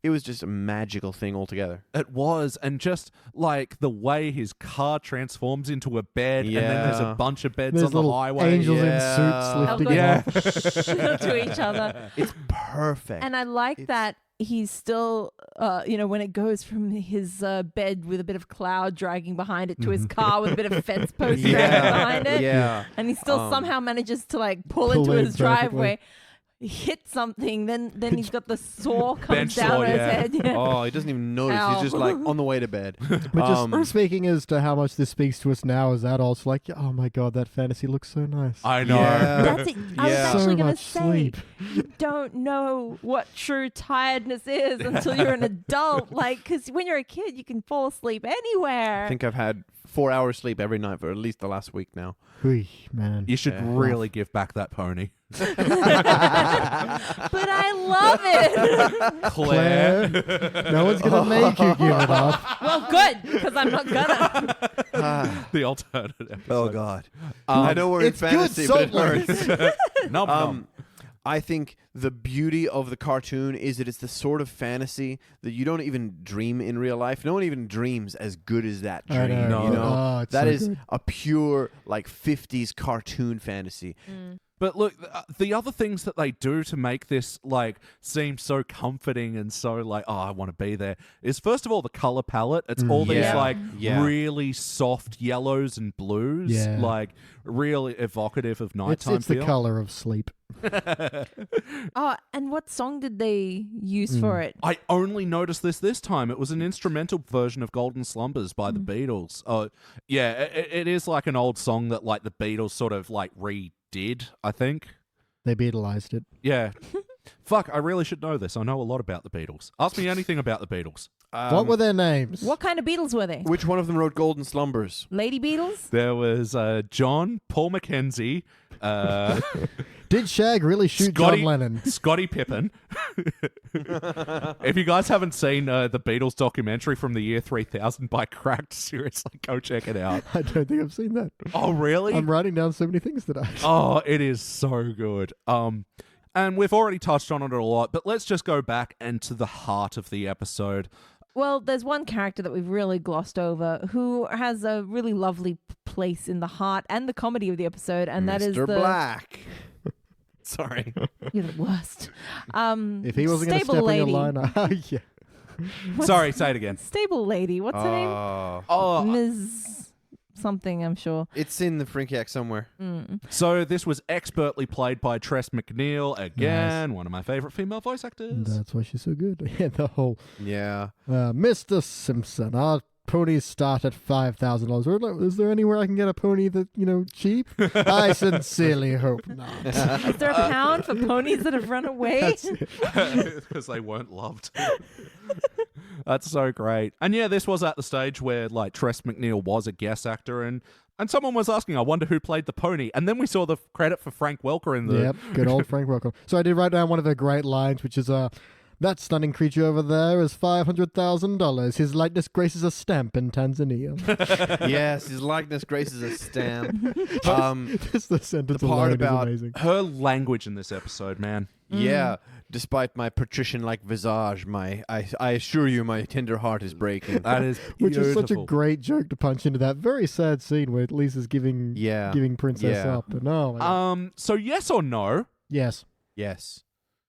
it was just a magical thing altogether. It was, and just like the way his car transforms into a bed, and then there's a Yeah. bunch of beds There's on the little highway. angels yeah. in suits They'll lifting go him off. to each other. It's perfect. And I like It's- that he's still, when it goes from his bed with a bit of cloud dragging behind it to his car with a bit of fence post dragging behind it. Yeah. And he still somehow manages to like pull Pull into in his perfectly. driveway, hit something, then he's got the saw comes Bench down saw, on his yeah. head. Yeah. Oh, he doesn't even notice. Ow. He's just like on the way to bed. But just speaking as to how much this speaks to us now as adults, like, oh my God, that fantasy looks so nice. I know. Yeah. That's it. I was Yeah. actually So going to much say, sleep. you don't know what true tiredness is until you're an adult. Like, because when you're a kid, you can fall asleep anywhere. I think I've had 4 hours sleep every night for at least the last week now. Whew, man. You should really give back that pony. But I love it. Claire. No one's going to make you give it up. Well, good, because I'm not gonna. The alternative episode. Oh God, I know we're in It's good fantasy, but it somewhere. hurts. Nom, nom. I think the beauty of the cartoon is that it's the sort of fantasy that you don't even dream in real life. No one even dreams as good as that I dream. know. You know, Oh, it's that so is good. a pure like 50s cartoon fantasy. But look, the other things that they do to make this like seem so comforting and so like, oh, I want to be there is first of all the color palette. It's all these Yeah. like Yeah. really soft yellows and blues, Yeah. like really evocative of nighttime It's the feel. color of sleep. Oh, and what song did they use for it? I only noticed this time. It was an instrumental version of Golden Slumbers by the Beatles. Yeah, it is like an old song that like the Beatles sort of like redid, I think. They Beatleized it. Yeah. Fuck, I really should know this. I know a lot about the Beatles. Ask me anything about the Beatles. What were their names? What kind of Beatles were they? Which one of them wrote Golden Slumbers? Lady Beatles? There was John, Paul McKenzie, Did Shag really shoot Scotty, John Lennon? Scotty Pippen. If you guys haven't seen the Beatles documentary from the year 3000 by Cracked, seriously, go check it out. I don't think I've seen that. Oh, really? I'm writing down so many things today. Oh, it is so good. And we've already touched on it a lot, but let's just go back and to the heart of the episode. Well, there's one character that we've really glossed over who has a really lovely place in the heart and the comedy of the episode, and that is Mr. the Black. Sorry. You're the worst. If he wasn't going to Stable step lady. on your line, yeah. Sorry, say it again. Stable lady. What's her name? Oh, Ms. Something, I'm sure. It's in the Frinkiac somewhere. so this was expertly played by Tress MacNeille, again, one of my favorite female voice actors. That's why she's so good. Yeah, the whole Yeah. Mr. Simpson, our ponies start at $5,000. Is there anywhere I can get a pony that, cheap? I sincerely hope not. Is there a pound for ponies that have run away? Because they weren't loved. That's so great. And yeah, this was at the stage where like Tress MacNeille was a guest actor and someone was asking, I wonder who played the pony. And then we saw the credit for Frank Welker in the... Yep, good old Frank Welker. So I did write down one of the great lines, which is, that stunning creature over there is $500,000. His likeness graces a stamp in Tanzania. Yes, his likeness graces a stamp. Just the sentence the part alone about is amazing. Her language in this episode, man. Yeah, despite my patrician-like visage, I assure you, my tender heart is breaking. That is Which is such a beautiful. great joke to punch into that very sad scene where Lisa's giving Princess Yeah. up. And oh, my God. So yes or no? Yes. Yes.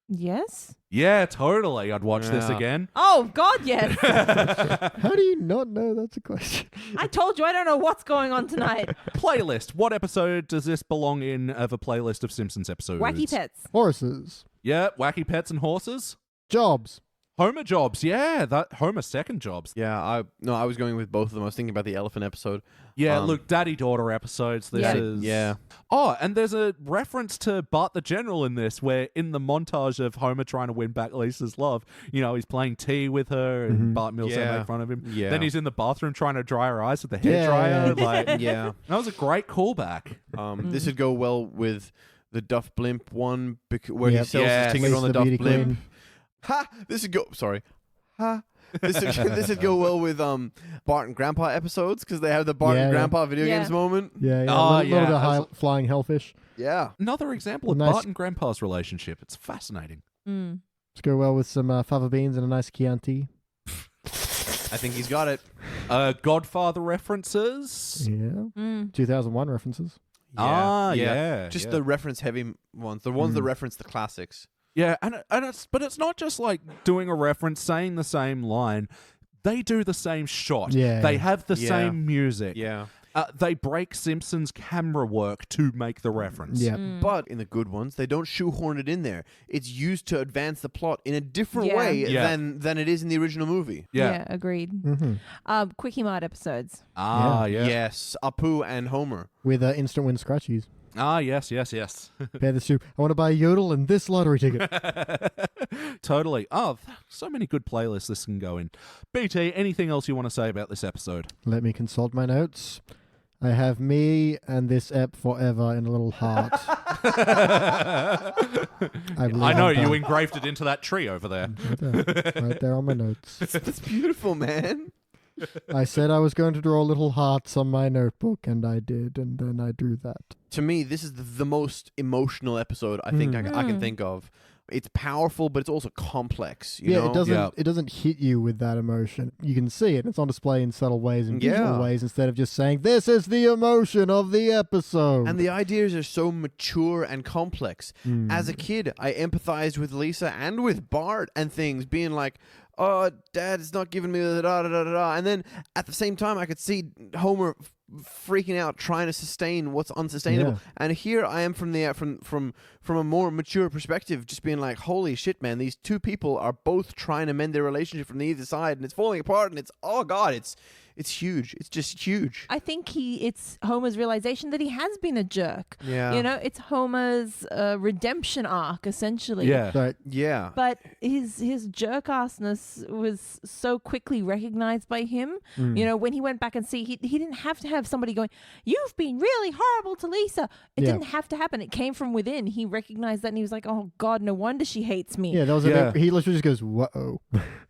Yes. Yeah, totally. I'd watch this Yeah. again. Oh, God, yes. How do you not know that's a question? I told you I don't know what's going on tonight. Playlist. What episode does this belong in of a playlist of Simpsons episodes? Wacky Pets. Horses. Yeah, Wacky Pets and Horses. Jobs. Homer Jobs. Yeah, that Homer Second Jobs. Yeah, I was going with both of them. I was thinking about the elephant episode. Yeah, look, Daddy-Daughter episodes. This Yeah. is... Yeah. Oh, and there's a reference to Bart the General in this, where in the montage of Homer trying to win back Lisa's love, he's playing tea with her, and Bart Mills Yeah. make fun of him. Yeah. then he's in the bathroom trying to dry her eyes with the Yeah, hairdryer. yeah. Like, Yeah. that was a great callback. This would go well with the Duff Blimp one, where he Yep. sells Yes. his ticket on Lisa the Duff Beauty Blimp. Queen. Ha! This would go. Sorry. Ha! This would go well with Bart and Grandpa episodes because they have the Bart Yeah, and yeah. Grandpa video Yeah. games moment. Yeah, yeah. Oh, little yeah. bit of flying hellfish. Yeah. Another example of Nice. Bart and Grandpa's relationship. It's fascinating. Let's go well with some fava beans and a nice Chianti. I think he's got it. Godfather references. Yeah. 2001 references. Yeah. Just yeah. the reference heavy ones, the ones that reference the classics. Yeah, and it's not just like doing a reference, saying the same line. They do the same shot. Yeah. They have the Yeah. same music. Yeah. They break Simpsons camera work to make the reference. Yeah. But in the good ones, they don't shoehorn it in there. It's used to advance the plot in a different Yeah. way Yeah. than it is in the original movie. Yeah. Agreed. Mm-hmm. Quickie Mart episodes. Ah, yeah. Yes, Apu and Homer. With instant win scratchies. Ah, yes. Compare this to, I want to buy a yodel and this lottery ticket. Totally. Oh, so many good playlists this can go in. BT, anything else you want to say about this episode? Let me consult my notes. I have me and this ep forever in a little heart. I know, you engraved it into that tree over there. Right there on my notes. That's beautiful, man. I said I was going to draw little hearts on my notebook, and I did, and then I drew that. To me, this is the most emotional episode I think I can think of. It's powerful, but it's also complex. You know? It doesn't hit you with that emotion. You can see it. It's on display in subtle ways and visual ways instead of just saying, this is the emotion of the episode. And the ideas are so mature and complex. As a kid, I empathized with Lisa and with Bart and things, being like, oh, Dad is not giving me the da-da-da-da-da. And then at the same time, I could see Homer freaking out, trying to sustain what's unsustainable. And here I am from the from a more mature perspective, just being like, holy shit, man, these two people are both trying to mend their relationship from either side, and it's falling apart, and it's, oh God, it's huge. It's just huge. I think it's Homer's realization that he has been a jerk. Yeah. You know, it's Homer's redemption arc, essentially. Right. Yeah. But his jerk-assness was so quickly recognized by him. You know, when he went back and see, he didn't have to have somebody going, you've been really horrible to Lisa. It didn't have to happen. It came from within. He recognized that, and he was like, oh God, no wonder she hates me. Yeah, that was he literally just goes, whoa.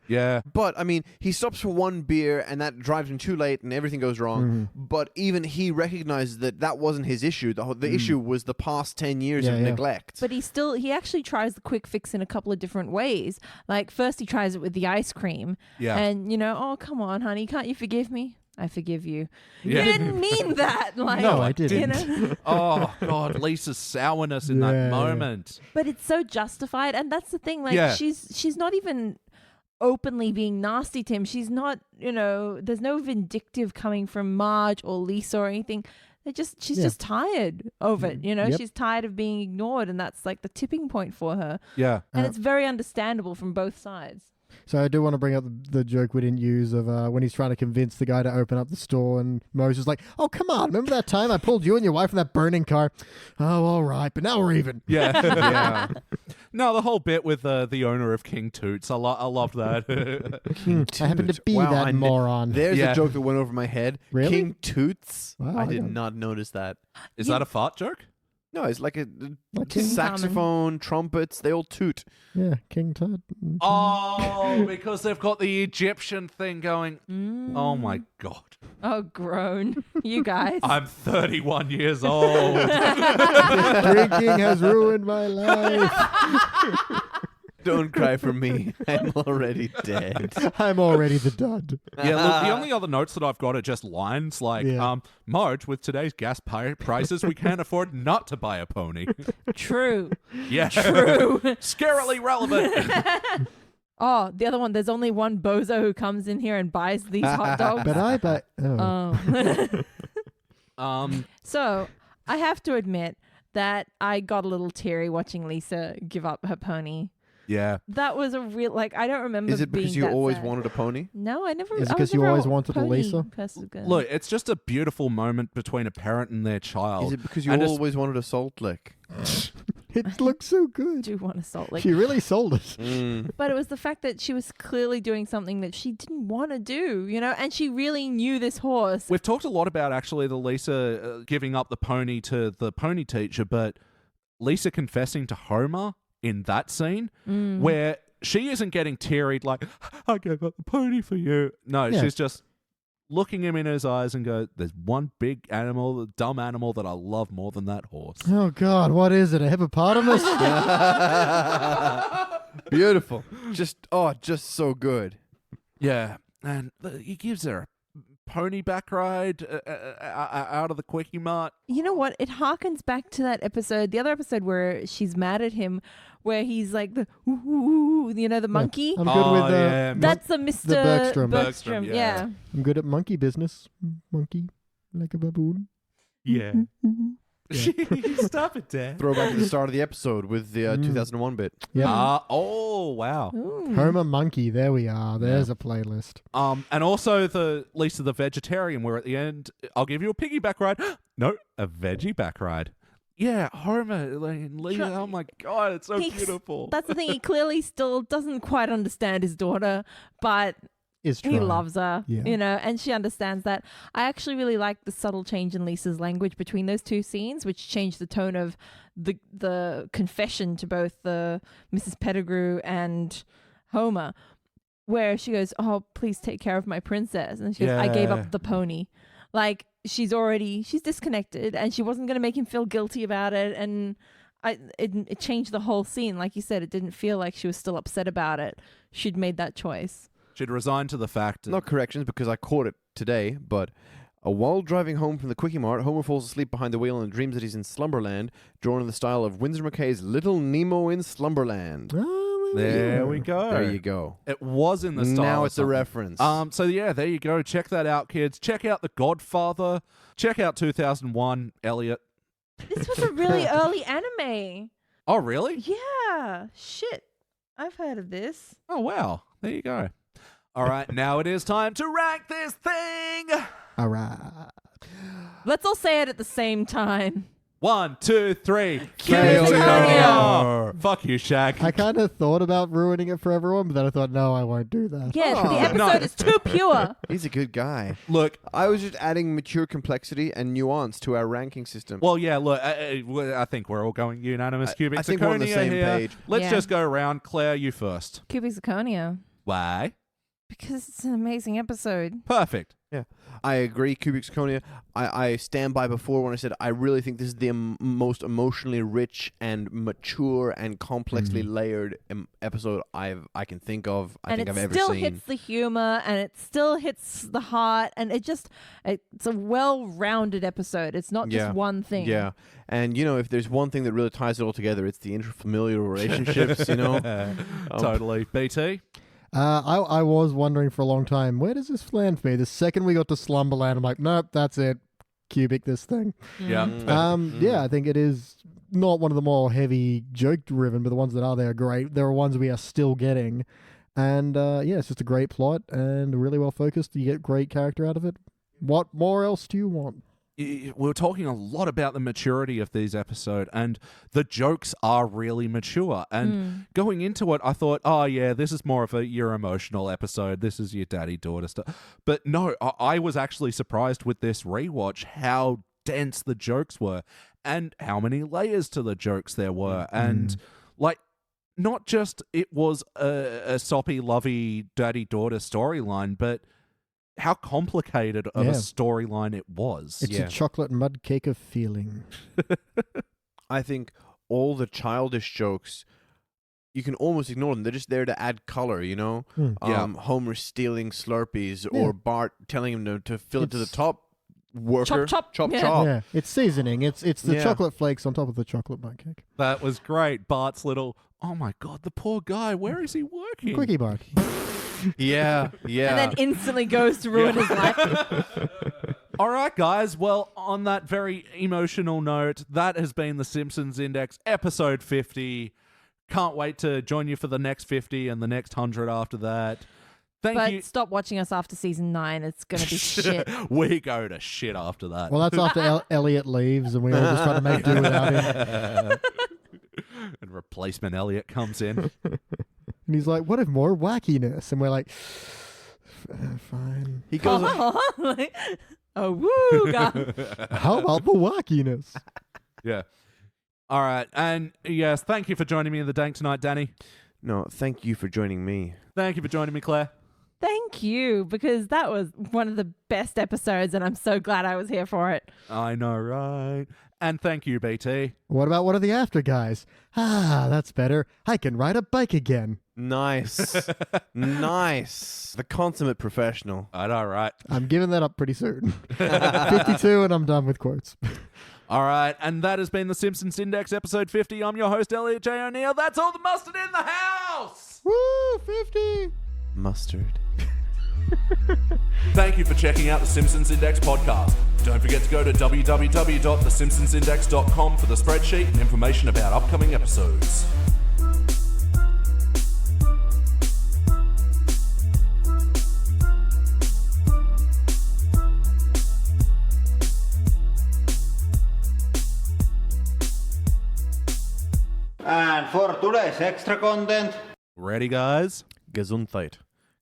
Yeah. But, I mean, he stops for one beer, and that drives him too late, and everything goes wrong. But even he recognizes that wasn't his issue. The issue was the past 10 years of neglect. But he actually tries the quick fix in a couple of different ways. Like, first he tries it with the ice cream. Yeah. And, you know, oh, come on, honey, can't you forgive me? I forgive you. Yeah. You didn't mean that. Like, no, I didn't. You know? Oh, God, Lisa's sourness in that moment. But it's so justified. And that's the thing. Like, she's not even openly being nasty to him. She's not, you know, there's no vindictive coming from Marge or Lisa or anything. She's just tired of it, you know. She's tired of being ignored, and that's like the tipping point for her. Yeah. And it's very understandable from both sides. So I do want to bring up the joke we didn't use of when he's trying to convince the guy to open up the store, and Moe's just like, oh, come on, remember that time I pulled you and your wife in that burning car? Oh, all right, but now we're even. Yeah. No, the whole bit with the owner of King Toots, I loved that. King Toots. I happen to be that moron. There's a joke that went over my head. Really? King Toots? Wow, I did not notice that. Is that a fart joke? No, it's like a saxophone, trumpets, they all toot. Yeah, King Tut. Oh, because they've got the Egyptian thing going. Oh, my God. Oh, groan. You guys. I'm 31 years old. Drinking has ruined my life. Don't cry for me. I'm already dead. I'm already the dud. Yeah, look, the only other notes that I've got are just lines like, Marge, with today's gas prices, we can't afford not to buy a pony. True. Yeah. True. Scarily relevant. Oh, the other one, there's only one bozo who comes in here and buys these hot dogs. But I buy... So, I have to admit that I got a little teary watching Lisa give up her pony. Yeah. That was a real, like, I don't remember. Is it because you always wanted a pony? No, I never. Is it because you always wanted a Lisa? Look, it's just a beautiful moment between a parent and their child. Is it because you always wanted a Salt Lick? It looks so good. I do want a Salt Lick. She really sold it. But it was the fact that she was clearly doing something that she didn't want to do, you know, and she really knew this horse. We've talked a lot about actually the Lisa giving up the pony to the pony teacher, but Lisa confessing to Homer in that scene where she isn't getting teary like, I gave up the pony for you. No, she's just looking him in his eyes and go, there's one big animal, dumb animal that I love more than that horse. Oh, God, what is it? A hippopotamus? Beautiful. Just so good. Yeah, and he gives her a pony back ride out of the Quickie Mart. You know what? It harkens back to that episode, the other episode where she's mad at him, where he's like the you know, the monkey. I'm good with that's a Mr. Bergstrom. Yeah. I'm good at monkey business. Monkey like a baboon. Yeah. Stop it, Dad. Throw back to the start of the episode with the 2001 bit. Yeah. Oh, wow. Ooh. Homer Monkey. There we are. There's a playlist. And also the Lisa the vegetarian, where at the end, I'll give you a piggyback ride. No, a veggie back ride. Yeah, Homer and Lisa. Oh my God, it's so beautiful. That's the thing. He clearly still doesn't quite understand his daughter, but Is he trying. loves her, Yeah. and she understands that. I actually really like the subtle change in Lisa's language between those two scenes, which changed the tone of the confession to both the Mrs. Pettigrew and Homer, where she goes, "Oh, please take care of my princess," and she goes, "I gave Yeah. up the pony." Like she's disconnected, and she wasn't going to make him feel guilty about it, and it changed the whole scene. Like you said, it didn't feel like she was still upset about it. She'd made that choice. She'd resigned to the fact. Not corrections because I caught it today, but while driving home from the Quickie Mart, Homer falls asleep behind the wheel and dreams that he's in Slumberland, drawn in the style of Winsor McKay's Little Nemo in Slumberland. There we go. There you go. It was in the style. Now of it's a something. reference. So yeah, there you go. Check that out, kids. Check out The Godfather. Check out 2001, Elliot. This was a really early anime. Oh, really? Yeah. Shit. I've heard of this. Oh, wow. There you go. All right, now it is time to rank this thing. All right. Let's all say it at the same time. 1, 2, 3. Cubic Zirconia. Fuck you, Shaq. I kind of thought about ruining it for everyone, but then I thought, no, I won't do that. Yeah, Oh, the episode is too pure. He's a good guy. Look, I was just adding mature complexity and nuance to our ranking system. well, yeah, look, I think we're all going unanimous cubic I think we're on the zirconia same here. page. Let's Yeah. just go around. Claire, you first. Cubic zirconia. Why? Because it's an amazing episode. Perfect. Yeah, I agree. Cubic zirconia. I stand by before when I said I really think this is the most emotionally rich and mature and complexly layered episode I can think of. I think I've ever still seen. hits the humor, and it still hits the heart, and it's a well-rounded episode. It's not just one thing. Yeah, and if there's one thing that really ties it all together, it's the intrafamilial relationships. Totally. BT? I was wondering for a long time, where does this land for me? The second we got to Slumberland, I'm like, nope, that's it. Cubic this thing. Yeah. Yeah, I think it is not one of the more heavy joke-driven, but the ones that are there are great. There are ones we are still getting. And yeah, it's just a great plot and really well focused. You get great character out of it. What more else do you want? We were talking a lot about the maturity of these episodes, and the jokes are really mature. And going into it, I thought, oh yeah, this is more of your emotional episode. This is your daddy-daughter stuff. But no, I was actually surprised with this rewatch how dense the jokes were and how many layers to the jokes there were. And like, not just it was a soppy, lovey daddy-daughter storyline, but how complicated of a storyline it was. It's a chocolate mud cake of feeling. I think all the childish jokes, you can almost ignore them. They're just there to add color, Homer stealing Slurpees or Bart telling him to fill it to the top. Worker, chop. chop. Yeah, it's seasoning. It's the chocolate flakes on top of the chocolate mud cake. That was great. Bart's little, oh my God, the poor guy. Where is he working? Quickie Bart. Yeah. And then instantly goes to ruin his life. All right, guys. Well, on that very emotional note, that has been the Simpsons Index, episode 50. Can't wait to join you for the next 50 and the next 100 after that. Thank you. But stop watching us after season 9. It's going to be shit. We go to shit after that. Well, that's after Elliot leaves and we all just try to make do without him. And replacement Elliot comes in. And he's like, what if more wackiness? And we're like, fine. He goes. Oh, woo, God. How about the wackiness? Yeah. All right. And yes, thank you for joining me in the dank tonight, Danny. No, thank you for joining me. Thank you for joining me, Claire. Thank you, because that was one of the best episodes, and I'm so glad I was here for it. I know, right? And thank you, BT. What about one of the after guys? Ah, that's better. I can ride a bike again. Nice. Nice. The consummate professional. I know, right? I'm giving that up pretty soon. 52 and I'm done with quotes. All right, and that has been the Simpsons Index, episode 50. I'm your host, Elliot Jay O'Neill. That's all the mustard in the house! Woo, 50! Mustard. Thank you for checking out the Simpsons Index podcast. Don't forget to go to www.thesimpsonsindex.com for the spreadsheet and information about upcoming episodes. tuleks extra content? Ready, guys? Gesundheit.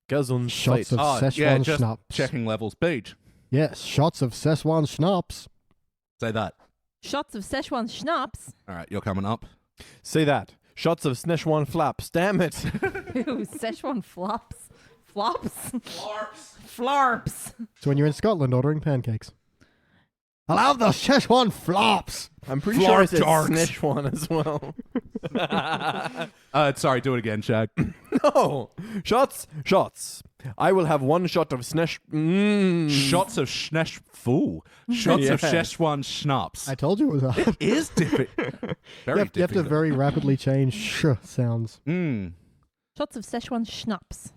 Shots Gesundheit. of Szechuan just schnapps. checking levels. Beach. Yes, shots of Szechuan schnapps. Say that. Shots of Szechuan schnapps. All right, you're coming up. Say that. Shots of Szechuan flaps. Damn it. Ooh, Szechuan flops. Flops? Flarps. So when you're in Scotland ordering pancakes. I'll have the Szechuan flops. I'm pretty sure it's Flarp Szechuan as well. Sorry, do it again, Shag. No. Shots. I will have one shot of Szechuan. Shots of Schnesh. Fool. Shots of Yeah. Szechuan schnapps. I told you it was hard. Is difficult. Very You have to difficult. very rapidly change sh sounds. Shots of Szechuan schnapps.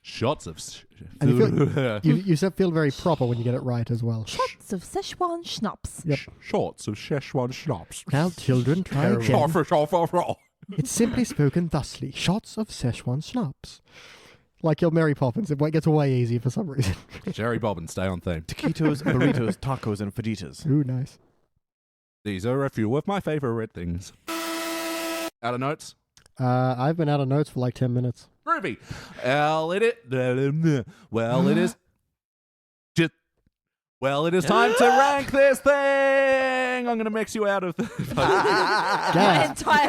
Shots of. And you feel very proper when you get it right as well. Shots of Szechuan schnapps. Yep. Shots of Szechuan schnapps. Now, children, try again. It's simply spoken thusly. Shots of Szechuan schnapps. Like your Mary Poppins, it gets way easier for some reason. Jerry Bobbin, stay on theme. Taquitos, burritos, tacos, and fajitas. Ooh, nice. These are a few of my favorite things. Out of notes? I've been out of notes for like 10 minutes. Groovy. Well, it is time to rank this thing. I'm going to mix you out of the. My entire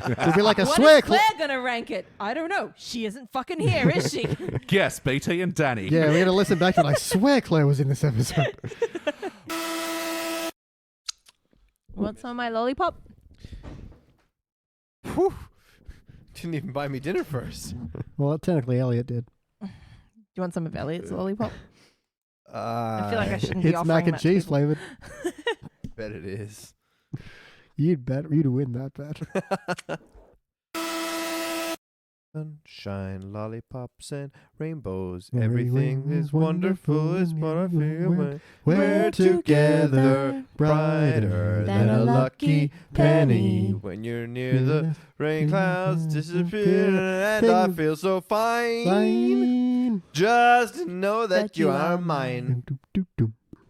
thing. It'll be like a What swear is Claire gonna rank it? I don't know. She isn't fucking here, is she? Yes, BT and Danny. Yeah, we're going to listen back to it. I swear Claire was in this episode. What's on my lollipop? Whew. Didn't even buy me dinner first. Well, technically, Elliot did. Do you want some of Elliot's lollipop? I feel like I shouldn't be It's offering mac and that to cheese people. flavored. Bet it is. You'd win that bet. Sunshine, lollipops, and rainbows. Everything Everything is is wonderful, is what I feel when We're together, brighter than a lucky penny. When you're near the rain clouds disappear, and I feel so fine. Fine. Just to know that you are mine.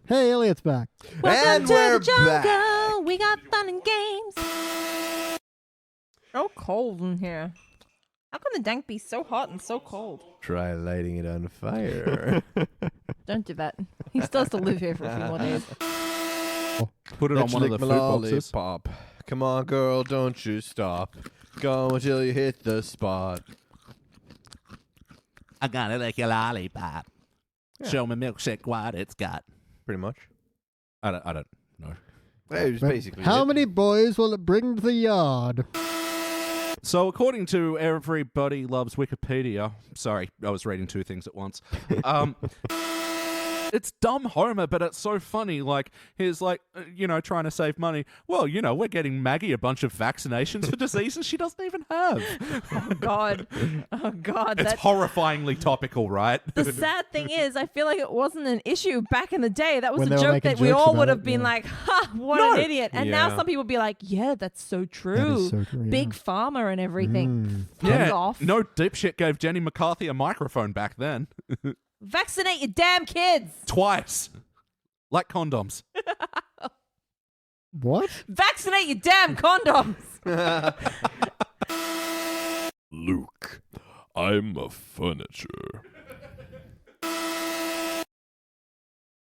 Hey, Elliot's back. Welcome And to we're the jungle. back. We got fun and games. So cold in here. How can the dank be so hot and so cold? Try lighting it on fire. Don't do that. He still has to live here for a few more days. Put it on one of the food boxes. Lollipop. Come on, girl, don't you stop. Go until you hit the spot. I gotta lick your lollipop. Yeah. Show me milkshake what it's got. Pretty much. I don't know. It was basically How it. many boys will it bring to the yard? So, according to Everybody Loves Wikipedia, sorry, I was reading two things at once. It's dumb Homer, but it's so funny. Like, he's like, trying to save money. Well, we're getting Maggie a bunch of vaccinations for diseases she doesn't even have. Oh, God. Oh, God. It's horrifyingly topical, right? The sad thing is, I feel like it wasn't an issue back in the day. That was When a they were joke making that we jokes all about would have it, been yeah. like, ha, what No. an idiot. And now Yeah. some people be like, yeah, that's so true. That is so true, yeah. Big pharma and everything. Fuck Yeah, off. no dipshit gave Jenny McCarthy a microphone back then. Vaccinate your damn kids. Twice. Like condoms. What? Vaccinate your damn condoms. Luke, I'm a furniture.